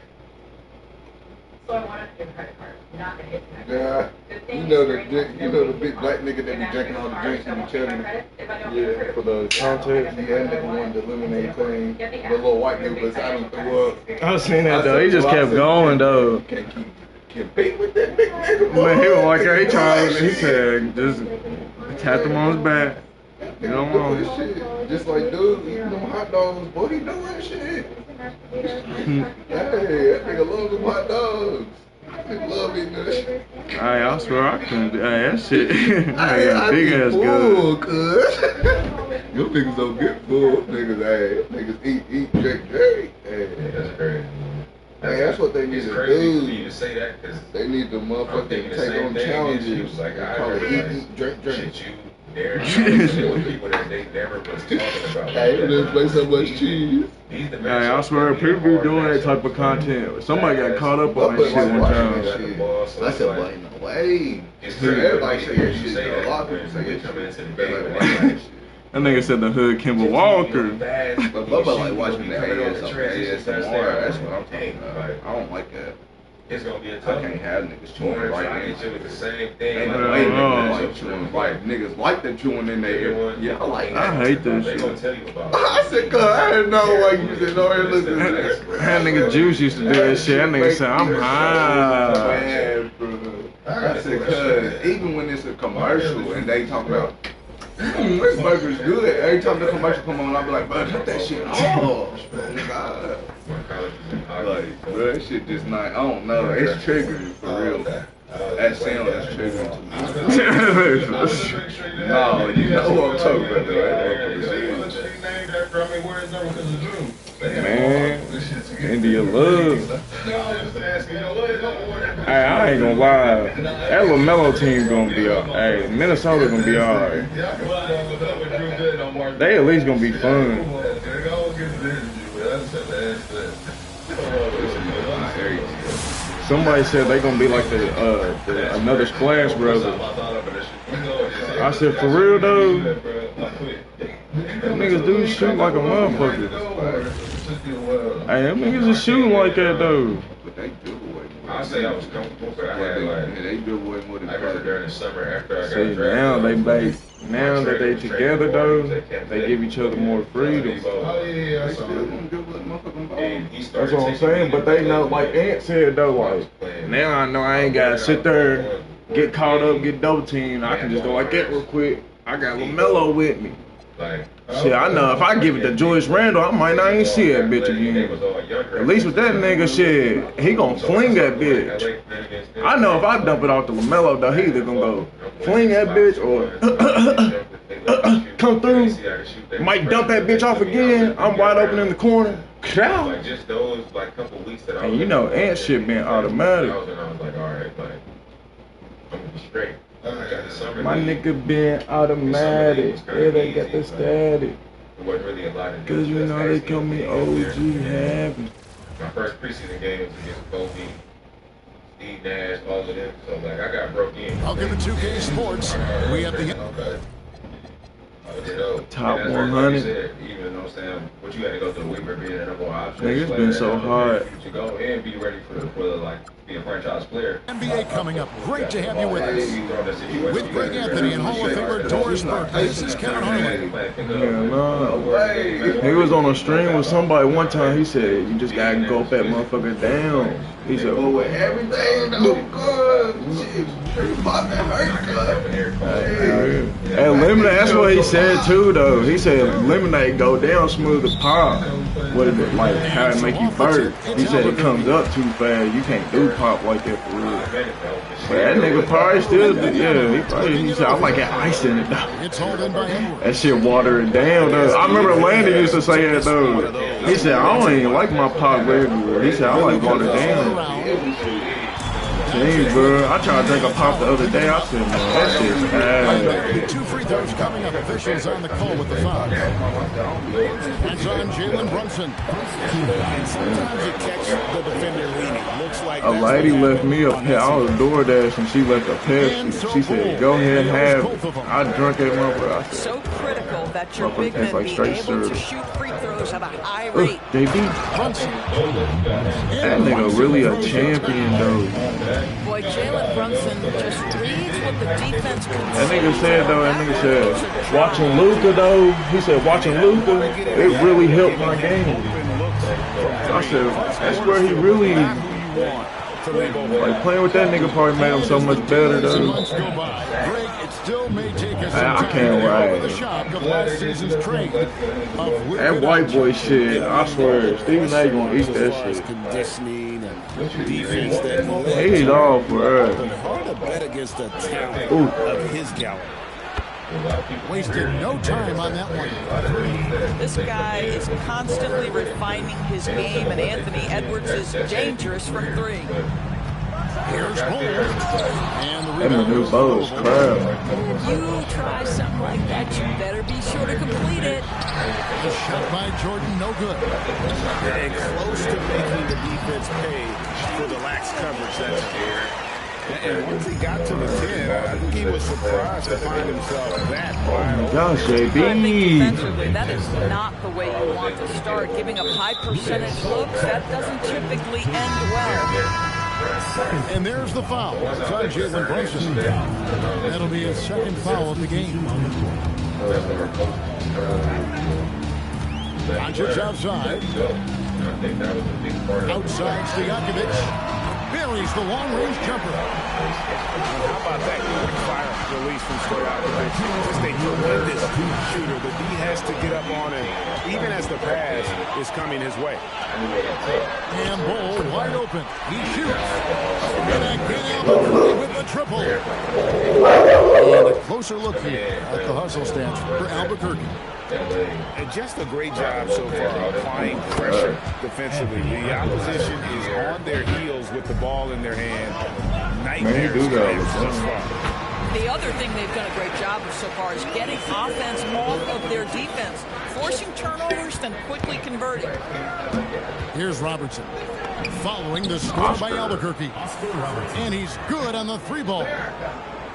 So I wanted to give credit card. Not gonna hit my Yeah, you know the big black nigga that be drinking all the drinks and be telling me. Yeah, for the contest, yeah, nigga wanted the lemonade thing. The little white dude was I don't throw up. I seen that though. He just kept going though. Can't compete with that big nigga. Man, he was like, he tried. He said, just tap him on his back. You know what shit. Just like dude, eating them hot dogs, boy, he doing shit. Hey, that nigga loves them hot dogs. I love eating that shit. I swear I couldn't do that shit. I got big ass good. Your niggas don't get full. Niggas eat, drink. Hey, that's crazy. Hey, that's what they need to do. For you to say that because they need to motherfucking take on challenges. Like, I call it eat, drink. Shit, you there with people that they never was talking about. Hey, you didn't play so much cheese. Hey, I swear, people be doing that type of content. Somebody got caught up on that shit one time. I said, well, ain't no way. Everybody say that shit. A lot of people say that shit. That nigga said the hood Kimball Walker. But Bubba like watching the ASMR. That's what I'm talking about. I don't like that. It's gonna be a tough. I can't have niggas chewing right now. With the same thing. Ain't no way niggas like chewing right. Niggas like them chewing in their ear. Yeah, I like that. I hate that shit. I said, cuz I didn't know why you said no here looking at this. That nigga Juice used to do that shit. That nigga said, I'm high. Man, bro. I said, cuz even when it's a commercial and they talk about, this burger's good. Every time the commercial come on, I'll be like, bro, cut that shit off. God. Like, bro, that shit just not, I don't know. It's triggering for real. That sound is triggering to me. No, you know what I'm talking about, Man, India love. Hey, I ain't gonna lie. That LaMelo team gonna be alright. Hey, Minnesota gonna be alright. They at least gonna be fun. Somebody said they gonna be like the another Splash Brothers. I said, for real though? Them niggas do shoot like a motherfucker. Hey, them niggas is shooting like that though. But they do way more. I say I was comfortable, but I had like they do way more than I remember during the summer after I got drafted. Now that they together though, they give each other more freedom. Oh yeah, still gonna give a motherfucking ball. That's what I'm saying, but they know, like Ant said though, like now I know I ain't gotta sit there, get caught up, get double teamed. I can just go like that real quick. I got LaMelo with me. Shit, I know if I give it to Julius Randle, I might not even see that bitch again. At least with that nigga, shit, he gonna fling that bitch. I know if I dump it off to LaMelo, though, he either gonna go fling that bitch or come through, might dump that bitch off again. I'm wide open in the corner. Like just those like couple weeks that I was And you know, Ant shit been automatic. I was like, all right, like I'm gonna be straight. My nigga been automatic. Yeah, they got the static. It wasn't really a lot of Cause you know they call me OG Happy. My first preseason game was against Kobe, Steve Nash, all of them. So like I got broke in. I'll give it 2K Sports. We have the top 100. Even know what I'm saying, what you had to go through the week being a number one option. Nigga, it's been so hard. To go and be ready for like be a franchise player. NBA coming up. Great to have you with us. With Greg Anthony and Hall of Famer Doris Burke. This is Kevin Harlan. Yeah, no. He was on a stream with somebody one time. He said, you just gotta go up that motherfucker down. He said, oh, everything look good. Hey, lemonade, that's what he said too, though. He said lemonade go down smooth as pop. What is it, like how it make you burp? He said it comes up too fast. You can't do pop like that for real. But that nigga probably still, he said, I like that ice in it, though. That shit water it down, though. I remember Landon used to say that, though. He said, I don't even like my pop regular. He said, I like water down. Dang, bro. I tried to drink a pop the other day. I said, man, that shit's bad. 2 free throws coming up. Officials on the call with the foul. That's on Jalen Brunson. Sometimes you catch the defender leaning. Looks like a lady left me a pet. I was DoorDash and she left a Pepsi. She said, go ahead and have it. I drank that motherfucker. I said, so critical that your big men like be straight able syrup. to shoot free throws at a high rate. JB. That nigga really a champion, though. Boy, Jalen Brunson just reads what the defense can That nigga said, watching Luka, though, he said, watching Luka, it really helped my game. I said, that's where he really, like, playing with that nigga probably made him so much better, though. I can't ride. That white boy shit, I swear, Stephen A gonna eat that shit. He's all for her. Hard to bet against a talent of his caliber. Wasted no time on that one. This guy is constantly refining his game, and Anthony Edwards is dangerous from 3. Here's Bull. And the rebound. New bow is crap. If you try something like that, you better be sure to complete it. The shot by Jordan, no good. And close to making the defense pay for the lax coverage that's here. And once he got to the 10, I think he was surprised to find himself that wide. Gosh, JB. Defensively, that is not the way you want to start. Giving up high percentage looks, that doesn't typically end well. And there's the foul. It's on Jalen Brunson. That'll be his second foul of the game. Doncic outside. Outside Stojakovic. Buries the long-range jumper. How about that quick-fire release from Stojakovic? Just a tremendous shooter. The D has to get up on him, even as the pass is coming his way. And Bull wide open. He shoots. And again, Albuquerque with the triple. And a closer look here at the hustle stats for Albuquerque. And just a great job so far applying pressure defensively. The opposition is on their heels with the ball in their hand. Nightmare thus far. The other thing they've done a great job of so far is getting offense off of their defense, forcing turnovers, then quickly converting. Here's Robertson following the score by Albuquerque. And he's good on the 3-ball.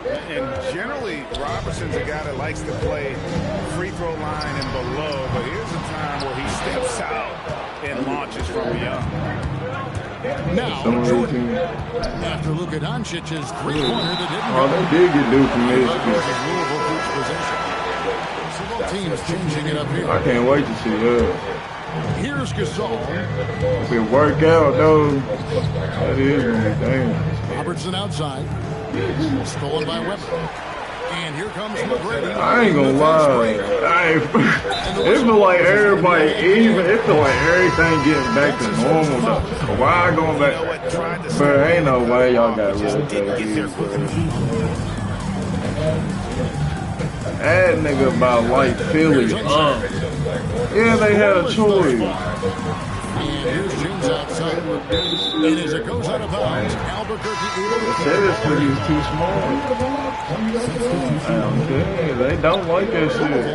And generally, Robertson's a guy that likes to play free throw line and below, but here's a time where he steps out and launches from beyond. Now, Jordan, after Luka Doncic's three-pointer that didn't go. They did get Duke from this. Several teams changing it up here. I can't wait to see that. Here's Gasol. If it work out, though, that is going to be damn. Robertson outside. Stolen by Webber. And here comes McGrady. I ain't gonna lie. It feel like everybody even. It feel like everything getting back to normal though. Why going back? But ain't no way y'all got rid of that nigga about like Philly. Yeah, they had a choice. here's James outside. And as it goes out of bounds, Albuquerque able to said it's because he's too small. Okay, they don't like that shit.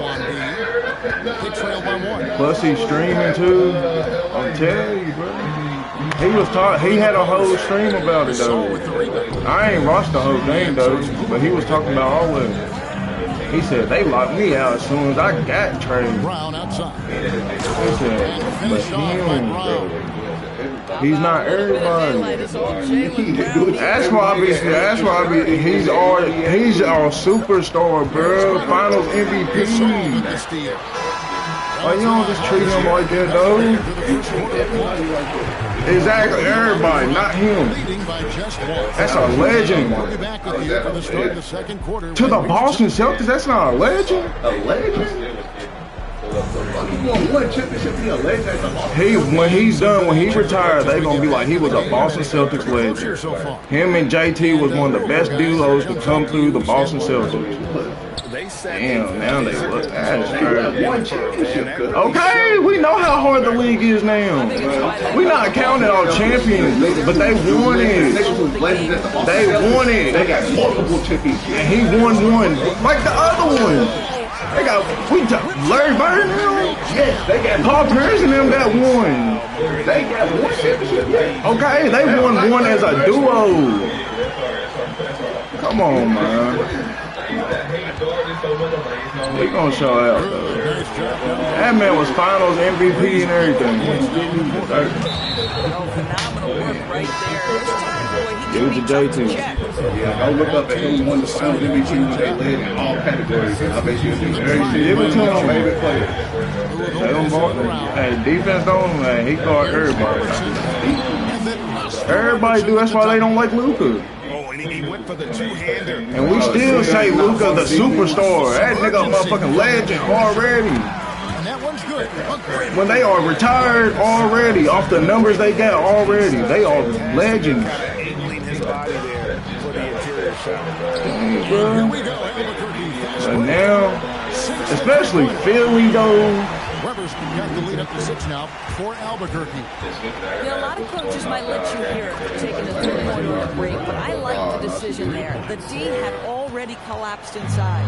They trail by 1. Plus he's streaming too. I'm telling you, bro. He was he had a whole stream about it though. I ain't watched the whole thing though, but he was talking about all of it. He said they locked me out as soon as I got traded. Brown outside. He said, but him, he's not everybody. That's why I be. He's our superstar, bro. Finals MVP. Why you don't just treat him like that, though? Exactly, everybody, not him. That's a legend. To the Boston Celtics, that's not a legend. A legend? When he's done, when he retired, they gonna be like he was a Boston Celtics legend. Him and JT was one of the best duos to come through the Boston Celtics. Damn, now they look that's crazy. Okay, we know how hard the league is now. We not counting all champions, but they won it. They won it. They got multiple champions. And he won one, like the other one. They got Larry Bird now. Yes, they got Paul Pierce and them got one. They got one championship. Okay, they won one as a duo. Come on, man. We gonna show out though. That man was finals MVP and everything. Phenomenal work right there. It was a JT. Yeah, I look up at him won the finals MVP when they led in all categories. I bet you it's every time favorite player. Hey, defense don't. He guard everybody. Everybody do. That's why they don't like Luka. And we still say Luka the superstar. That nigga a motherfucking legend already. And that one's good. When they are retired already, off the numbers they got already, they are legends. But now, especially Philly though. Weber's got the lead up to 6 now for Albuquerque. A lot of coaches might let you hear it for taking a 3-pointer on a break, but I like the decision there. The D had already collapsed inside.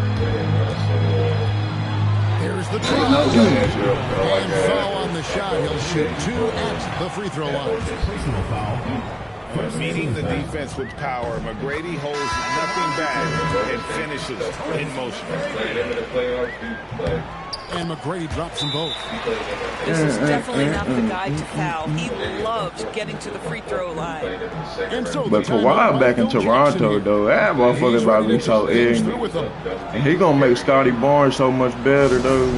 Here's the try. And foul on the shot. He'll shoot 2 at the free throw line. Meeting the defense with power, McGrady holds nothing back and finishes in motion. And McGrady drops them both. This is definitely not the guy to foul. He loves getting to the free throw line. But Kawhi back in Toronto, though, that motherfucker's about to be so ignorant. And he gonna make Scotty Barnes so much better, though.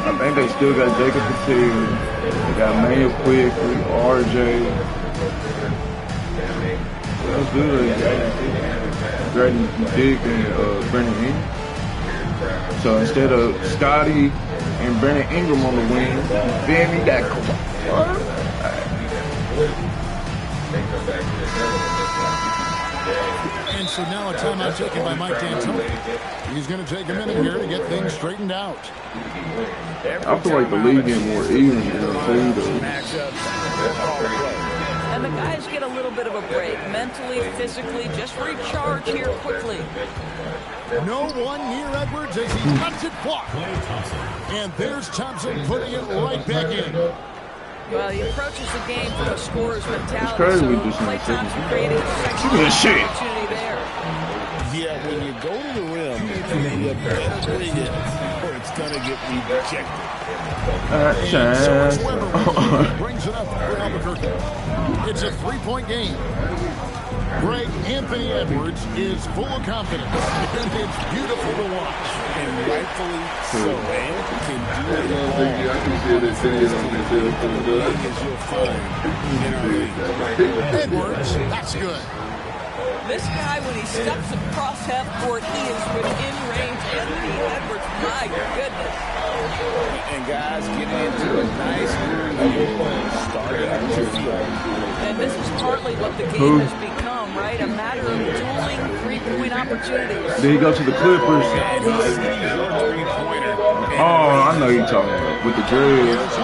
I think they still got Jacob Patil. They got Manuel Quickly, RJ. That's good. Grady Dick and Brennan Ingram. So instead of Scotty and Brennan Ingram on the wing, then he got Kawhi. And so now a timeout taken by Mike D'Antoni. He's going to take a minute here to get things straightened out. I feel like the league getting more even than And the guys get a little bit of a break, mentally, physically, just recharge here quickly. No one near Edwards as he lets it fly. And there's Thompson putting it right back in. Well, he approaches the game from a scorer's mentality. It's crazy we so just Klay Thompson creating a second opportunity there. Yeah, when you go to the rim, you better bring it or it's going to get rejected. Brings it up for Albuquerque. It's a 3-point game. Greg, Anthony Edwards is full of confidence, and it's beautiful to watch. And rightfully so. And can do it all. Edwards, that's good. This guy, when he steps across half court, he is within range. Anthony Edwards, my goodness. And guys getting into a nice groove starting out your field. And this is partly what the game has become, right? A matter of dueling 3-point opportunities. Then he goes to the Clippers. And he sees your 3-pointer I know you talking about with the dreads.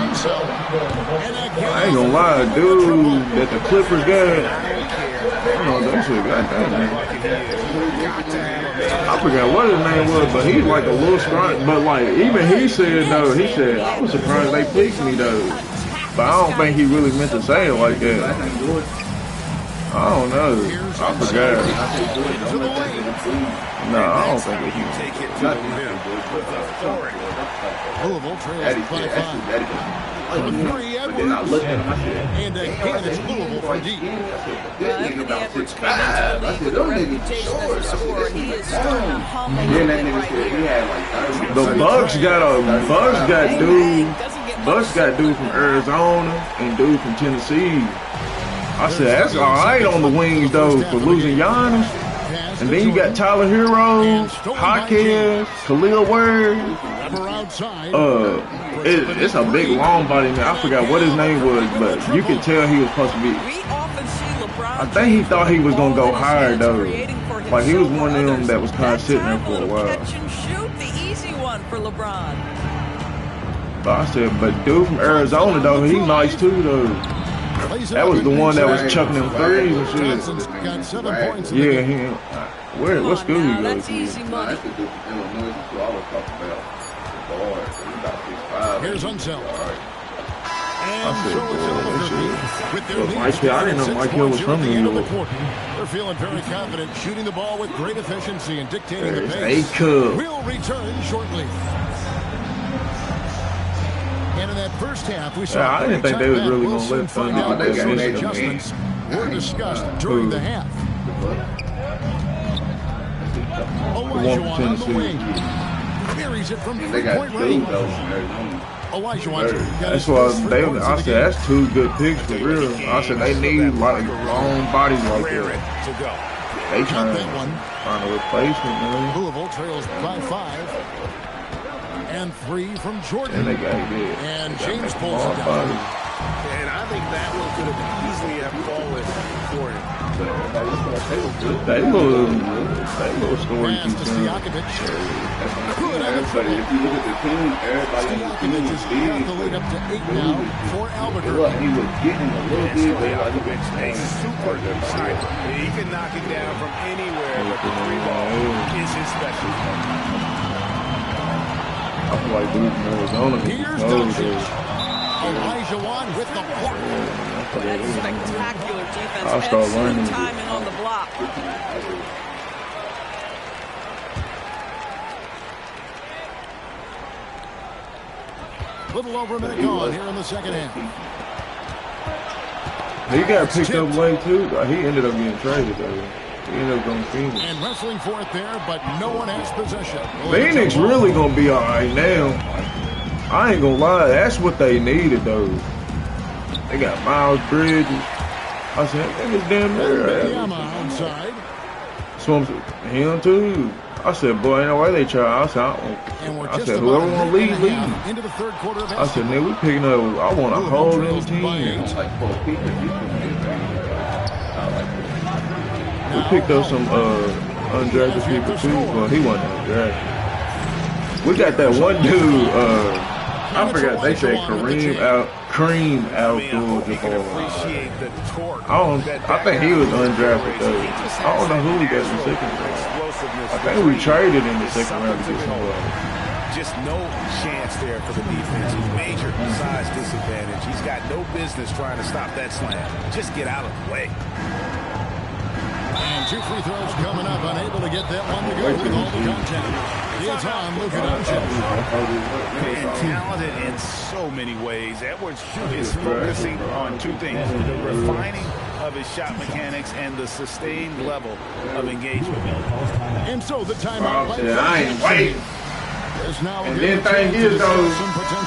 I ain't gonna lie, dude, that the Clippers got. I know that shit got that man. I forgot what his name was, but he's like a little scrawny. But like even he said though, he said I was surprised they picked me though. But I don't think he really meant to say it like that. I don't know. I forgot. No, I don't think it is. Louisville trails by 5. Three Edwards. And again, it's Louisville from deep. Anthony Edwards came into the league with a reputation as a scorer. He is starting to hum a little bit right now. The Bucks got dude from Arizona and dude from Tennessee. I said that's all right on the wings though for losing Giannis. And then you got Tyler Hero, Hawkins, Khalil Word. It's a big long body man. I forgot what his name was, but you can tell he was supposed to be. I think he thought he was gonna go higher though. Like he was one of them that was kind of sitting there for a while. Catch and shoot, the easy one for LeBron. But I said, but dude from Arizona though, he nice too though. That was the one that was chucking them threes and shit. Got 7 points. Yeah, what school he goes to? Here's Unseld. I didn't know Mike Hill was from New York. They're feeling very confident, shooting the ball with great efficiency and dictating the Hey, pace. Cub. We'll return shortly. And in that first half, we saw I didn't think they was really going to let find out Thunder those get adjustments were discussed during the half. Elijah on the wing. Buries it from three-point range. Elijah wants it. That's why I said that's two good picks for real. I said they need like long bodies like that. They trying to find a replacement, man. Louisville trails by 5. And 3 from Jordan. And they got it. And James pulls it down. And I think that one could have easily have fallen for him. They little story Pass to Stojakovic. Good. Everybody, if you look at the team, everybody on the team was got the lead up to 8 now for Albuquerque. He was getting a little bit, but Stojakovic, a super good sniper. He can knock it down from anywhere, but the three ball is his specialty. I feel like dude from Arizona. Here's Doncic. Elijah Wan with the block. That's spectacular defense. I'll start learning. Timing on the block. Little over a minute gone here in the second half. He got picked up late too. He ended up getting traded though. He ended up going to Phoenix. And wrestling for it there, but no one has possession. Phoenix really going to be all right now. I ain't going to lie. That's what they needed, though. They got Miles Bridges. I said, that nigga's damn near. Outside. So him, too. I said, boy, ain't no way they try. I said, whoever want to lead. Into the third quarter of I said, nigga, we picking up. I want a whole new team. We picked up some undrafted people too. Well, he wasn't undrafted. We got that one dude. I forgot they said Kareem Abdul-Jabbar. I think he was undrafted though. I don't know who we got in the second round. I think we traded in the second round to get somebody. Just no chance there for the defense. Major size disadvantage. He's got no business trying to stop that slam. Just get out of the way. And 2 free throws coming up, unable to get that one to go with all the contact. It's on Luka Doncic. And talented in so many ways. Edwards is focusing on 2 things: the refining of his shot mechanics and the sustained level of engagement. And so the timeout. I ain't waiting. And then thing is though,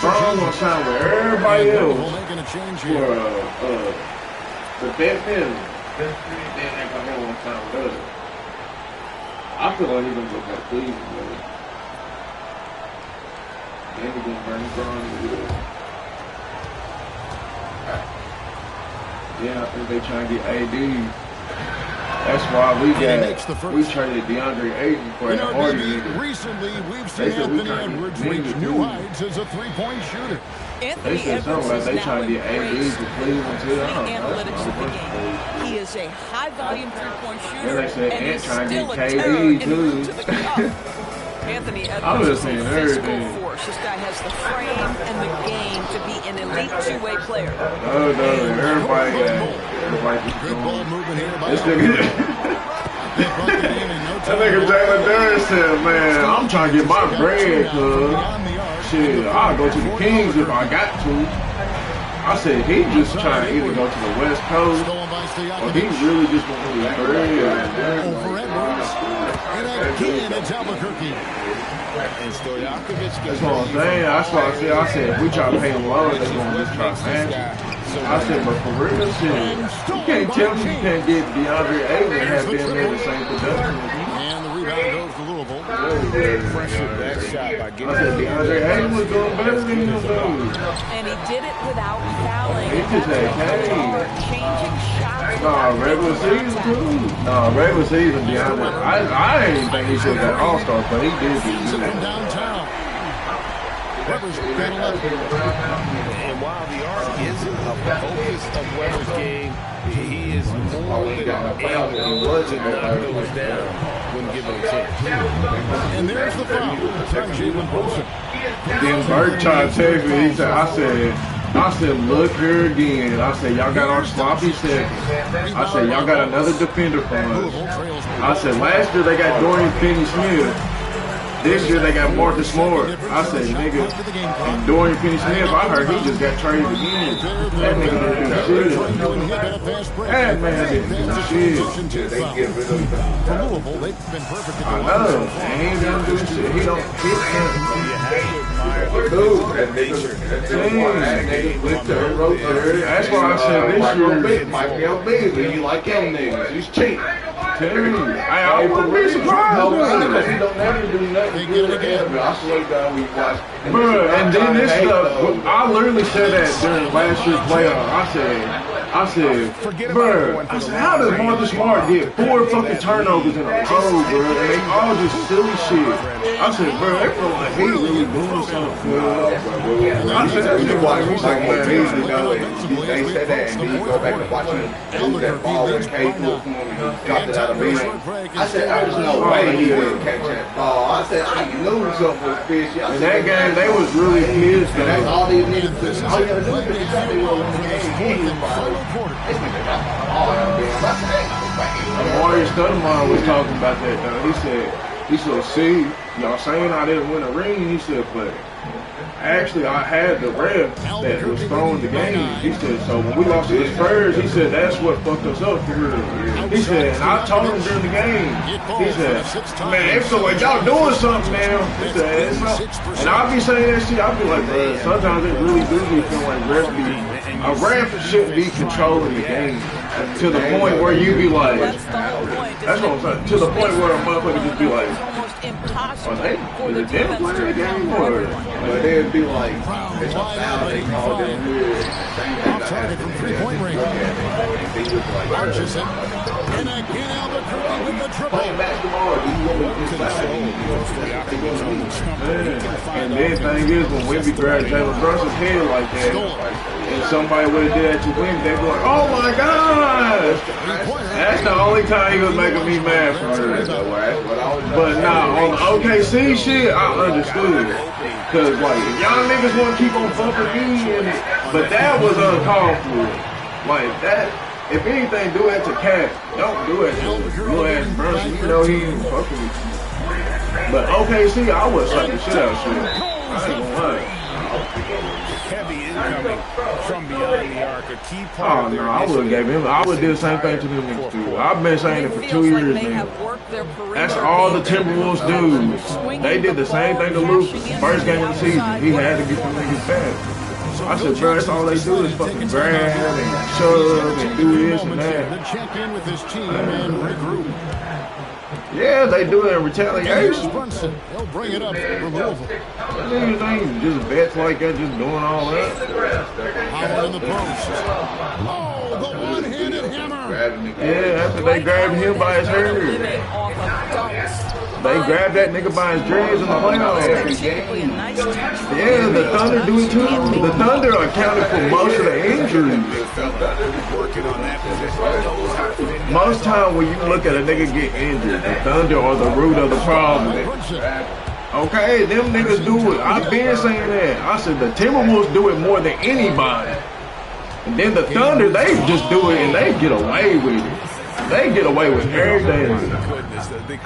Brown gonna sign with everybody else for the best minute. Then they come in one time with us. I feel like he's gonna look like Cleveland, brother. Then we're gonna bring Brown with us. Then I think they trying to get AD. That's why we traded DeAndre Ayton for that Hardy. Recently, we've seen Anthony Edwards reach new heights as a three-point shooter. They said something like they trying to get AD for Cleveland too. Analytics of the game. He is a high-volume three-point shooter, they said and he's trying to still a get terror KD en route to the cup. Anthony Edwards is a physical force. This guy has the frame and the game to be an elite two-way player. No, everybody Good ball movement here by this nigga. That nigga Jalen Durr said, man, I'm trying to get my bread, cuz. Shit, I'll go to the Kings if I got to. I said, he just trying to either go to the West Coast, or he really just want to his bread. Over Edwards. And again, it's Albuquerque. And Stojakovic. That's what I'm saying. That's what I said. I said, if we try to pay him low, they're going to just try to match it. I said, but for real, shit, you can't tell me you can't get DeAndre Ayton and have been there the same production. And the rebound goes to Louisville. Pressure that shot by getting I said DeAndre Ayton was doing better than him, dude. And he did it without fouling. He just had changing shots. Nah, regular season too. Nah, regular season DeAndre. I didn't think he should have got All-Star, but he did get good. Downtown. And while the arc isn't a focus of Weber's game, he is more than able to knock those down when given a chance. And there's the foul. Time Jalen Wilson. Then Bert tried to text me. He said, I said, look here again. I said, y'all got our sloppy seconds. I said, y'all got another defender from us. I said, last year they got Dorian Finney-Smith. This year they got Marcus Smart. I said, nigga, and Dorian Finney-Smith, I heard he just got traded again. That nigga didn't do shit. That man didn't do shit. I know. And he didn't do shit. He don't hit him. That's why I said this year, Mike L. Beasley, you like them niggas. He's cheap. I wouldn't be surprised. Because he don't never do nothing good ever. I swear to God, we watch. Bro, and then this stuff, I literally said that during last year's playoff. I said, bro, I said, how does Marcus Smart get 4 fucking turnovers in a row, bro? And they all just silly shit. I said, bro, they feel like he really doing something. I said, that's just why we so mad. They said that, and then you go back and watch him lose that ball when K threw it from him and he dropped it out of me. I said, there's no way he wouldn't catch that ball. I said, I knew something was fishy. In that game, they was really pissed. And that's all these niggas do. All you gotta do is finish out. They will win the game. Mario Stoudemire was talking about that though. He said, see, y'all saying I didn't win a ring. He said, but actually I had the ref that was throwing the game. He said, so when we lost to the Spurs, he said that's what fucked us up for real. He said, and I told him during the game. He said, man, if so, like y'all doing something now. He said, and I'll be saying that shit. I'll be like, bro, sometimes it really do be feeling like a ref shouldn't be controlling the game to the point where you be like, that's what I'm saying, to the point where a motherfucker just be like, impossible. Is it them playing the game or? But they'd be like, it's a foul, they called it weird. Off target from three-point range. Archison. And again, Albuquerque with the triple. Playing basketball, do you want to And then thing is, when Wemby grabbed Jalen Brunson's head like that, and somebody would have did that to Wemby, they'd be like, oh my gosh! That's the only time he was making me mad for her. But nah, on the OKC shit, I understood. Cause like, if y'all niggas want to keep on bumping me in it, but that was uncalled for. Like that, if anything, do it to Cat. Don't do it to little ass Brunson. You know he ain't fucking with you. But OKC, I would suck the shit out of shit. I ain't gonna lie. Heavy incoming from beyond the arc, a key part of their I would have gave him. I would do the same thing to them niggas too. I've been saying it for 2 years now. That's all the Timberwolves do. They did the same thing to Luke. First game of the season, he had to get them niggas back. I said, bro, that's all they do is fucking grab and shove and do this and that. Check in with his team and regroup. Yeah, they do it in retaliation. Brunson, he'll bring it up for Louisville. Niggas ain't just bets like that, just doing all that. Howard in the post. Oh, the one-handed hammer. Yeah, after they grabbed him by his hair. They grabbed that nigga by his dreads in the playoffs. Yeah, the Thunder do it too. The Thunder accounted for most of the injuries. Most time when you look at a nigga get injured, the Thunder are the root of the problem. Okay, them niggas do it. I've been saying that. I said the Timberwolves do it more than anybody. And then the Thunder, they just do it and they get away with it. They get away with everything.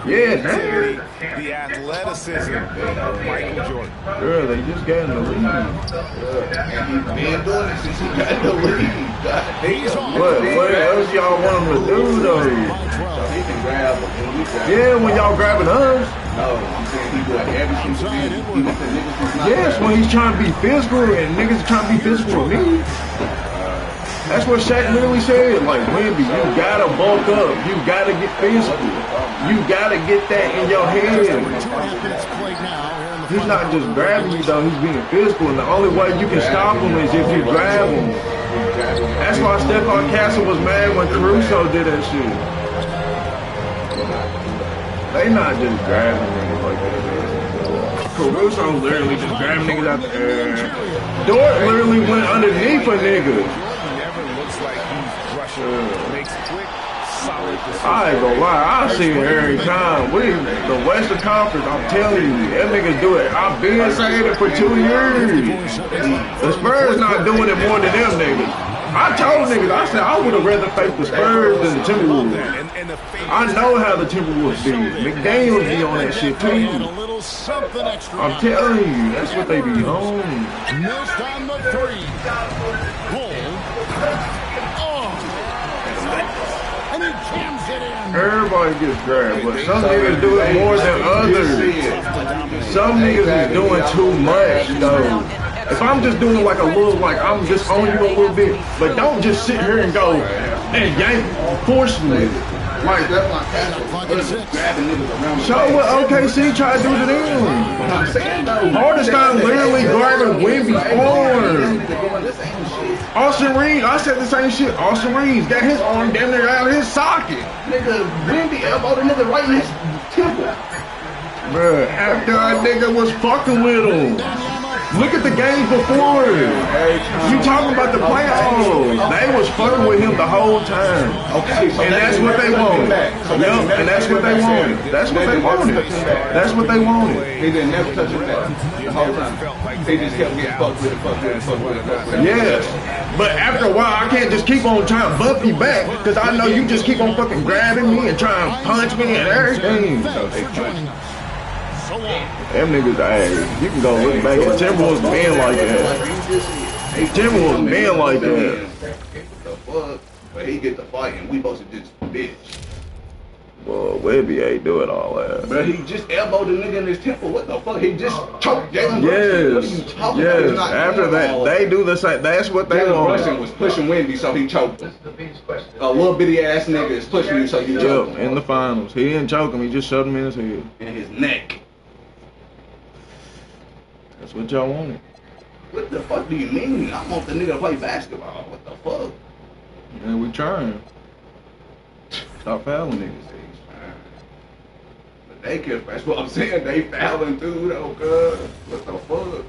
Yeah, man. The athleticism of Michael Jordan. Girl, they just got in the lead. He's been doing it since he got in the lead. What else y'all want him to do, though? So he can grab him. Yeah, when y'all grabbing us. No, I'm saying he do it every single game. Yes, when he's trying to be physical and niggas trying to be physical with me. That's what Shaq literally said. Like, Wemby, you gotta bulk up. You gotta get physical. You gotta get that in your head. He's not just grabbing you, though. He's being physical. And the only way you can stop him is if you grab him. That's why Stephon Castle was mad when Caruso did that shit. They not just grabbing niggas like that. Caruso literally just grabbing niggas out the air. Dort literally went underneath a nigga. I ain't gonna lie, I see it every time. The Western Conference, I'm telling you, them niggas do it. I've been saying it for 2 years. The Spurs not doing it more than them niggas. I told niggas, I said I would have rather faced the Spurs than the Timberwolves. I know how the Timberwolves be. McDaniels be on that shit too. I'm telling you, that's what they be on. Missed on the three. And he jams it in. Everybody gets grabbed, but some niggas do it more than others. Some niggas is doing too much, though. If I'm just doing like a little, like I'm just on you a little bit, but don't just sit here and go and yank, force me. Like that's my grabbing niggas around. Show what OKC tried to do to them. Hardenstein literally grabbing Wemby's arm. Austin Reeves, I said the same shit. Austin Reeves got his arm damn near out of his socket. Nigga, Wemby elbowed the nigga right in his temple. Bruh, after a nigga was fucking with him. Look at the games before. You talking about the playoffs. They was fucking with him the whole time. Okay, so and that's what they wanted. Yup, and that's what they wanted. That's what they wanted. That's what they wanted. He didn't never touch him back the whole time. They just kept getting fucked with it. Yes. But after a while, I can't just keep on trying to bump you back because I know you just keep on fucking grabbing me and trying to punch me and everything. Them niggas, hey, you can go look back at Timberwolves being like that. Timberwolves being like that. But he get the fight and we supposed to just bitch. Well, Webby ain't doing all that. But he just elbowed the nigga in his temple. What the fuck? He just choked Jalen Brunson. What are you talking about? After that, they do the same. That's what they want. Brunson was pushing Wemby, so he choked him. A little bitty ass nigga is pushing you, so you choke him. In the finals. He didn't choke him, he just shoved him in his head. In his neck. That's what y'all wanted. What the fuck do you mean? I want the nigga to play basketball. What the fuck? Yeah, we trying. Stop fouling niggas. But they can, that's what I'm saying. They fouling too, though, cuz. What the fuck?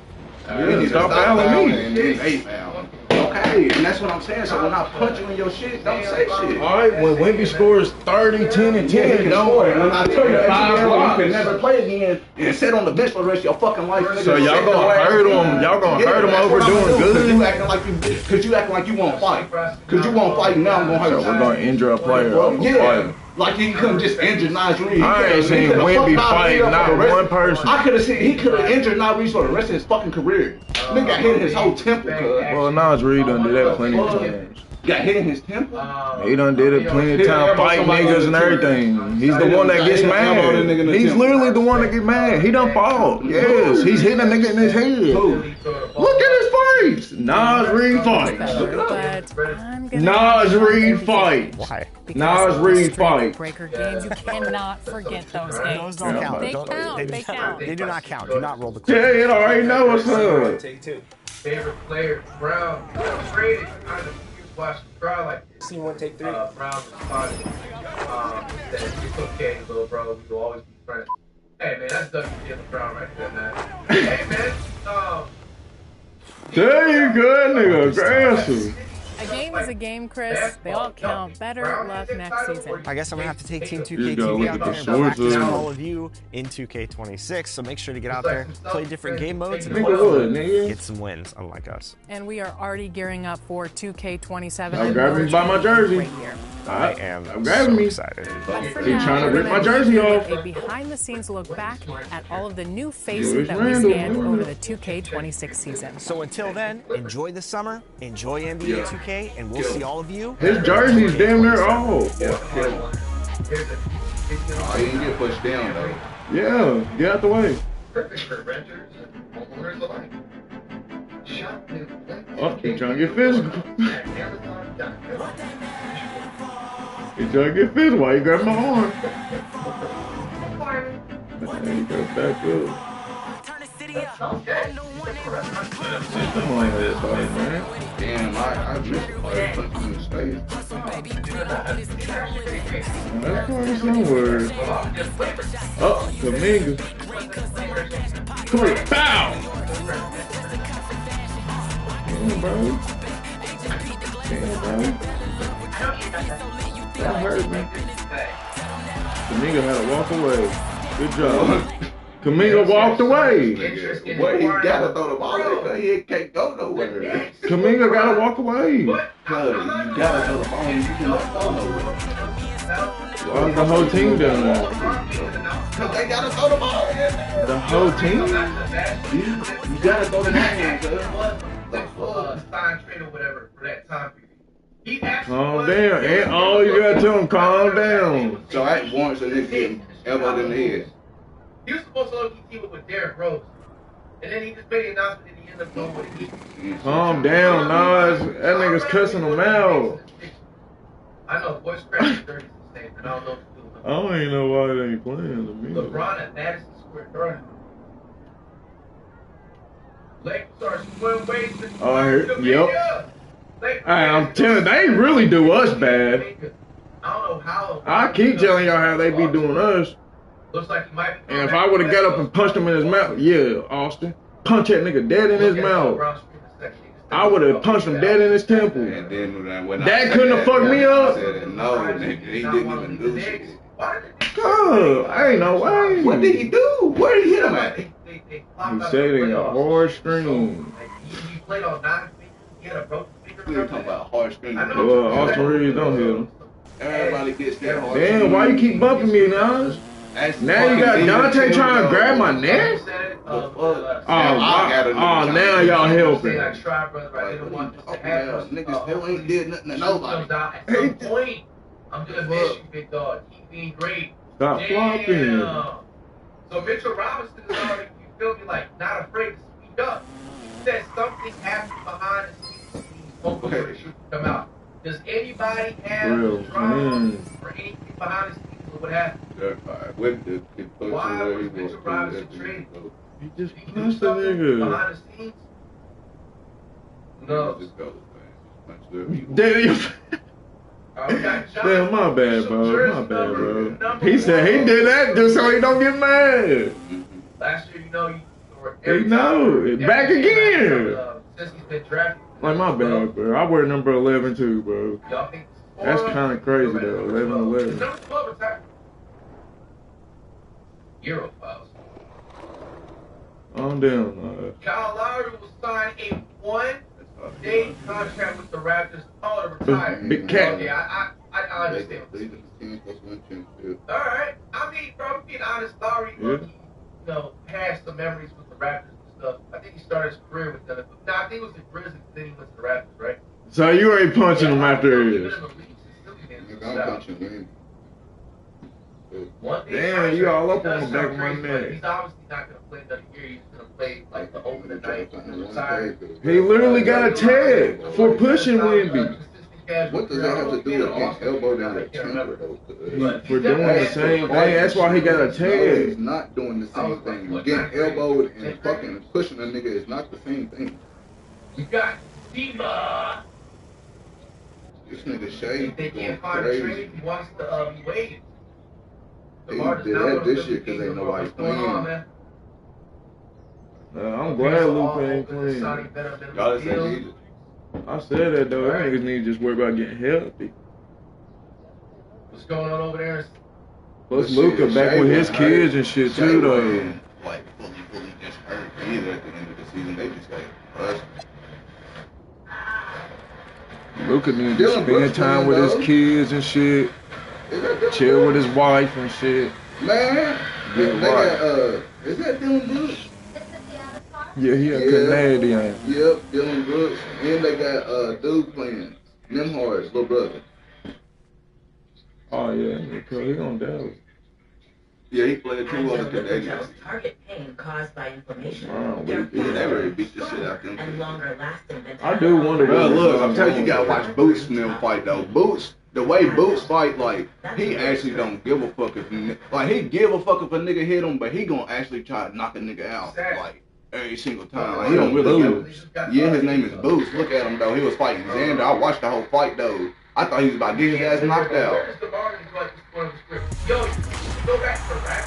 Yeah, stop fouling me. They fouling. Okay, and that's what I'm saying. So when I punch you in your shit, don't say shit. Alright, when Wemby scores 30, 10, and 10, don't score. And when I tell you 5 blocks, you can never play again and sit on the bench for the rest of your fucking life. So y'all gonna hurt him? Y'all gonna hurt him over doing good? Cause you acting like you won't fight. Cause you won't fight. Now I'm gonna hurt you. So we're gonna injure a player. Yeah. Like he couldn't just injure Nas Reed. I ain't seen Wemby fight not one person. I could have seen he could have injured Nas Reed for the rest of his fucking career. Nigga got hit in his whole temple, cuz. Well, Nas Reed done did that plenty of times. Got hit in his temple? He done did it plenty of times, fight niggas and everything. He's the one that gets mad. He's literally the one that gets mad. He done fought. Yes, he's hitting a nigga in his head. Look at his face. Nas Reed fights. Nas Reed fights. Why? Nas Reed fights. Breaker games, you cannot forget those games. Those don't count. They count. They count. They do not count. Do not roll the clock. Yeah, it already know what's up. Favorite player, Brown. Traded. watch the crowd like this. See one, take 3. Brown responded, said, it's okay, little bro, we will always be friends. Hey, man, that's WTF Brown right there, man. Hey, man, there you go, nigga, aggressive. A game is a game, Chris. They all count. Better luck next season. I guess I'm gonna have to take Team 2K TV out there and practice with all of you in 2K26. So make sure to get out there, play different game modes, and get some wins, unlike us. And we are already gearing up for 2K27. I'm grabbing me by my jersey. Right here. I am grabbing me. Excited. But for He's now, trying to we're rip my gonna jersey give you off. a behind-the-scenes look back at all of the new faces that we scanned over the 2K26 season. So until then, enjoy the summer, enjoy NBA 2K, and we'll see all of you. His jersey's damn near off. Oh, he didn't get pushed down though. Yeah, get out the way. Perfect for renters and homeowners alike. Shop new. Oh, he's trying to get physical. He's trying to get physical. Why you grab my arm? There you go, back up. Come on, everybody, man. Damn, I missed punching in the face. That's probably somewhere. Oh, Kaminga. Come on, bow! Damn, bro. Damn, bro. That hurt me. Kaminga had to walk away. Good job. Kaminga walked away. What, he gotta throw the ball at. He can't go nowhere. Kaminga gotta walk away. Cause you gotta throw the ball and you cannot go nowhere. Why's the whole team doing that? Cause they gotta throw the ball. The whole team? You gotta throw the ball in, cuz. Sign trade or whatever for that time period. Calm down. And all you gotta tell him, calm down. So I once a nigga getting elbowed in the head. He was supposed to low-key team up with Derrick Rose. And then he just made the announcement and he ended up going with it. Calm down, Nas. That nigga's cussing him out. I know, voice crack 30 is the same, and I don't know what to do. I don't even know why they ain't playing to me. LeBron at Madison Square Garden. Lakers are swim ways to yep. Hey, I'm telling you, they really do us bad. I don't know how. I keep telling y'all how they be doing us. Looks like he might be. And if I would have got up and punched him in his mouth, yeah, Austin, punch that nigga dead in his mouth. I would have punched him dead in his temple. And then when that couldn't have fucked me up. No, nigga, he didn't even do shit. God, ain't no way. What did he do? Where did he hit him at? He said it in a hard screen. He played on 9 feet. He had a broken finger. We're talking about hard screen. Well, Austin Reeves don't hit him. Everybody gets that hard. Damn, why you keep bumping me, Nas? Now you got Dante trying to grab my neck? Oh, now y'all helping. Niggas still ain't did nothing to nobody. At some point, I'm gonna miss you, big dog. Keep being great. Stop flopping. So Mitchell Robinson is already, you feel me, like not afraid to speak up. He said something happened behind the scenes. Hopefully the truth come out. Does anybody have drama or anything behind the scenes? What happened? Why was Mitchell Robinson traded? He just punched the nigga. Behind the scenes? No. Damn, my bad, bro. My bad, bro. He said he did that just so he don't get mad. Last year, you know, he know. Back again. Since he's been drafted. Like, my bad, bro. I wear number 11 too, bro. That's kind of crazy, though. 11-11. Number 12 is that? Euro files. I'm down. Kyle Lowry will sign a 1-day contract with the Raptors. Oh, to retire. Big cat. Okay, I understand. Alright. I mean, bro, being honest, Lowry, you know, has some memories with the Raptors and stuff. I think he started his career with them. No, I think it was the Grizzlies, then he went to the Raptors, right? So you ain't punching him after this. Damn, you all up on the back of my neck. He's obviously not going to play another year. He's going to play like the over the night and retire. He literally got a tag for pushing Wemby. What does that have to do against elbow down the temper, though? For doing the same thing. That's why he got a tag. He's not doing the same thing. Getting elbowed and fucking pushing a nigga is not the same thing. We got Diva. This nigga Shay They going can't find a crazy. trade. He wants to be waiting. He did this shit because ain't nobody playing. I'm glad Luke ain't playing. Y'all said needed. I said that though. That niggas need to just worry about getting healthy. What's going on over there? Plus Luka back with his kids and shit too though. Like fully just hurt either at the end of the season. They just got crushed. Luka need to spend time with his kids and shit. Chill with his wife and shit. Man, they got is that Dylan Brooks? Yeah, he a Canadian. Yep, Dylan Brooks. And they got dude playing. Nemhard's little brother. Oh yeah, he on Dallas. Yeah, he played 2 other Canadians. Target pain caused by inflammation. They really beat the shit out them. And longer lasting than I do wonder. Bro, look, I'm telling you, you gotta watch Boots from them fight though. Boots, the way Boots fight, like he actually don't give a fuck if he give a fuck if a nigga hit him, but he gonna actually try to knock a nigga out like every single time. Like, he don't really give a. Yeah, his name is Boots. Look at him though. He was fighting Xander. I watched the whole fight though. I thought he was about to get his ass knocked out. Yo, go back for that.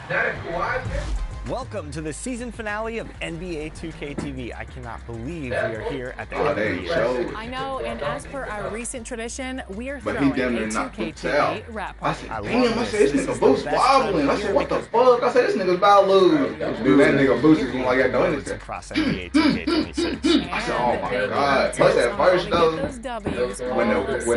That is Kawhi. Welcome to the season finale of NBA 2K TV. I cannot believe we are here at the end of the year. I know, and as per our recent tradition, we are throwing a 2K TV wrap party. I said, damn, I said, this nigga Boots wobbling. I said, what the fuck? I said, this nigga's about to lose. Dude, that nigga Boots is going like that, don't it? Across NBA 2K26. I said, oh my god. Plus at first though, when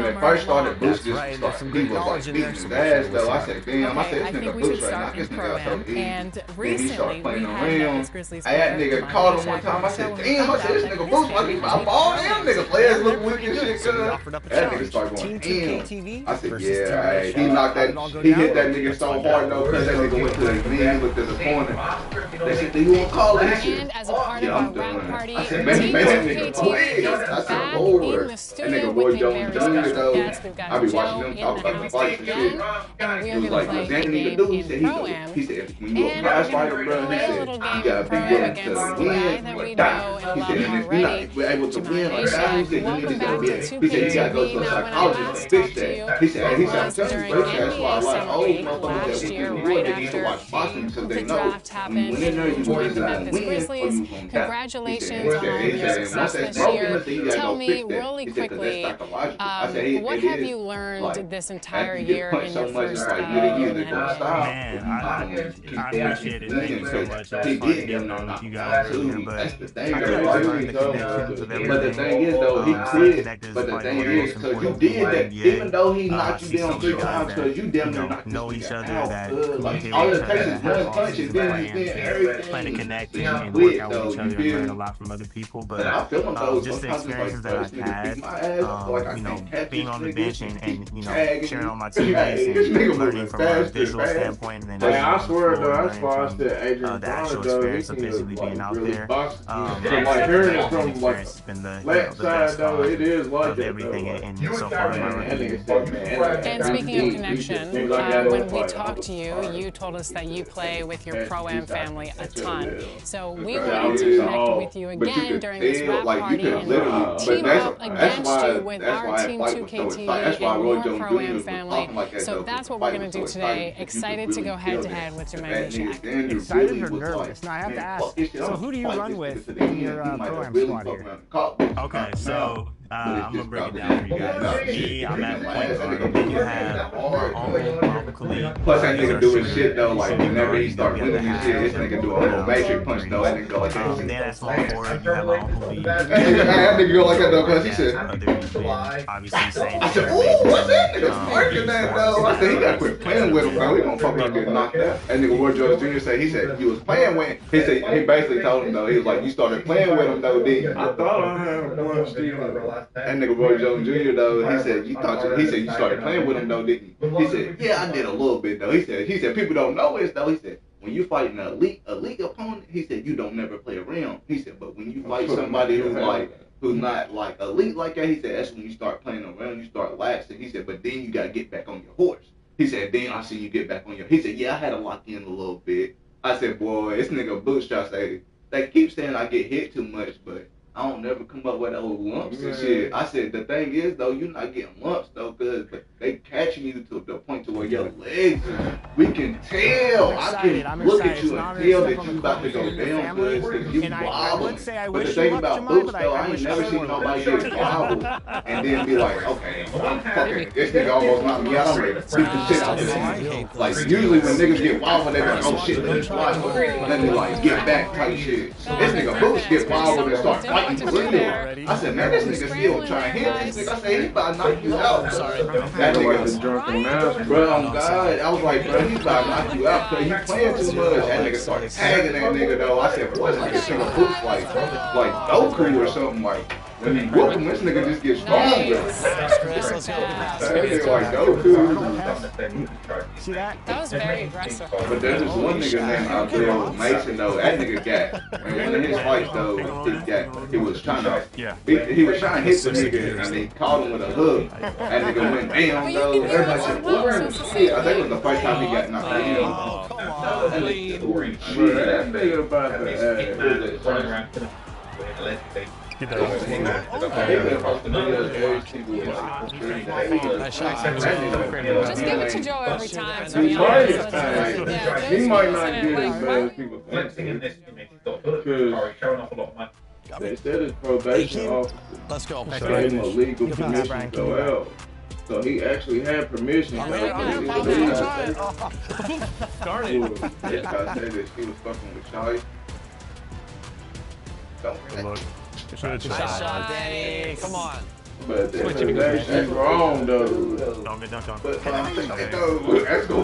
it first started, Boots just started, he was like beating his ass though. I said, damn, I said, this nigga Boots right now, this nigga so easy. And recently, we had this Grizzlies I had nigga called him one time. I said, damn, I said, this nigga Boots must be about all them nigga players look weak and shit, cuz. That nigga started going in. I said, yeah, he knocked that, he hit that nigga so hard though, cuz that nigga went to his knee, he looked at the corner. They said, do you want to call this shit? And as a part of our wrap party, I said, man, that nigga played. I said, Lord. That nigga Boy Jones Jr. though, I be watching them talk about the fights and shit. He was like, what's that nigga do? He said, when you a prize fighter, bro, he said, you gotta be willing to win or die. He said, and if you're not able to win or die, he said, you need to go be. He said, you gotta go to a psychologist to fix that. He said, I'm telling you, that's why a lot of old motherfuckers that we can they need to watch boxing because they know when they're there, you either win or you gonna die. Congratulations on all your success this year. Tell me really quickly, what have you learned this entire year in your first Man, I appreciate it. Thank you so much. It's fun getting on with you guys here, but I think I learned the connections of everything. But the thing is, though, he quit. But the thing is, because you did that, even though he knocked you down 3 times, because you damn near knocked know each other, that all it takes is one punch, and then you get everything. Plan to connect and work out with each other and learn a lot from other people. But just the experiences that I've had, you know, being on the bench and you know, sharing all my teammates and learning from a visual standpoint, and then I swear though, that's why I said Adrian the actual experience of physically being out there. Like hearing it from like left side though, it is like that everything and so far in my rookie. And speaking of connection, when we talked to you, you told us that you play with your Pro-Am family a ton. So we wanted to connect with you again during this wrap party and team up against you with our Team 2K TV and your Pro-Am family. So that's what we're going to do today. Excited to go head-to-head with Jermaine Shaq. Excited or nervous? Now I have to ask, so who do you run with in your Pro-Am squad here? Okay, so I'm going to break it down for you guys. Me, I'm at point guard. Then you have Uncle Khalid. Plus that nigga doing shit though, like whenever he start winning his shit, this nigga do a little matrix punch though, and then go like that. Then at small forward, you have my Uncle Lee. That nigga go like that though, cause he said, obviously saying, I said, ooh, what's that nigga smirking that though? I said, he gotta quit playing with him, bro. He gonna fuck around getting knocked out. That nigga Roy George Jr. said, he said, he was playing with, he said, he basically told him though, he was like, you started playing with him though, didn't you? I thought I had one Steve. That nigga Roy Jones Jr. though, he said you started playing with him though, didn't you? He said, yeah, I did a little bit though. He said people don't know this though. He said, when you fight an elite opponent, he said you don't never play around. He said, but when you fight somebody who's not like elite like that, he said that's when you start playing around, you start laxing. He said, but then you gotta get back on your horse. He said, then I see you get back on your. He said, yeah, I had to lock in a little bit. I said, boy, this nigga Bootstrap say they keep saying I get hit too much, but I don't never come up with those lumps and shit. I said, the thing is, though, you're not getting lumps, though, but they catching you to the point to where your legs, we can tell. I can look at you and tell that you about to go down good because you wobbling. But the thing about boots, though, I ain't never seen nobody get wobbled and then be like, okay, I'm fucking, this nigga almost knocked me out. I'm ready to beat the shit out of this nigga. Like, usually when niggas get wobbled, they like, oh shit, let me fly. Let me, like, get back type shit. This nigga boots get wobbled and start fighting for real. I said, man, this nigga still trying to hit this nigga. I said, he about to knock you out. That nigga was drunken master. Bro, on God, I was like, bro, he about to knock you out because you playing too much. That nigga started tagging that nigga though. I said, boy, this nigga take a boost like Goku or something like. When he whoop him, this nigga just gets stronger. That nigga like Goku. See that? That was very aggressive. But there's this one nigga named Abdul Mason though. That nigga got in one of his fights though. He was trying to hit the nigga and he caught him with a hook. That nigga went down though. Everybody said, "What?" I think it was the first time he got knocked down. That nigga about to. Just give it to Joe every time. To be honest. He might not get as bad as people think. Because they said his probation officer. Let's go. Gave him a legal permission to go out. So he actually had permission. Darn it. This guy said that she was fucking with Shai. Look. Nice shot, Danny. Come on. But that's wrong though. Don't get dunked on. But that's cool.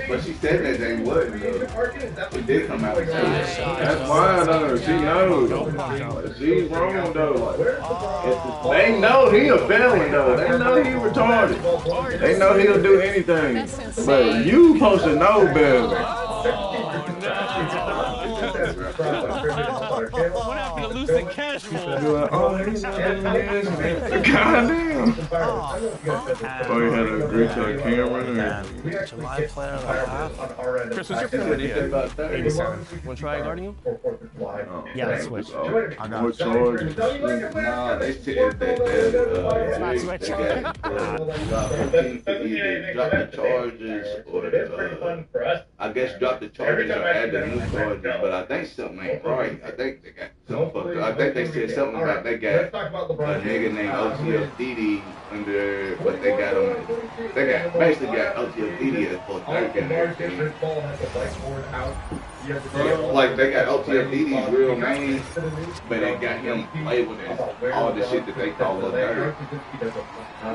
But she said that they wasn't though. It did come out. That's fine though. She knows. She's wrong though. They know he a felon though. They know he retarded. They know he'll do anything. But you supposed to know better. What happened to losing cash flow? Goddamn. Oh, you had to agree to a camera? July player of the half. Chris, what's your favorite idea? 87. Want to try guarding you? Yeah, let's switch. I got more charges. Nah, they said that drop the charges or I guess drop the charges or add the new charges, but I think something ain't right. I think they got something fucked up. I think they said something about they got a nigga named OTFDD under, but they got him. They got basically got OTFDD as for third and everything. Like they got OTFDD's real name, but they got him labeled as all the shit that they call Lil Durk.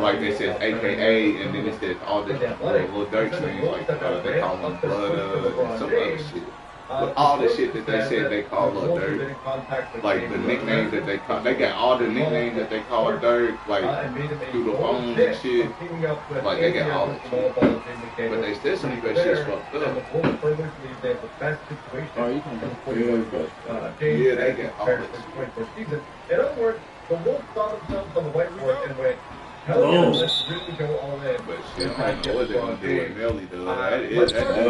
Like they said AKA, and then it says all this Lil Durk's names, like they call him Blood and some other shit. But all the shit that they said they call Lil Durk, like the nicknames that they call, they got all the nicknames that they call Durk, like through the phones and shit. Like they got all the shit. But they said some of that shit's fucked up. Oh, you can yeah, they got all that shit. In other words, the Wolves saw themselves on the whiteboard and went, hell yeah, let's really go all in. But shit, I don't know what they're gonna do with Melly though.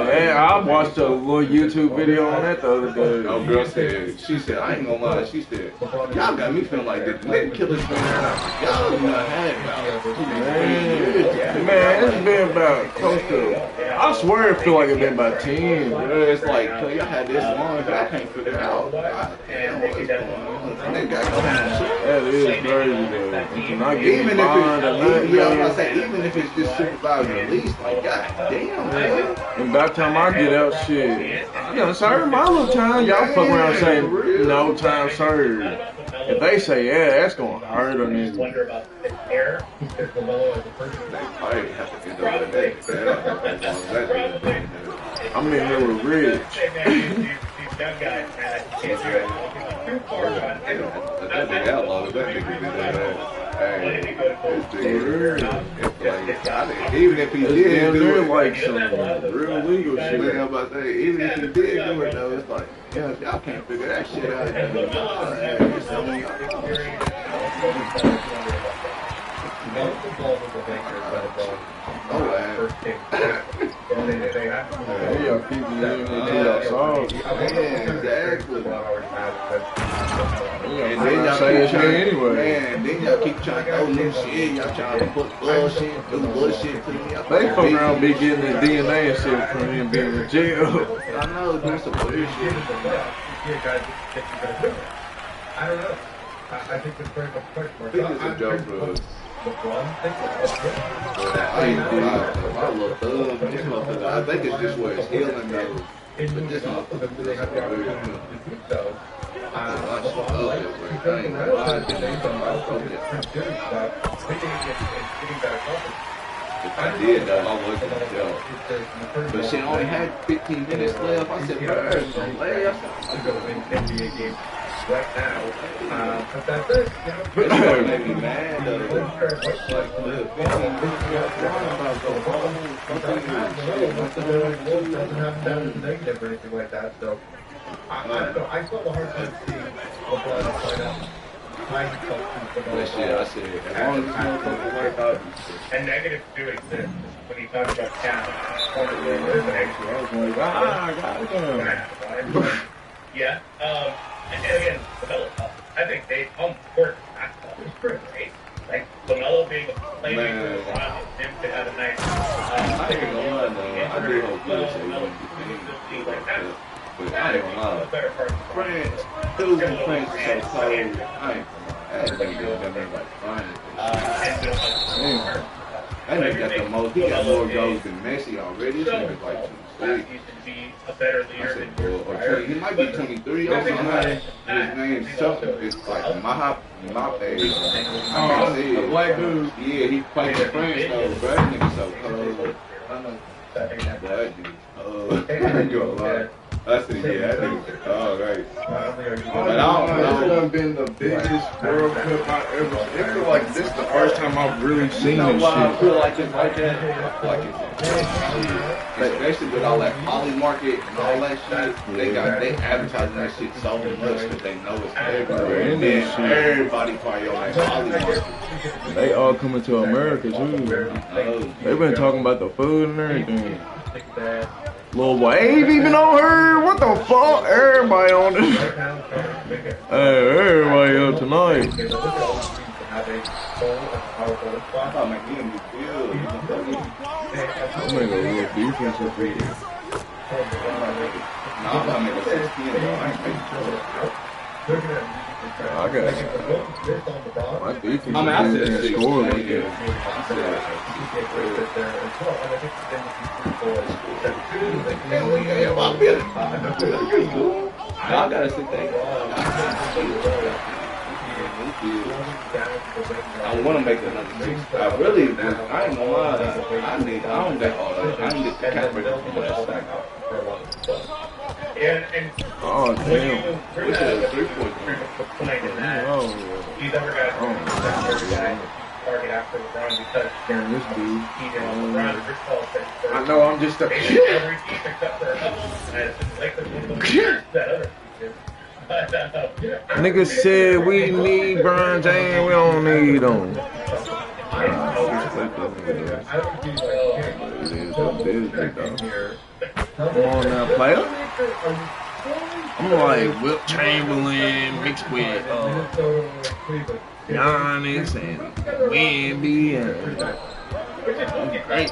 Hey, I watched a little YouTube video on that the other day. No girl said, she said, I ain't gonna lie, she said, y'all got me feeling like this nigga killer's been around. Y'all do not have Man, it's been about close to, I swear it feel like it's been about 10. It's like, y'all had this long, I can't figure it out. Damn, what's going on? That is crazy though. Even if it's just supervised release, like goddamn, man. And by the time I get out, shit, I done served my little time. Y'all fuck around saying no time served. If they say yeah, that's gonna hurt a nigga. I'm in here with Rich. Even if he did do it, like some real legal shit. Man, I'm about to say, even if he did do it though, it's like, yeah, if y'all can't figure that shit out. And then y'all keep trying, man, then y'all keep trying to throw new shit. Y'all trying to put bullshit, do bullshit to me. They fuck around be getting the DNA and shit from him being in jail. I know, doing some weird shit. I don't know. I think it's very much question. I think it's a joke, bro. I ain't gonna lie, my little thumb, this motherfucker, I think it's just where it's healing though. But this motherfucker feels like a real so. I ain't gonna lie, if I did though, I wasn't gonna tell. But she only had 15 minutes left. I said, bro, it's gonna lay. I said, I'm gonna win the NBA game right now. But that's it. It's gonna make me mad though. Like, look, 15 minutes left. About to go home. Doesn't have to be negative or anything like that. So I don't know. I still have a hard time seeing LeBron find out. That shit, I said, as long as this motherfucker work out. And negatives do exist when you talk about talent. Yeah. And again, LaMelo, I think they on court basketball is pretty great. Like LaMelo being a playmaker, him to have a nice. I ain't gonna lie though. I do hope Will say he won't be big. But I ain't gonna lie. France, dudes in France are so cold. I ain't gonna lie. That nigga got me like fine. That nigga got the most. He got more goals than Messi already. This nigga's like 26. A better leader than he might be 23. I don't know how his name's something. It's like my page. The black dude. Yeah, he played in France though. But that nigga so cold. I know. That nigga. I ain't gonna lie. I said, yeah, I think it's right. But I don't know. This done been the biggest World Cup I ever seen. It feel like this is the first time I've really seen you know this why shit. I feel like it's like that? Like it's especially with all that Molly market and all that shit, they advertising that shit so much that they know it's everywhere. And then everybody probably on that Molly market. They all coming to America too. They've been talking about the food and everything. Lil Wave even on her? What the fuck? Everybody on this. Hey, everybody up tonight. I'm gonna go real defensive for you. I got my defense didn't score like that. I gotta sit there. I want to make another six. I really, I ain't gonna lie. I don't get all that. I need to cap it from last Oh damn! Which is a 3-point. He's ever got target after LeBron because this dude. LeBron, Chris Paul said I know I'm just a. Every team except for us, and it's like that other team. Nigga said we need Brian James, we don't need him. Come on now, player. I'm like Wilt Chamberlain mixed with Giannis and Wemby and great.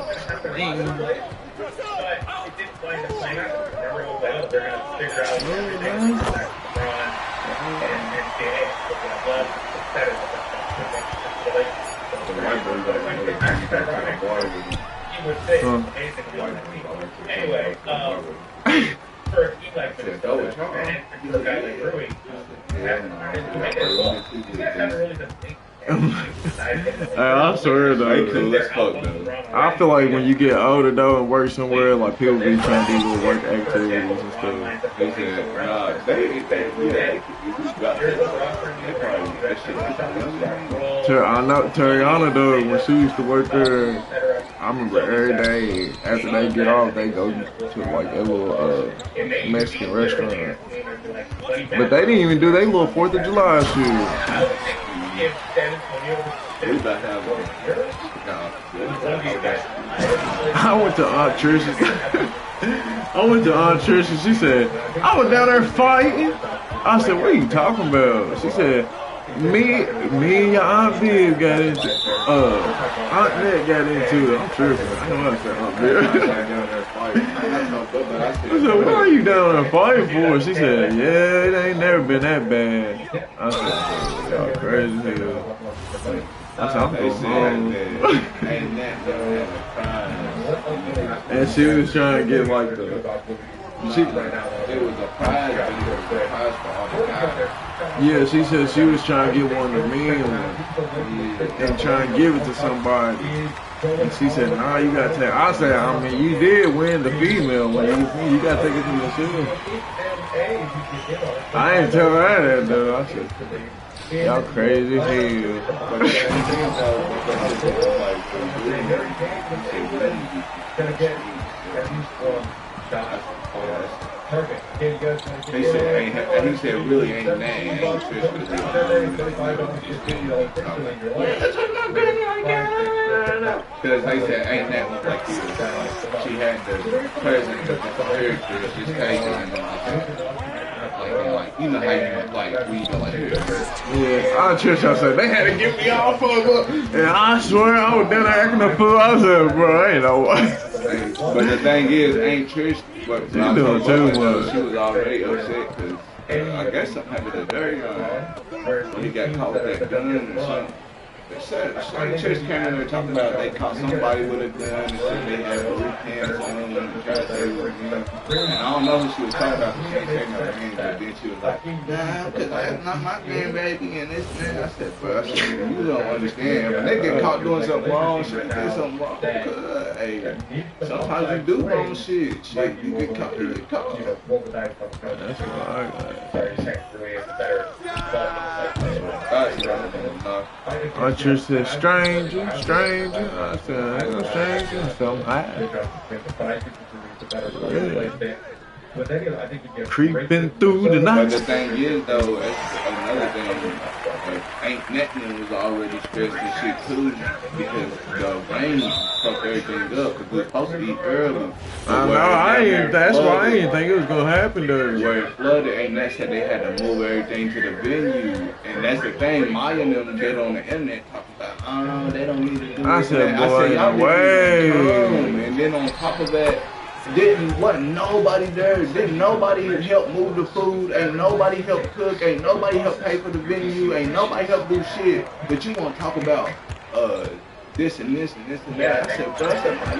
Anyway, for a team like Minnesota, and for a guy like Rui, I swear though, I feel like when you get older though and work somewhere, like people be trying to do little work activities and stuff. They said, nah, I know Tariana does when she used to work there. I remember every day after they get off, they go to like a little Mexican restaurant. But they didn't even do their little 4th of July shit. I went to Aunt Trisha. She said, I was down there fighting. I said, what are you talking about? She said, me and your Aunt Viv got into Aunt Net got into it. I'm tripping. I know what I said, Aunt Viv. I said, what are you down there fighting for? She said, yeah, it ain't never been that bad. I said, y'all crazy as hell. I said, I'm going home. And she was trying to get like the it was a prize, but it was a prize for all the guys. Yeah, she said she was trying to get one of the men ones and trying to give it to somebody. And she said, nah, you gotta take. I said, I mean, you did win the female one. You gotta take it to yourself. I ain't tell her that though. I said, y'all crazy as hell. He said, really ain't that, ain't Trish with the because they said, ain't that one like you? She had the presence of the character just taken. Like, you know how you like we go like this. Yeah, I said they had to give me all fuck, and I swear I was down there acting a fool. I said, bro, ain't no way. But the thing is, ain't Trish, but she doing too much. She was already upset because I guess something happened to Dirty when he got caught with that gun or something. They said Trish came in there talking about they caught somebody with a gun and said they had blue pants on and I don't know who she was talking about because she ain't taking her hand, but then she was like, nah, because that's not my grandbaby and this and that. I said, bro, you don't understand. When they get caught doing something wrong, shit, did something wrong. Hey, sometimes you do wrong shit. Shit, you get caught, you get caught. That's I just said, stranger. I said, I ain't no stranger. So I'm high. Yeah. Creeping through the night. But the thing is, though, that's another thing. Ain't Netman was already stressed and shit too because the rain fucked everything up because we were supposed to eat early. I know. That's why I didn't think it was gonna happen though. Where it flooded, and that said they had to move everything to the venue, and that's the thing. Maya and them get on the internet talking about, they don't need to do I this. said, I said, y'all way. And then on top of that. Wasn't nobody there. Didn't nobody help move the food. Ain't nobody help cook. Ain't nobody help pay for the venue. Ain't nobody help do shit. But you want to talk about this and this and this and that. I said, bro, you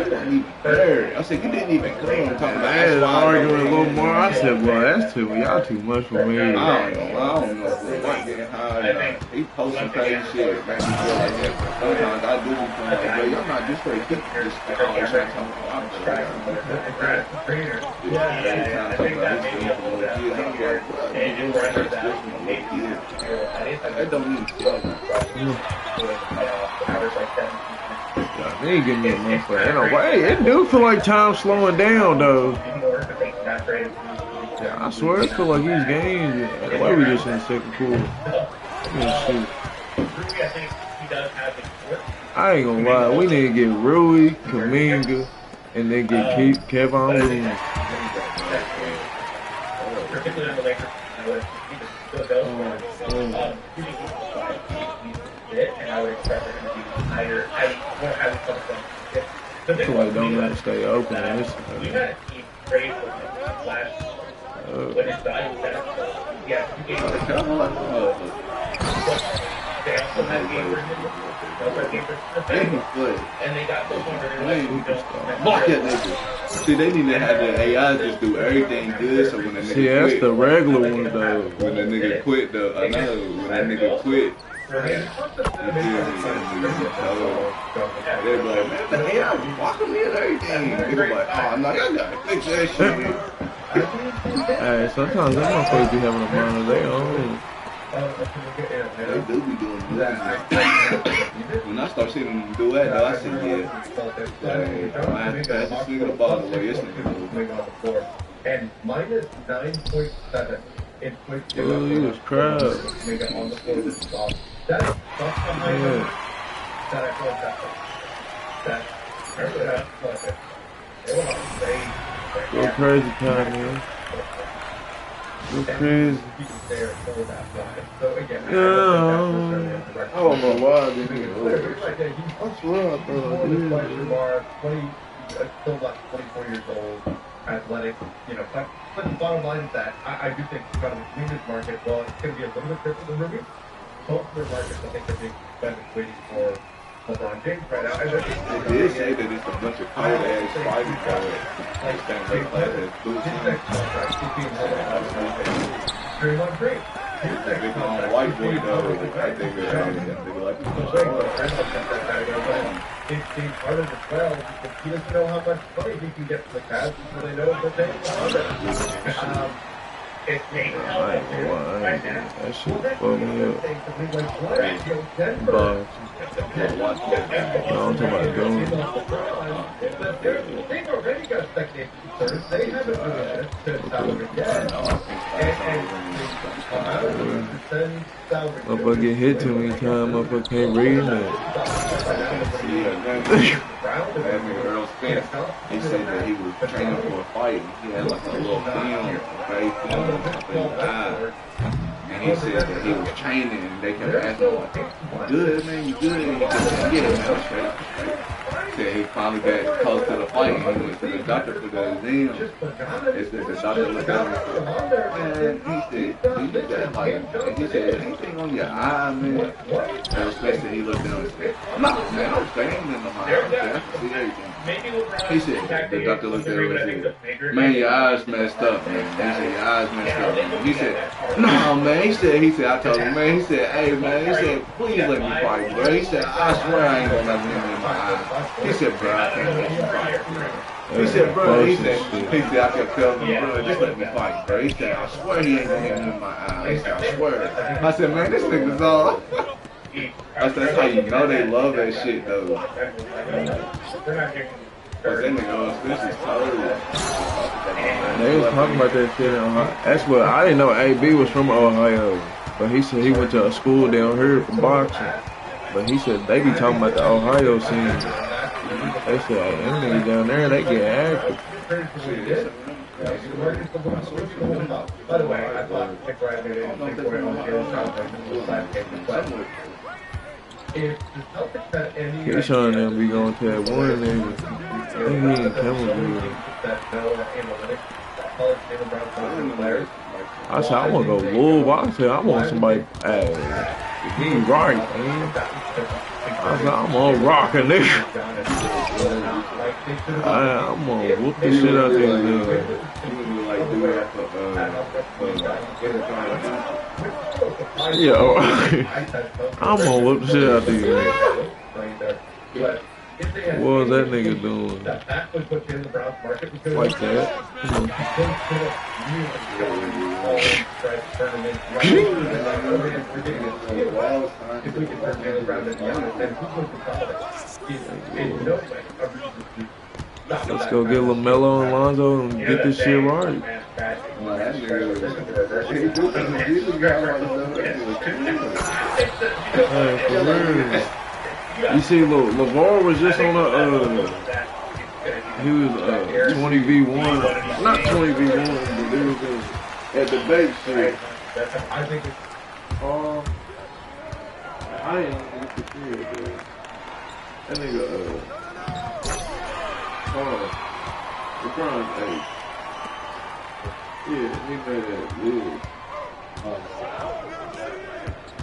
wasn't even there. I said, you didn't even come. I'm talking about. I had to argue a little more. I said, well, that's too, y'all too much for me. I don't know. White getting high. He posting crazy shit. Man, he feel like that. Sometimes I do be feeling like, yo, y'all not just for the people. Just always trying to talk about. I'm just trying that don't mean they ain't getting me a motherfucker. In a way, it do feel like time's slowing down though. Yeah, I swear it feel like these games. Why we just in the second quarter? Shoot. I ain't gonna lie, we need to get Rui, Kuminga, and then get Kevin Looney. I feel like don't let it stay open in this. See, they need to have the AI just do everything good. So when the nigga that's quit, the regular one though. When the nigga quit, though, I know when that nigga quit. They're like, man, the AI was walking me and everything. They're like, oh no, y'all gotta fix that shit. Hey, sometimes them motherfuckers be having a mind of their own. They do be doing that. When I start seeing them do that, though, I said, yeah. Like, I have to pass this nigga the ball the way this nigga move. And minus 9.7 in quick. Oh, he was crap. That's behind Go crazy time, man. crazy. I don't know why I didn't. I swear I thought I did. Still about 24 years old, athletic, but the bottom line is that I do think kind of the women's market, well, it's going to be a little bit different than rookies. Both of their markets, I think, are being waiting for LeBron James right now. They did say that it's a bunch of cold ass fighters that Draymond Green. Big long white boy though. I think they like to push hard. It's part of the 12 because he doesn't know how much money he can get from the Cavs until they know what they're paying. It's that shit fucked me up. But I'm talking about going. They've already got spectator concerns. They haven't really had a salary yet. Motherfucker get hit too many times, motherfucker can't read that. Earl Spence, he said that he was training for a fight. He had like a little film, face film, and he said that he was training, and they kept asking him, like, "Good man, you good?" And he said, "Yeah, man, I'm straight." Said he finally got close to the fight, and he went to the doctor for the exam. They said the doctor looked at him and said, "Man," he said, "Anything on your eye, man?" Earl Spence said he looked at him and said, "No, man, I'm staying in the eye. I can see everything." He said, the doctor looked at him and said, "Man, your eyes messed up, man." He said, "Your eyes messed up." Man. He said, "No, man." He said, I told him, man, he said, "Hey, man," he said, "Please let me fight, bro." He said, "I swear I ain't gonna let him in my eyes." He said, "Bro, I can't let you fight." He said, "Bro," he said, I kept telling him, "Bro, just let me fight, bro." He said, "I swear he ain't gonna hit me in my eyes." He said, "I swear." I said, "Man, this nigga's all." I said, "That's how you know they love that shit, though." Cause that nigga, this is totally. They was talking about that shit in Ohio. That's what I didn't know. AB was from Ohio, but he said he went to a school down here for boxing. But he said they be talking about the Ohio scene. They said, "Hey, them niggas down there, they get active." By the way, I thought Nick Riley didn't think we're on Keyshawn and them be going to that one nigga. I think he ain't coming with him. I said, I want to go Wolf. I said, I want somebody, hey, he right, man. I said, I'm on rock a nigga. I'm gonna whoop the shit out there, nigga. Yeah, I'm gonna whoop the shit out these niggas. What was that nigga doing? Like that? Let's go get LaMelo and Lonzo and get this shit right. Hey, for real. You see, LeVar was just on he was 20v1, not 20v1, but he was at the base shit. I think it's, I ain't even confused, dude. That nigga, LeBron's age. Yeah, he made that weird.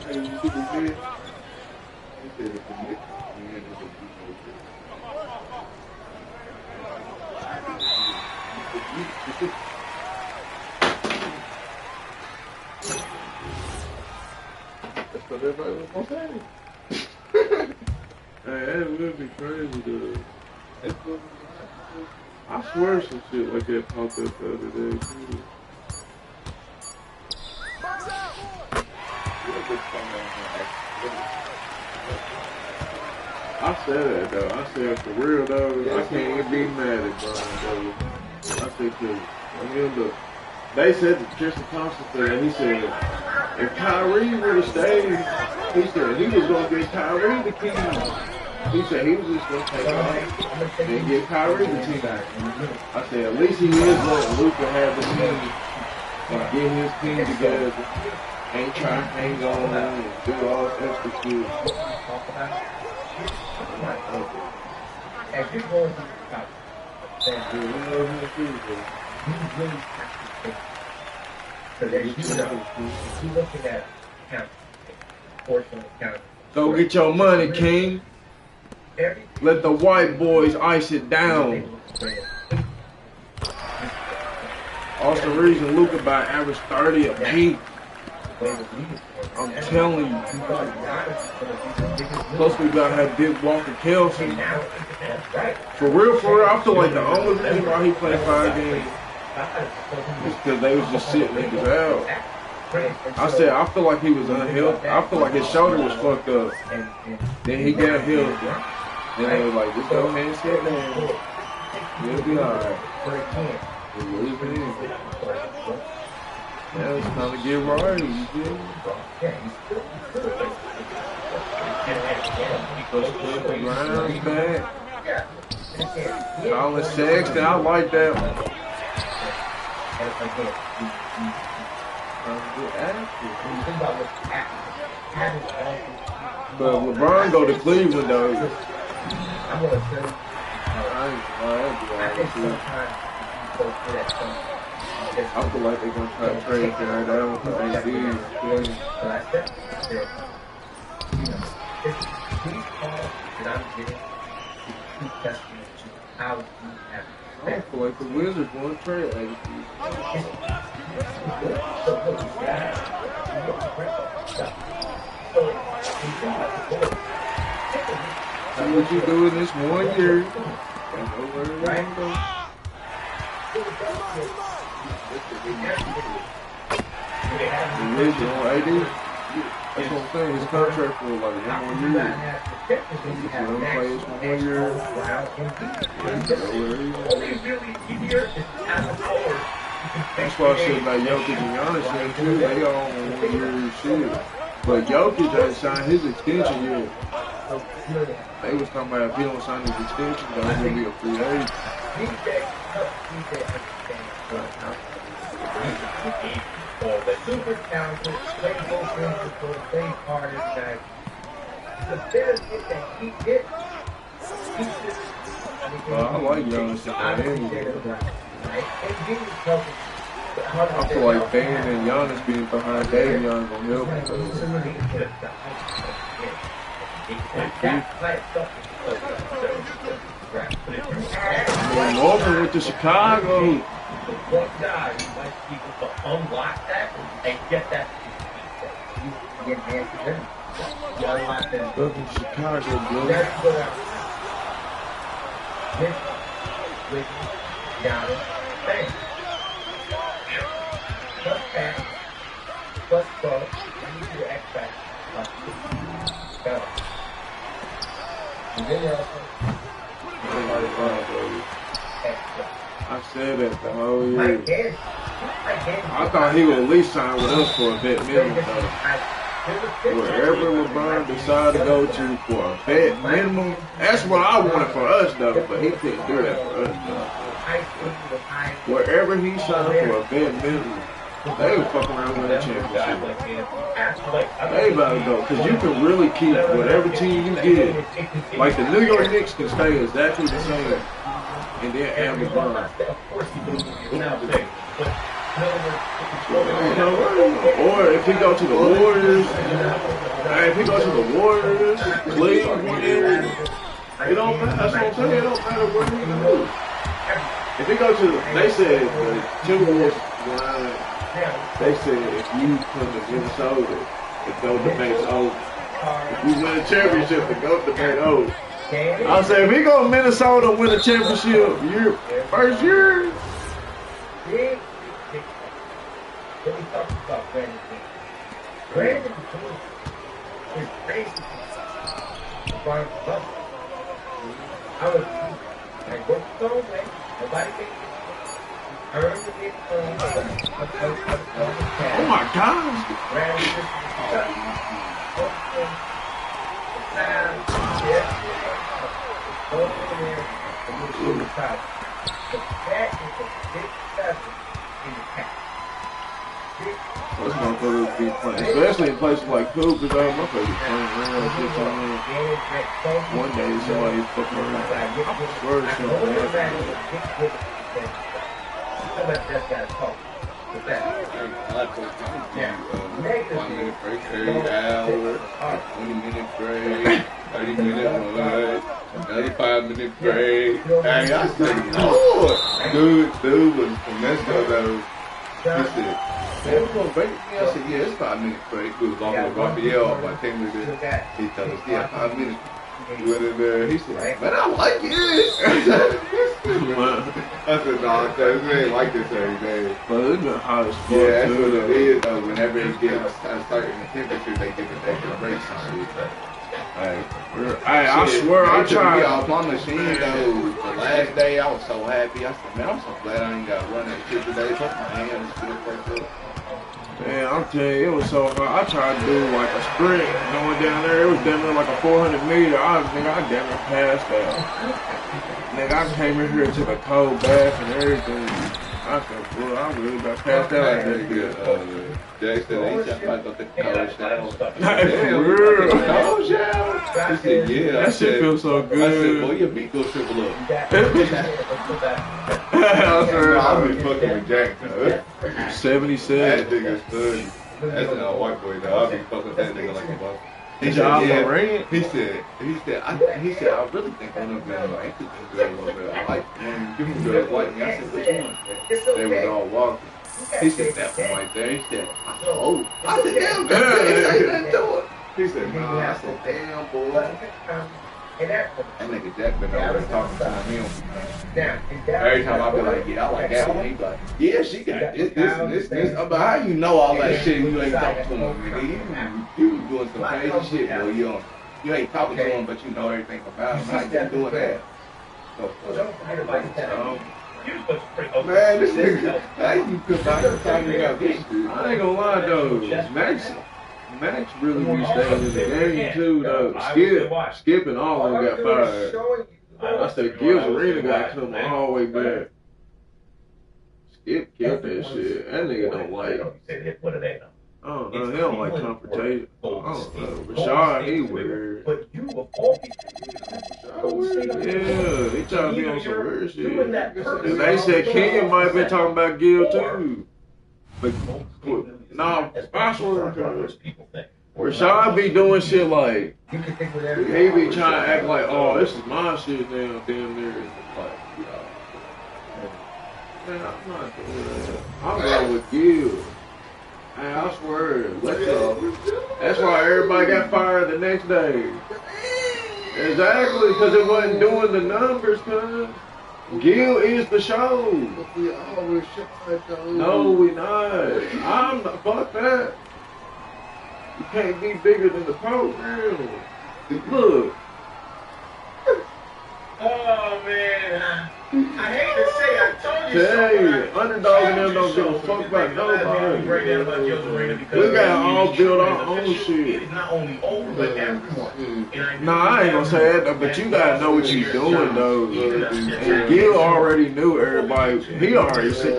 Hey, you see the kid? He said it's a mix. That's what everybody was gonna say. Hey, that would be crazy, though. I swear some shit like that popped up the other day, too. I said that, though. I said, for real, though, I can't even be mad at Brian, though. I said, because, they said that Tristan Thompson said, he said, if Kyrie would have stayed, he said he was going to get Kyrie the key. He said he was just going to take off and get Kyrie the team. I said, at least he is letting Luka have the team. and get his team together. Ain't trying to hang on and do all this extra shit. As you're going through the process, you really have to take. Because as you looking at count, portion of count. Go get your money, King. Let the white boys ice it down. Also, the reason Luka by average 30 a paint. I'm telling you. Plus, we gotta have Big Walker Kelsey. For real, I feel like the only reason why he played 5 games is because they was just sitting niggas out. I said, I feel like he was unhealthy. I feel like his shoulder was fucked up. Then he got healthy. Then they was like, just go ahead and sit down. You'll be alright. Now it's time to get right, you feel me? Let's put the Browns back. Colin Sexton, I like that one. But LeBron go to Cleveland, though. I feel like they're gonna try to trade him right now with the AD. I don't feel like the Wizards want to trade AD. See what you do in this 1 year. Right. The original AD, that's what I'm saying, his contract for like 1 more year. If you don't play this 1 more year, that's why I said about Jokic and Giannis too, they all on 1 year shit. But Jokic ain't signed his extension yet. They was talking about if he don't sign his extension, then he's gonna be a free agent. The super talented, play both wings, play hard as that. The benefit that he gets, I like Giannis at the end. I feel like Bane and Giannis being behind Davion gonna help him. Norman went to Chicago. One guy who likes people to unlock that and get that. You get answers in. You unlock them. Look in Chicago, bro. That's what I with Giannis, bang. Plus pass, plus throw, and you do X back. Go. And then you also. I said that the whole year. I thought he would at least sign with us for a vet minimum, though. Wherever LeBron decided to go to for a vet minimum, that's what I wanted for us, though. But he couldn't do that for us, though. Wherever he signed for a vet minimum, they were fucking around with a championship. They about to go, because you can really keep whatever team you get. Like the New York Knicks can stay exactly the same. And then add LeBron. Or if he go to the Warriors, Cleveland, it don't matter. That's what I'm saying. It don't matter what he do. If he go to, they said the Timberwolves line. They said if you come to Minnesota, the GOAT debate's over. If you win a championship, the GOAT debate over. I say if he go to Minnesota and win a championship first year. Let me talk about Brandon King. Brandon King is basically LeBron Buster. I was like, what's the song, man? Nobody can earn the big song. Oh my gosh. Brandon over there, and you see the side. But that is a big feather in the cap. motherfuckers be playing, especially in places like Cooper's. Motherfuckers be playing real shit on there. One day somebody fucking around. I swear to Yeah. 1 minute break, 30 hour, 20-minute break, 30-minute lunch, another 5-minute break. Hey, I said, Lord! Dude was from Mexico though. He said, man, we gonna break it? I said, yeah, it's 5-minute break. We was walking with Raphael, my team leader. He told us, yeah, 5 minutes. We went in there, he said, man, I like this. I said, no, we ain't like this every day. But it's been hot as fuck. Yeah, that's what it is though. Whenever it gets a certain temperature, they give it extra breaks and shit. Hey, I swear I tried. Me off my machine though. The last day I was so happy. I said, man, I'm so glad I ain't got to run that shit today. Plus my hands still fucked up. Man, I'm telling you, it was so hard. I tried to do like a sprint going down there. It was damn near like a 400 meter. I damn near passed out. Nigga, I came in here and took a cold bath and everything. I said, well, I really got passed out like that good. Jay said, ain't y'all about to take a cold shower? Damn, for real. Cold shower? He said, yeah. That shit feels so good. I said, boy, your beat go triple up. I've been fucking with Jack, though. 77. That nigga's good. That's not a white boy, though. I'll be fucking with that nigga like a boss. He said, he said, I really think one of them ankle girls over there like one of them girls like me. I said, which one? They was all walking. He said, that one right there. He said, oh. I said, damn, girl, ain't nothing to it. He said, nah. I said, damn, boy. That nigga Jack been over there talking to him. Every time I be like, yeah, I like that one. He be like, yeah, she got this. I'm like, how you know all that shit when you ain't talking to him, nigga? You doing some crazy shit, boy. You ain't talking to him, but you know everything about him. How you doing that? Man, this nigga, how you combine the time you got this shit? I ain't gonna lie though, Max really be staying in the game too though. Skip and all of them got fired. I said Gil's Arena got come all the way back. Skip killed that shit. That nigga don't like. I don't know. He don't like confrontation. I don't know. Rashad, he weird. Yeah, he trying to be on some weird shit. And they said Kenya might have been talking about Gil too. But nah, I swear to Rashad be doing shit like he be trying to act like, oh, this is my shit now, damn near. Like, man, I'm not doing that. I'm going with Gil. Man, I swear, that's why everybody got fired the next day. Exactly, because it wasn't doing the numbers, cuz. Gil is the show. We always shut that though. No, we not. I'm not. Fuck that. You can't be bigger than the program. Look. Oh, man. I hate to say, I told you so. Underdog and them don't give a fuck about nobody. We got all build our own shit. It's not only over, but everyone. Nah, I ain't gonna say that, but you gotta know what you're doing, though. And Gil already knew everybody. He already said.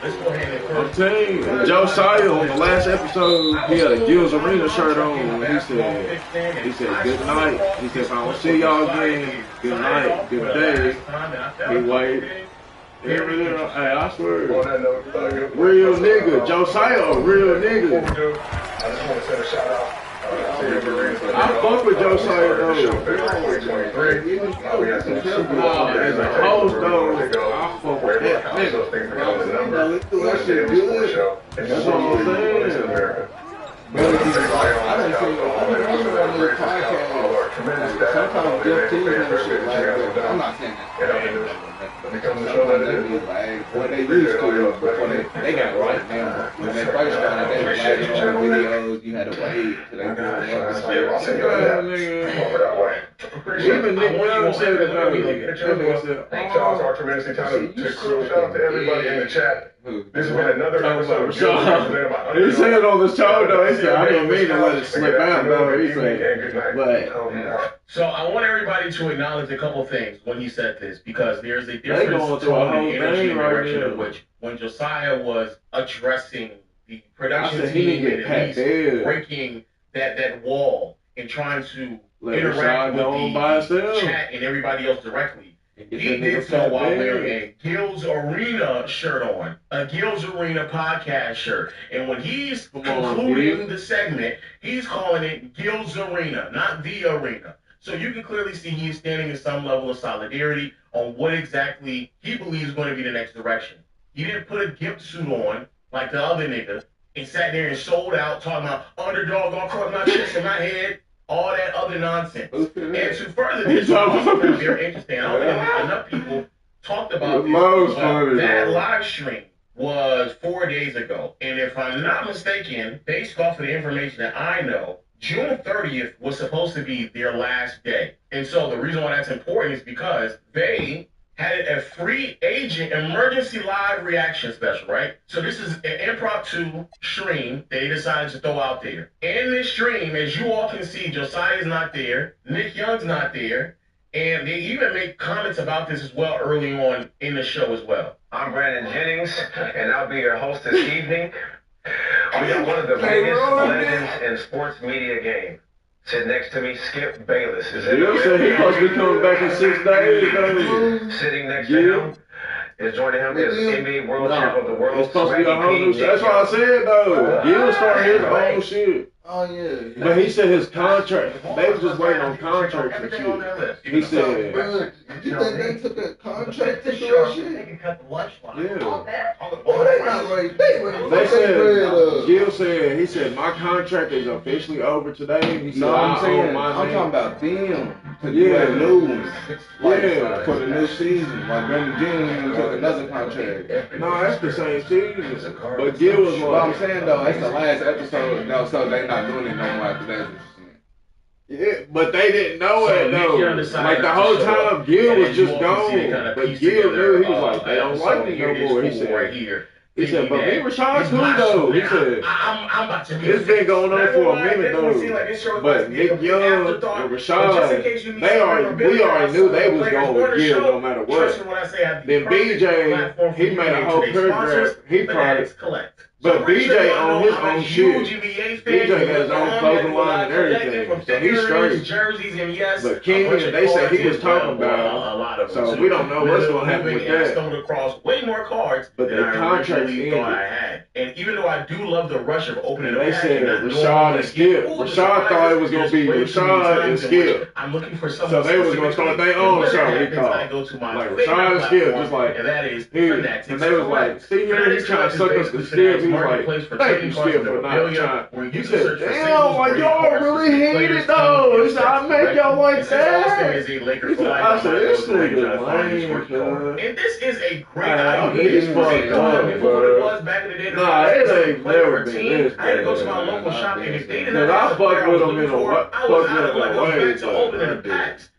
I'm telling you, Josiah on the last episode, he had a Gil's Arena shirt on, and he said, good night. He said, if I don't see y'all again, good night, good day. He waited. Hey, I swear. Real nigga. Josiah a real nigga. I just want to send a shout out. I fuck with Josiah though. As a host though, I fuck with that nigga. That shit good. That's what I'm saying. I done seen a little podcast. Sometimes Jeff Team and shit like I'm not saying that. Sometimes they be like, what they used to before they got right now. When they first started, they was like on videos, you had to wait till they even Nick Brown said it about me. Shout out to our tremendous talent to crew. Shout out to everybody in the chat. This has been another episode of He said on the show though, he said, I didn't mean to let it slip out though. He said, but. So I want everybody to acknowledge a couple things when he said this, because there's a difference between the energy and direction in which when Josiah was addressing the production team and at least breaking that wall and trying to interact with the chat and everybody else directly. He did so while wearing a Gil's Arena shirt on, a Gil's Arena podcast shirt. And when he's concluding the segment, he's calling it Gil's Arena, not the arena. So you can clearly see he's standing in some level of solidarity on what exactly he believes is going to be the next direction. He didn't put a gimp suit on like the other nigga and sat there and sold out talking about underdog on cross my chest and my head. All that other nonsense. And to further this, I found very interesting. I don't think enough people talked about this. But that live stream was 4 days ago. And if I'm not mistaken, based off of the information that I know, June 30th was supposed to be their last day. And so the reason why that's important is because they had a free agent emergency live reaction special, right? So this is an impromptu stream that they decided to throw out there. In this stream, as you all can see, Josiah's not there, Nick Young's not there, and they even make comments about this as well early on in the show as well. I'm Brandon Jennings, and I'll be your host this evening. We got one of the biggest legends in sports media game. Sit next to me, Skip Bayless. Is it? You said he supposed to be coming back in 6 days. Sitting next to him is joining him is NBA World Champ of the World. It's supposed to be a whole new. That's what I said though. Gil started his own shit. Oh yeah. But he said his contract. They was just waiting on contracts and shit. He said. You think they took a contract to do shit? They can cut the lunch line. Yeah. Oh, they not ready. They said. Gil said. He said my contract is officially over today. He said I'm saying. I'm talking about them. Yeah, news. Yeah, for the new season. Like Brandon Jennings took another contract. No, that's the same season. But Gil was like. But I'm saying though, that's the last episode. No, so they not doing it no more after that. Yeah, but they didn't know it though. Like the whole time, Gil was just gone. But Gil knew, he was like, they don't like me no more. He said. He said, but me and Rashad's cool though. He said, it's been going on for a minute though. But Nick Young and Rashad, we already knew they was going with Gil no matter what. Then BJ, he made a whole paragraph. He probably. But BJ on his own shit. BJ got his own clothing line and everything. So he's straight. But Kenyon, they said he was talking about. So we don't know what's going to happen with that. Stumbled across way more cards but than I originally thought I had. And even though I do love the rush of opening the pack, they said Rashad and Skip. Rashad thought it was going to be Rashad and Skip. I'm looking for so they was going to start their own show. He thought. Like Rashad and Skip, just like. And that is and they was like, see here, he's trying to suck us to Skip. He was like, thank you, Skip, for not trying. You said, damn, like y'all really hate it though. He said, I make y'all like that. I said, this nigga lame, and this is a great idea. It's fucked up, bro. Nah, it ain't never been this. I had to go to my local shop, and if they didn't have I fucked with him in a way.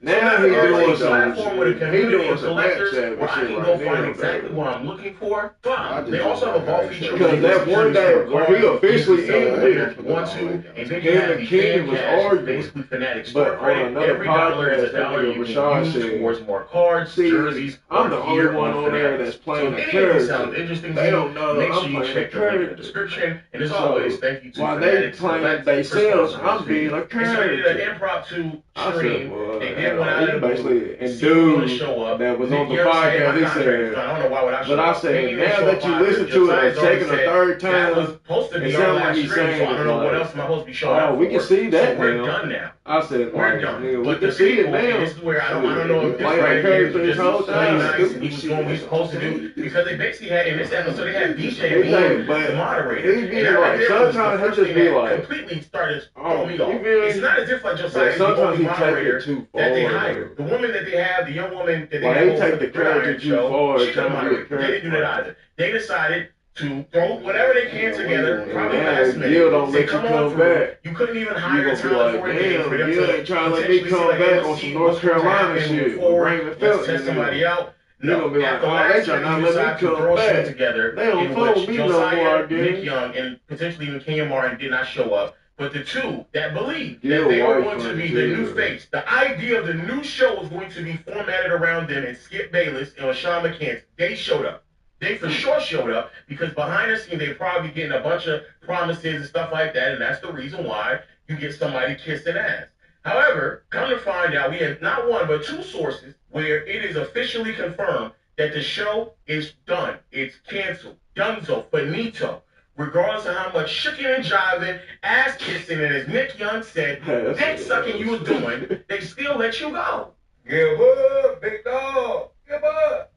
Now he doing some shit. He doing some Snapchat where I can go find exactly what I'm looking for. They also have a ball feature. Because that one day where he officially ended it, 1, 2, and then him and King was arguing. Basically Fanatics. But on another $1 podcast, you Rashad can use towards more cards, jerseys. I'm the only one on there that's playing the character. Sounds interesting. They don't know Make sure I'm you playing check the the link in the character. description. And as always, thank you to While they Fanatics. claim themselves, I'm being a So they did character. an impromptu stream. They did He one out of the basically, blue. and See who's dude show up. that was on the Nick Young said, podcast, he "My contract is said, done. I don't know why would I show but I up." said, He now didn't that show you up listen either. to it a Josiah's already second or said, third that was time, supposed to it be our sounds like last he's stream, saying so I don't know what like, else am I supposed to be showing up oh, we can for. see that So we're now. done now. I said, We're like, done. nigga, we But can the see it people, now. and this is where I don't know if this Playing right the here character is this whole just playing time. nice and he was doing what he's supposed to do because they basically had in this episode they had BJ being the moderator. He be like, sometimes he just be like, completely started oh, throwing me off. you feel It's not as if like Josiah is the sometimes only he take moderator it too that they far. hired. The woman that they have, the young woman that they Like, have they over take the the Gridiron character too show, far, she couldn't trying to moderate. be a They didn't do that either. They decided to throw whatever they can together, probably last minute. Gil don't let you Come on come through. back. You couldn't even You hire gonna be talent like, for a day for them damn, Gil to ain't trying to let me come back on some North Carolina shit with Raymond Felton. Test somebody out. You gonna be like, At the oh, last they trying minute, to you let decide me to come throw a show back. together They don't in follow which me no Josiah, more, dude. Nick Young, and potentially even Kenyon Martin did not show up. But the two that believed Gil that they were White going to be funny the too. new face, the idea of the new show was going to be formatted around them and Skip Bayless and Sean McCants, they showed up. They for sure showed up because behind the scene they probably getting a bunch of promises and stuff like that, and that's the reason why you get somebody kissing ass. However, come to find out, we have not one but two sources where it is officially confirmed that the show is done. It's canceled. Donezo, finito. Regardless of how much shucking and jiving, ass kissing, and as Nick Young said, dick sucking you was doing, they still let you go. Give up, big dog. Give up.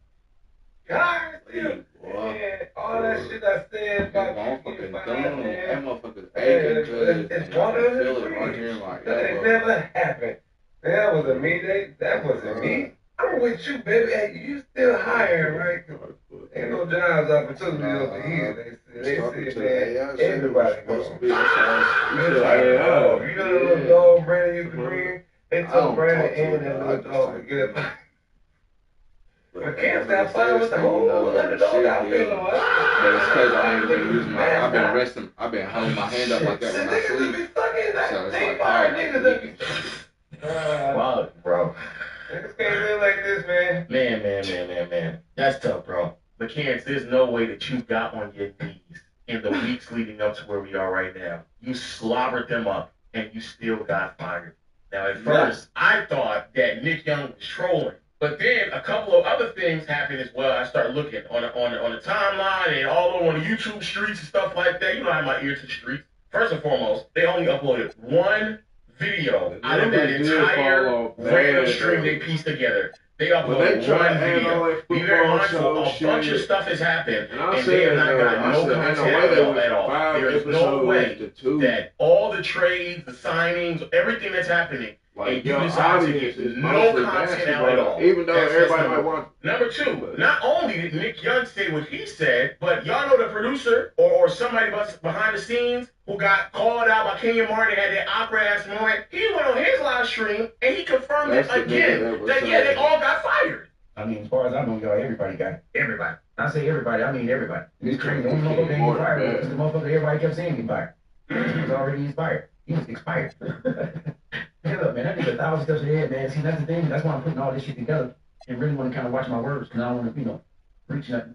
God, man, all that shit I said about you, that motherfucker's aching, cuz it's one of feel it right here in my elbow. That never happened. That wasn't me. That wasn't me. I'm with you, baby. Hey, you still hiring, right? Ain't no jobs opportunities over here. They say, man, everybody goes. You know the little dog brand you can bring? They told Brandon and that little dog to get up. But can't stop playing with the whole underdog outfit. But it's because I ain't been using I've been resting, I've been holding my hand up like that when I sleep. So it's like, Wow, bro. Niggas can't live like this, man. Man. That's tough, bro. But Cans, there's no way that you got on your knees in the weeks leading up to where we are right now. You slobbered them up, and you still got fired. Now, at first, I thought that Nick Young was trolling. But then a couple of other things happened as well. I started looking on the timeline and all over on the YouTube streets and stuff like that. You know I have my ear to the streets. First and foremost, they only uploaded one video out of that entire random stream they pieced together. They uploaded one video. Be very mindful, a bunch of stuff has happened, and they have not got no content at all. There is no way that all the trades, the signings, everything that's happening, and you decide to get no content out at all. Even though everybody might want. Number two, not only did Nick Young say what he said, but y'all know the producer or somebody behind the scenes who got called out by Kenyon Martin, had that awkward ass moment. He went on his live stream and he confirmed it again that they all got fired. I mean, as far as I know, y'all, everybody got it. Everybody. I say everybody, I mean everybody. It's crazy. The only motherfucker that get fired was the motherfucker everybody kept saying get fired. He was already inspired. He was expired. Hey, look, man, that nigga 1,000 steps ahead, man. See, that's the thing. That's why I'm putting all this shit together and really want to kind of watch my words because I don't want to, preach nothing.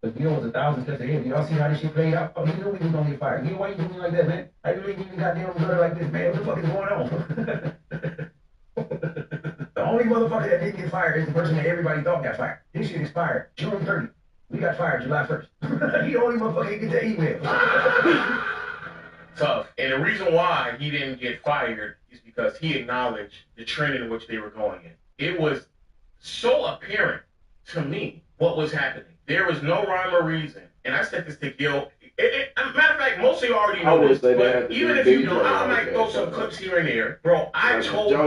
But was 1,000 steps ahead. Y'all see how this shit played out? Oh, you knew we was going to get fired. You know why you doing me like that, man? How you ain't even goddamn brother like this, man? What the fuck is going on? The only motherfucker that didn't get fired is the person that everybody thought got fired. This shit expired June 30th. We got fired July 1st. He the only motherfucker that get that email. Tough. And the reason why he didn't get fired is because he acknowledged the trend in which they were going in. It was so apparent to me what was happening. There was no rhyme or reason. And I said this to Gil. Matter of fact, most of you already know this, but even if you don't, I might throw some clips here and there. Bro, I told you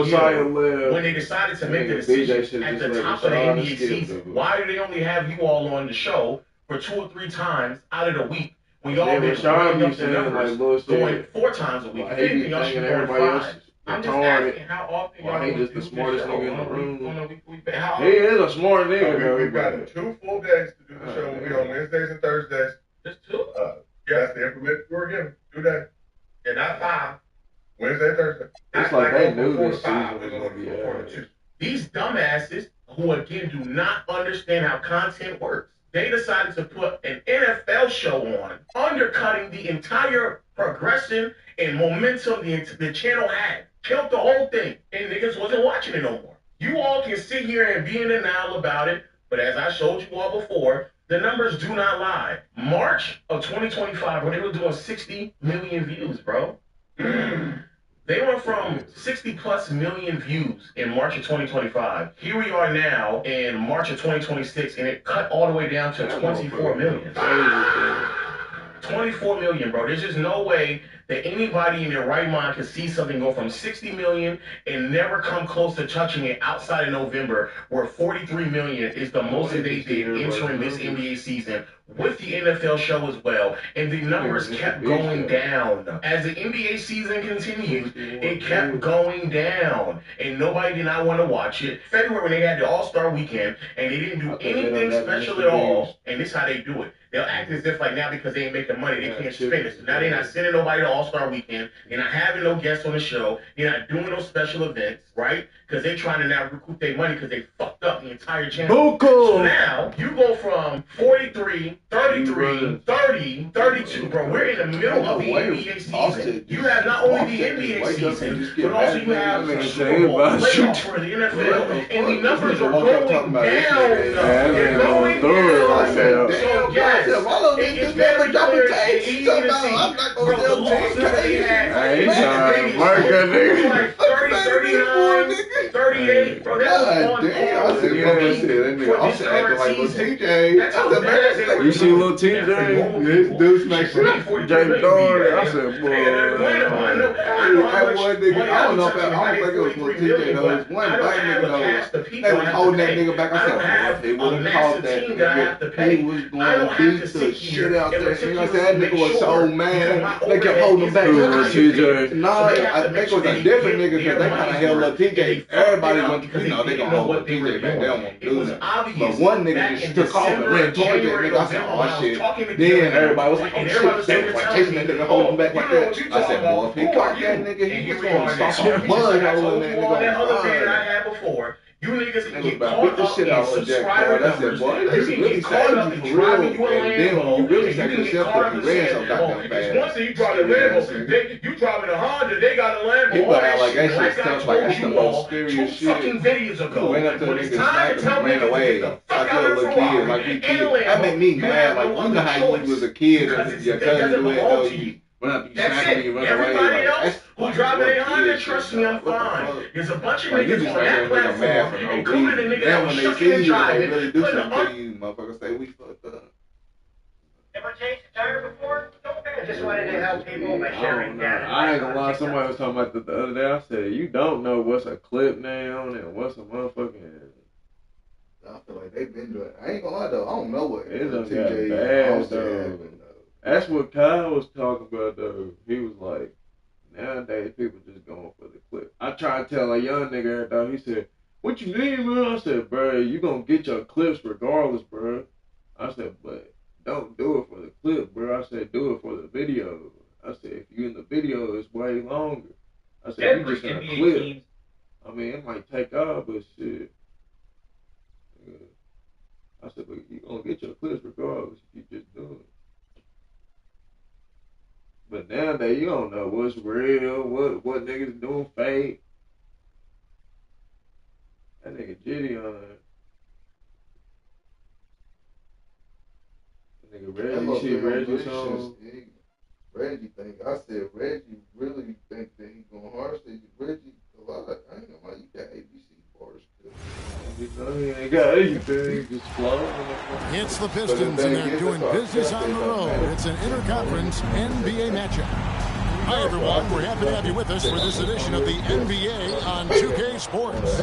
when they decided to make the decision at the top of the NBA season, why do they only have you all on the show for 2 or 3 times out of the week? When y'all been running up the numbers, going 4 times a week. If anything else, you're going 5. I'm just asking how often y'all ain't just the smartest nigga in the room. He is a smart nigga. We've got 2 full days to do the show. We'll be on Wednesdays and Thursdays. Just 2? Yeah, that's the information we were given. 2 days. Yeah, not 5. Wednesday and Thursday. It's like they knew this season was going to be These dumbasses who, again, do not understand how content works. They decided to put an NFL show on, undercutting the entire progression and momentum the channel had. Killed the whole thing, and niggas wasn't watching it no more. You all can sit here and be in denial about it, but as I showed you all before, the numbers do not lie. March of 2025, when they were doing 60 million views, bro. They went from 60+ million views in March of 2025. Here we are now in March of 2026, and it cut all the way down to 24 million. 24 million, bro. There's just no way that anybody in their right mind could see something go from 60 million and never come close to touching it outside of November, where 43 million is the most that they did entering this NBA season with the NFL show as well. And the numbers kept going down. As the NBA season continued, it kept going down. And nobody did not want to watch it. February, when they had the All-Star weekend, and they didn't do anything special at all, and this is how they do it. They'll act as if like now because they ain't making money, they can't spend it. So now they're not sending nobody to All-Star Weekend. They're not having no guests on the show. They're not doing no special events, right? Because they're trying to now recoup their money because they fucked fucked up the entire channel. So now, you go from 43, 33, 30, 32, bro. We're in the middle of the NBA season. You have not only the NBA season, but also you have the Super Bowl playoffs for the NFL. And the numbers are going down. They're going down. So, yes, it's very clear. It's easy to see. Bro, the losses they had, like 30, 39, 38, bro, that was on par with this current season. That's how bad they were. You see little TJ? This dude smacked Jay Doherty. I said, boy. I don't know if I don't think it was little TJ though. It was one black nigga though. They was holding that nigga back. I said, boy, they would have caught that nigga. He was going to beat the shit out there. You know what I'm saying? That nigga was so mad. They kept holding him back. TJ. Nah, I think it was a different nigga because they kind of held little TJ. Everybody went, you know, they gonna hold TJ back. They don't want to do that. But one nigga just took off and ran towards that nigga. I said, oh shit. Then everybody was like, oh shit. They was like chasing that nigga, holding him back like that. I said, boy, if he caught that nigga, he was gonna stop a blood holding that nigga. That other man I had before. You niggas can get caught up in subscriber numbers. You can get caught up in driving you a Lambo. You can get caught up in saying, oh, because once you drive a Lambo, you driving a Honda, they got a Lambo. People act like that shit's tough, like that's the most serious shit. Fucking videos ago. Went up to the nigga, smacked him, ran away. Like a little kid, like we kid. That made me mad. Like, you know how you was a kid and your cousin do it, though, you run up, you smack him, you run away. Everybody else who driving a Honda, trust me, I'm fine. There's a bunch of niggas on that platform, including the nigga that was shucking and driving, putting motherfuckers say we fucked up. Ever changed a tire before? I just wanted to help people by sharing data. I ain't gonna lie, somebody was talking about the other day. I said, you don't know what's a clip now and what's a motherfucking. I feel like they've been doing. I ain't gonna lie though. I don't know what it done got bad though. That's what Kyle was talking about though. He was like, nowadays people just going for the clip. I tried to tell a young nigga though. He said, "What you mean, man?" I said, "Bro, you gonna get your clips regardless, bro." I said, "But don't do it for the clip, bro." I said, "Do it for the video." I said, "If you in the video, it's way longer." I said, "You just in a clip. I mean, it might take off, but shit." I said, "But you gonna get your clips regardless if you just do it." But nowadays, you don't know what's real, what niggas doing fake. That nigga Jitty on it. That nigga Reggie, you see Reggie song? Reggie think, I said Reggie really think that he going hard. I said Reggie a lot. I ain't gonna lie, you got ABC bars too. You know, he ain't got anything, just flow. It's the Pistons, and they're doing business on the road. It's an interconference NBA matchup. Hi, everyone. We're happy to have you with us for this edition of the NBA on 2K Sports.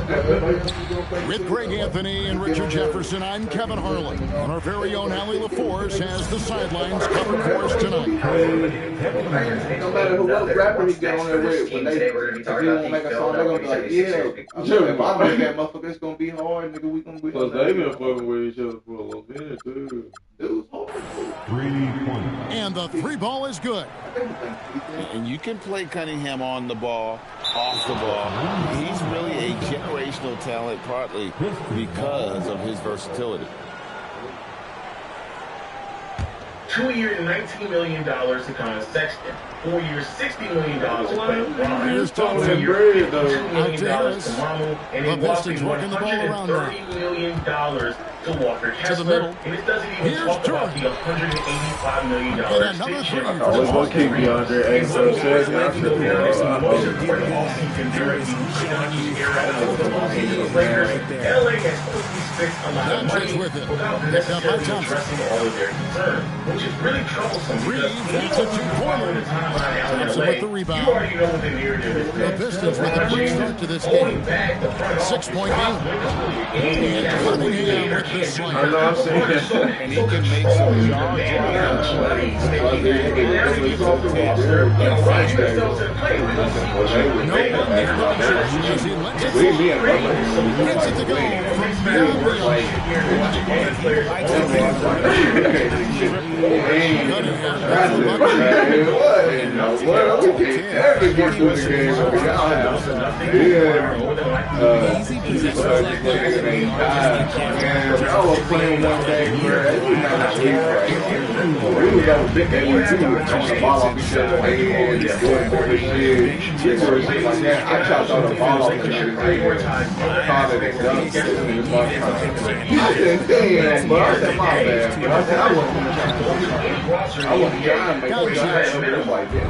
With Greg Anthony and Richard Jefferson, I'm Kevin Harlan. And our very own Allie LaForce has the sidelines covered for us tonight. No matter what rapper he get on there with, when they won't make a song, they're going to be like, yeah. If I make that motherfucker, it's going to be hard, nigga. We going to be hard. Plus, they been fucking with each other for a little minute, too. Dude's hard. 3-point. And the three ball is good. And you can play Cunningham on the ball, off the ball. He's really a generational talent, partly because of his versatility. 2 years, $19 million to Colin Sexton. 4 years, $60 million to Quentin Grimes. Here's Thompson. 1 year, $2 million to Mamu. And in Boston, $130 million to Walker Kessler. And it doesn't even talk about the $185 million extension. I was going to keep DeAndre Ayton for a second. I said, LA has quickly spent a lot of money without necessarily addressing all of their concerns, which is really troublesome because anyone the timeline out in LA, you already know what the narrative is. The Pistons with a quick start to this game. 6-point game. And Cunningham with this slide. I know, I've seen that. And he can make some jaw-dropping plays. I was playing one day, bro. We was on big game. We were throwing the ball off each other's head, doing different shit like that. I tried to throw the ball off each other's head. Called it a dunk. I said, damn, bro. I said, my bad, bro. I said, I wasn't trying to make a shot. It was like that.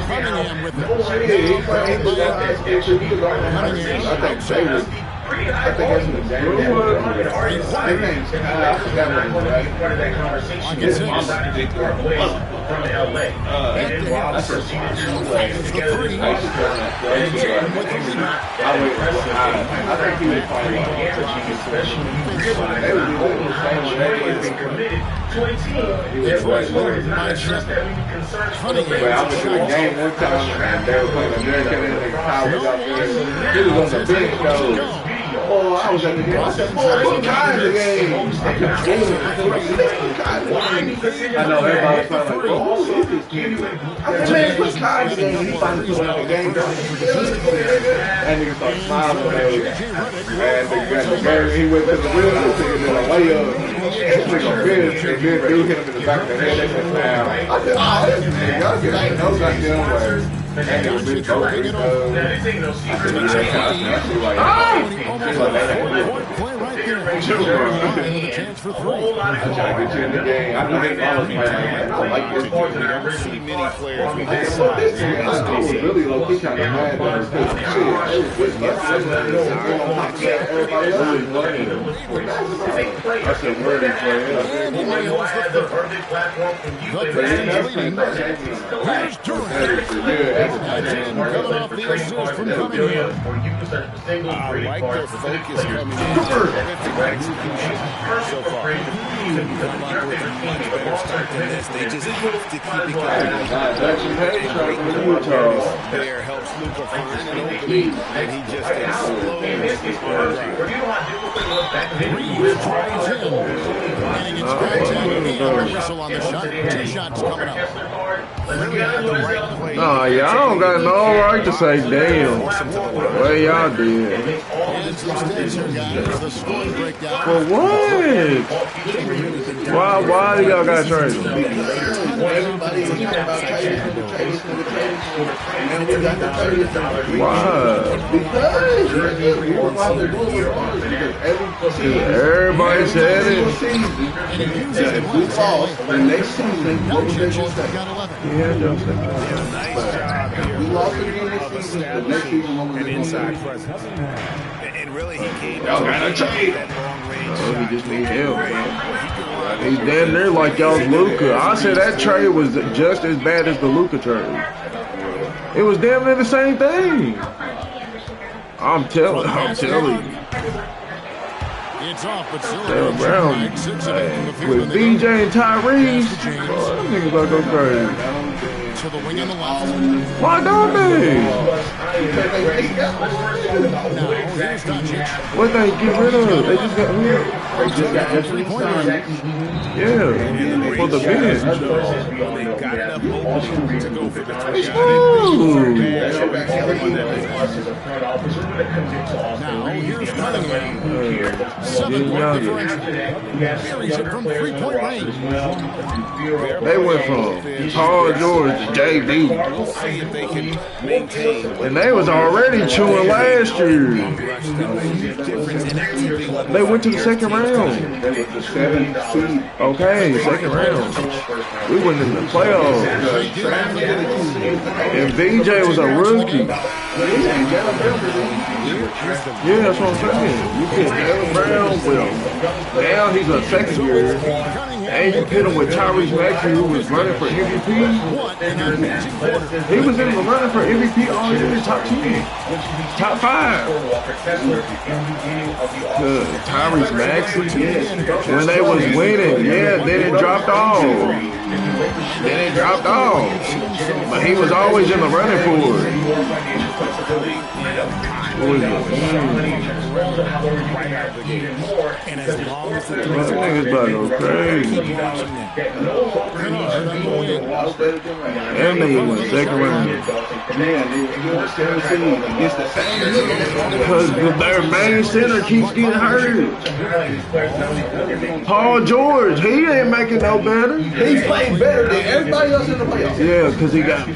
Cunningham with it. I think that's the game. His name's Kyle. I forgot what his name was. That conversation is from LA. I said, I think he was playing especially when you realize they were been committed to a team. Their voice is not just that we be concerned for the Lakers. I was in a game one time and they were playing American and Kyle was out there. He was on the bench though. Oh, I was at the game. I said, what kind of game? I know everybody's like, oh, what is this game? I said, man, what kind of game? He finally put out the game. And niggas started smiling. And the game, he went to the real nigga did a layup. This nigga missed, and then dude hit him in the back of the head. They went down. I said, oh, this nigga, y'all get ain't no goddamn way. And it was big both free throws. Chance for three. I'm trying to get you in the game. I know they follow me. I like this. We don't see many players with this I was really low key kind of mad at shit. It was everybody else is learning. I said, where they play? And he nails the perfect platform for you. Here's Durant. Coming off the assist from Cunningham. I like their focus coming in. Terrific execution so far. You come up with a much better start than this. They just have to keep it going. There helps Luka find an opening, and he just explodes on the drive. Reeves drives in. And he gets contact. He got a whistle on the shot. 2 shots coming up. Really had the right play. Nah, y'all don't got no right to say damn. Well, y'all did. And some stats here, guys. The scoring breakdown. For what? Why do y'all got traded? Everybody was talking about trading for the trade. And we got the $30. Why? Because we were out there doing because everybody said it. If we lost the next season, what was they going to say? Yeah, Justin. Nice job here. We lost again next season. The next season, what was An they going to inside say? presence. And really, he came Y'all got a trade. Oh, he just need help, man. He's damn near like y'all's Luka. I said that trade was just as bad as the Luka trade. It was damn near the same thing. I'm telling you. It's off, but still Taylor Brown with BJ and Tyrese. Boy, them niggas about to go crazy. To the wing on the left. Why don't they? What they get rid of? They just got rid of. Yeah, for the bench. They got enough opening to go for the three. Now, here's Cunningham. 7-point differential. Buries it from 3-point range. They went from Paul George to JD. We'll see if they can maintain. And they was already chewing last year. They went to the second round. Okay, second round. We went in the playoffs. And VJ was a rookie. Yeah, that's what I'm saying. You get Taylor Brown with him. Now he's a second year. And you pit him with Tyrese Maxey, who was running for MVP. He was in the running for MVP all year, top 10, top 5. Tyrese Maxey, when they was winning, then it dropped off. But he was always in the running for it. And as long as the niggas about to go crazy. Them niggas went second round. Because their main center keeps getting hurt. Paul George, he ain't making no better. He played better than everybody else in the playoffs. Yeah, because he got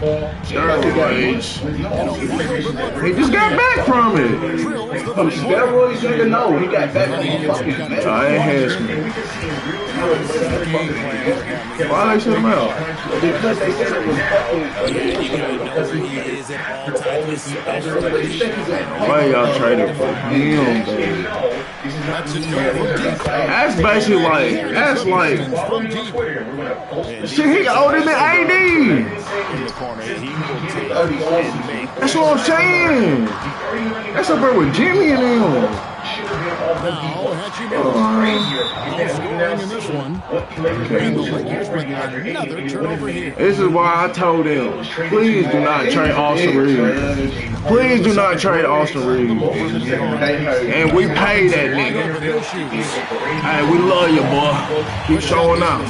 steroids. He just got back from it. Steroids, nigga, no. He got back from fucking I ain't Hashman. Why they shut him out? Because they said it was Why y'all traded for him, baby? That's basically that's like, shit, he older than AD. That's what I'm saying. That's up there with Jimmy and him. This is why I told them, please do not trade Austin Reeves. Please do not trade Austin Reeves. And we pay that nigga. Hey, we love you, boy. Keep showing out.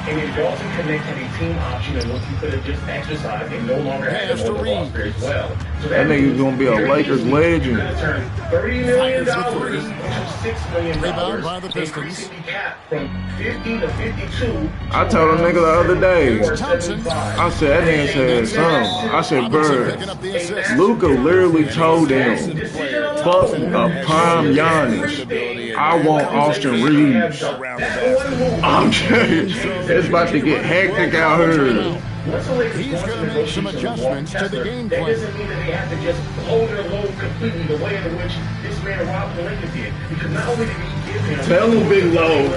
And if Dalton connected a team option and what you could have just exercised and no longer had to hold the roster as well. So that nigga's gonna be a Lakers legend. $30 million to $6 million. Rebound by the Pistons. From 50 to 52. I told a nigga the other day, I said, that nigga said something. I said, Bird, Luka literally told him, fuck a prime Giannis. I want Austin Reeves. I'm saying, it's about to get hectic out here. He's going to make some adjustments to the game plan. That doesn't mean that they have to just hold their load completely the way in which this man Rob Pelinka did. Because not only did he give him tell him Big Low.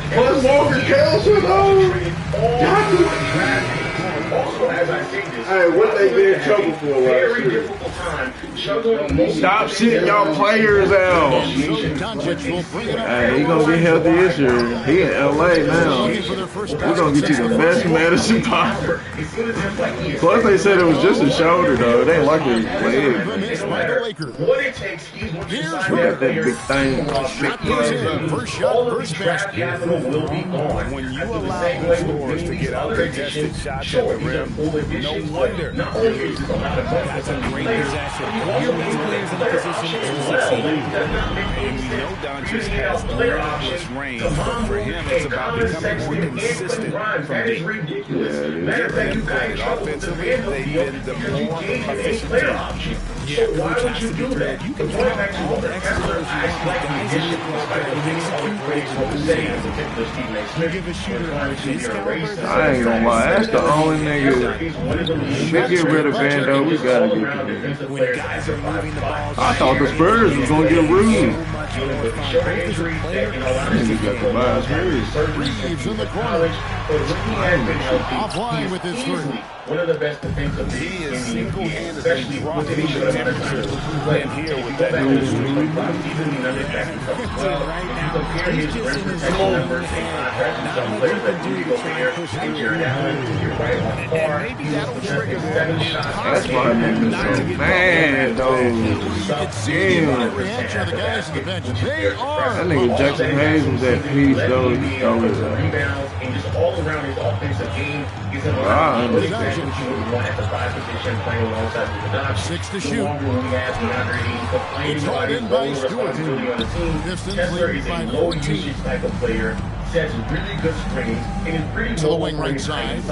Plus Walker Kelsey, though. Also, as I say this, hey, what they been in trouble for last year? Stop sitting y'all players out. Hey, he gonna get healthy this year. He in LA now. We're gonna get you the best medicine possible. Plus, they said it was just a shoulder, though. It ain't like his leg. What it takes, he's one he got that big thing. First shot, first basket. Capital will be gone. When you allow the scores to get uncontested shots at the rim, no wonder that's a great possession. You put players in a position to succeed. And we know Doncic has limitless range, but for him, it's about becoming more consistent from deep. Offensively, they've been the more efficient team. Yeah, why would you do that? You can throw all the extra throws you want, but guys in the court that execute, give a shooter on his caliber. I ain't gonna lie, that's the only nigga. Should get rid of Vando, we gotta get rid of him. I thought the Spurs was gonna get Rudy. Nigga got the bias Reeves in the corner. Offline with his three. One of the best defensive he is single-handedly brought the temperature playing here with that right now, he's just in his zone. Not much you can do to try and push through. And maybe that'll trigger that's why niggas so mad, though. Reaction of the guys in the bench. They are. That nigga Jackson Hayes was at peace, though. Rebounds and just all around his offensive game. He's in the at the 5 position, playing alongside the Doncic. 6 to shoot. It's all in by Stewart. Kessler is a low usage type of player. Sets really good screens and is pretty to the wing right side.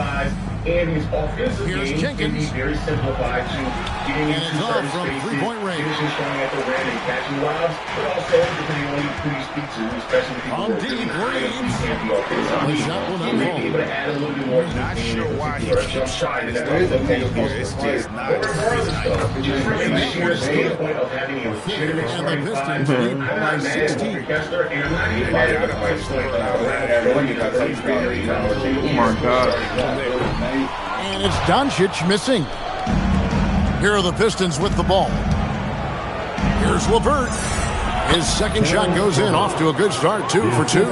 And his offensive Here's game can be Jenkins. very simplified to getting And into it's off certain from spaces, three-point range. finishing strong at the rim and catching lobs, but also depending on who you speak to, especially people who are really high up in the offensive The game, shot will not he may fall. be able to add a little bit more to his Not game sure in why he particular keeps jump shot trying and to that go type of here. post It's player. just not But regardless though, just from a That sheer one is good. standpoint of having a legitimate And the starting five, Pistons lead I'm by not mad at 16. Walker Kessler, and I'm not even mad at the players like throwing in $33 million Oh my God. And it's Doncic missing. Here are the Pistons with the ball. Here's LeVert. His second shot goes in, off to a good start, 2 for 2.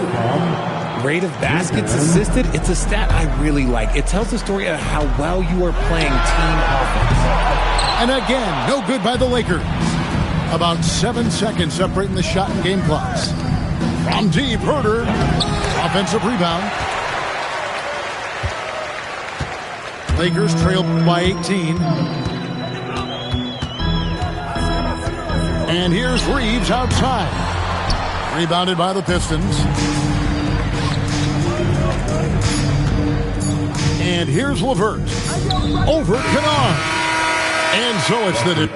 Rate of baskets assisted, it's a stat I really like. It tells the story of how well you are playing team offense. And again, no good by the Lakers. About 7 seconds separating the shot and game clocks. From deep, Herter. Offensive rebound. Lakers trail by 18. And here's Reeves outside. Rebounded by the Pistons. And here's LeVert. Over Kennard. And so it's the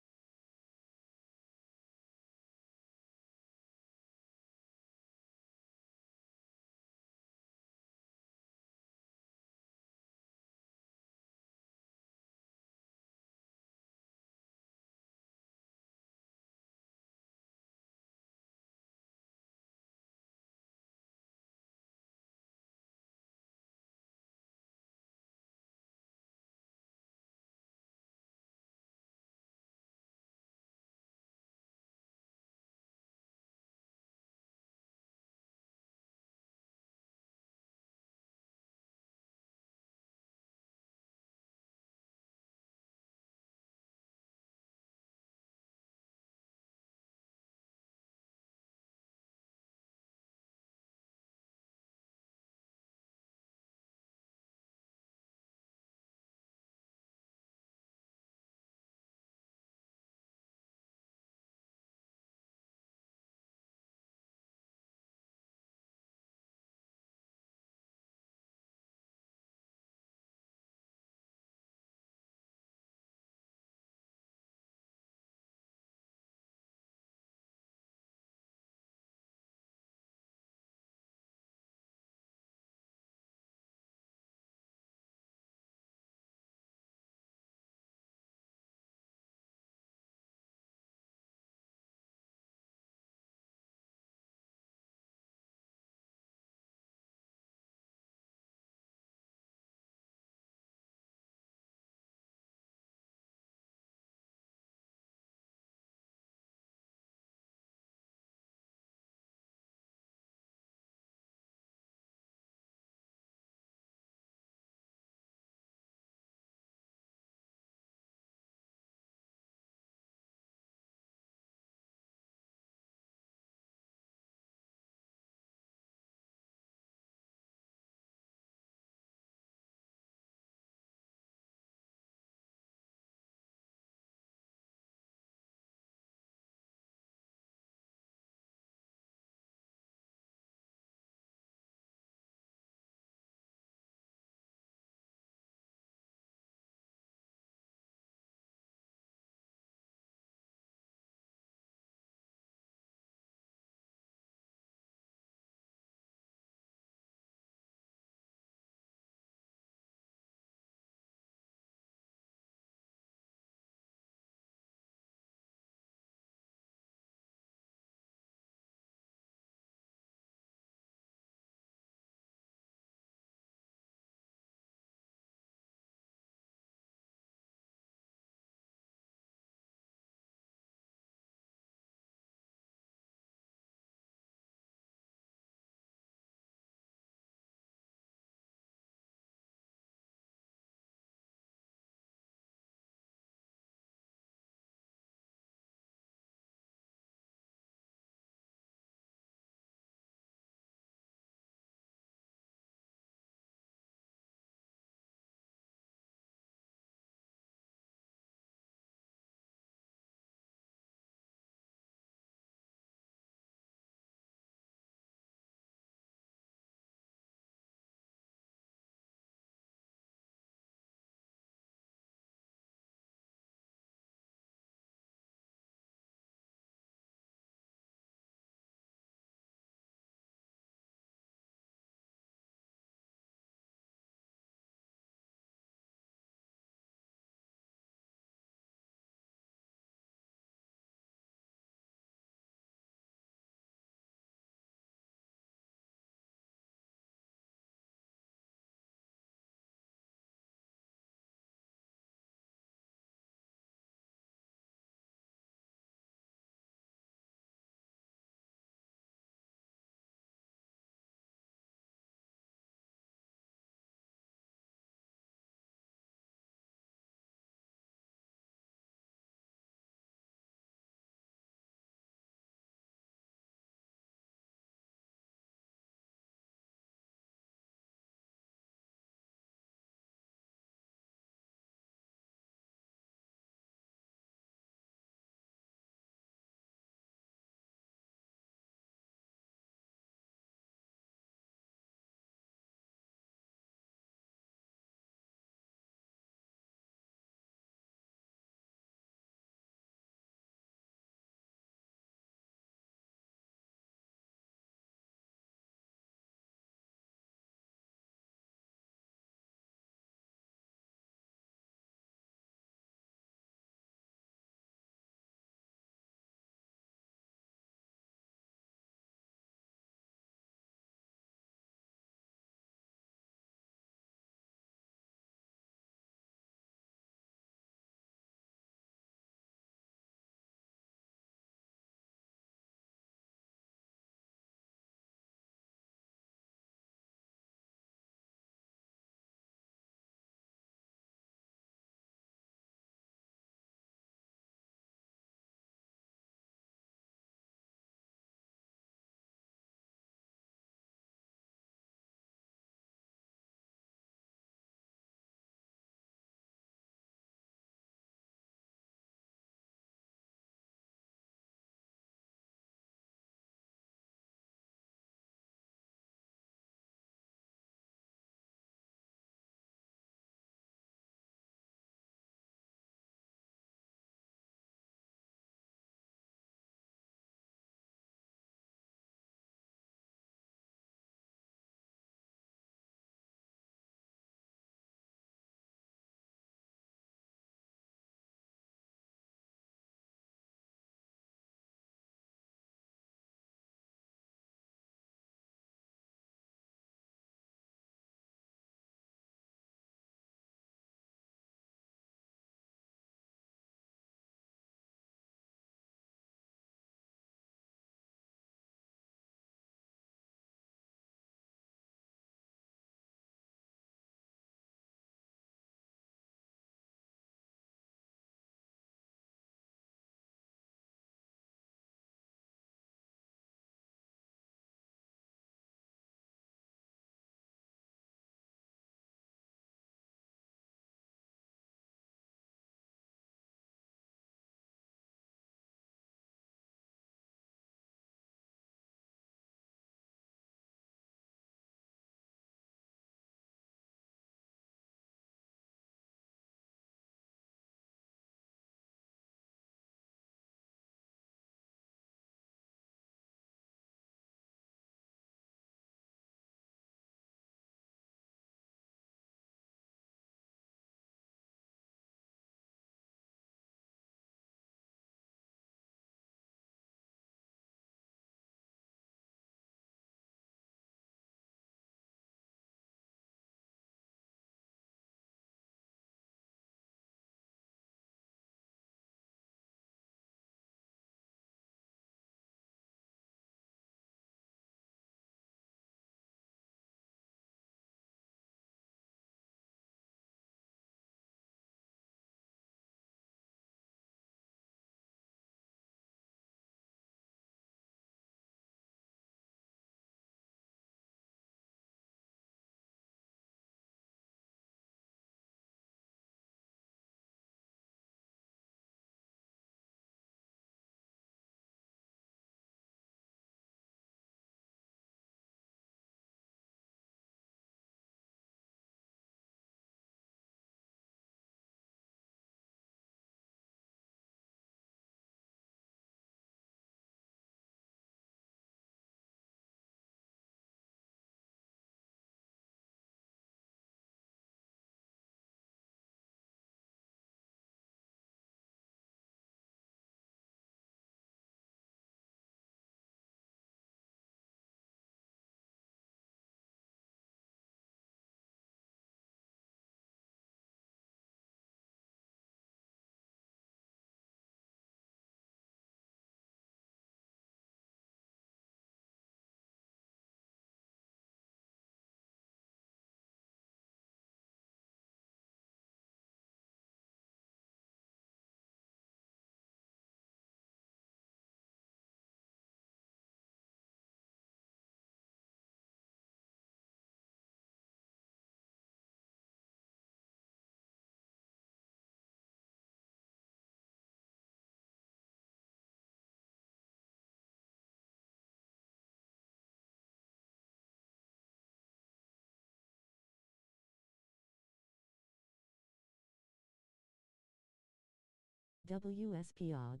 WSPOG.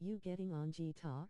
You getting on G Talk?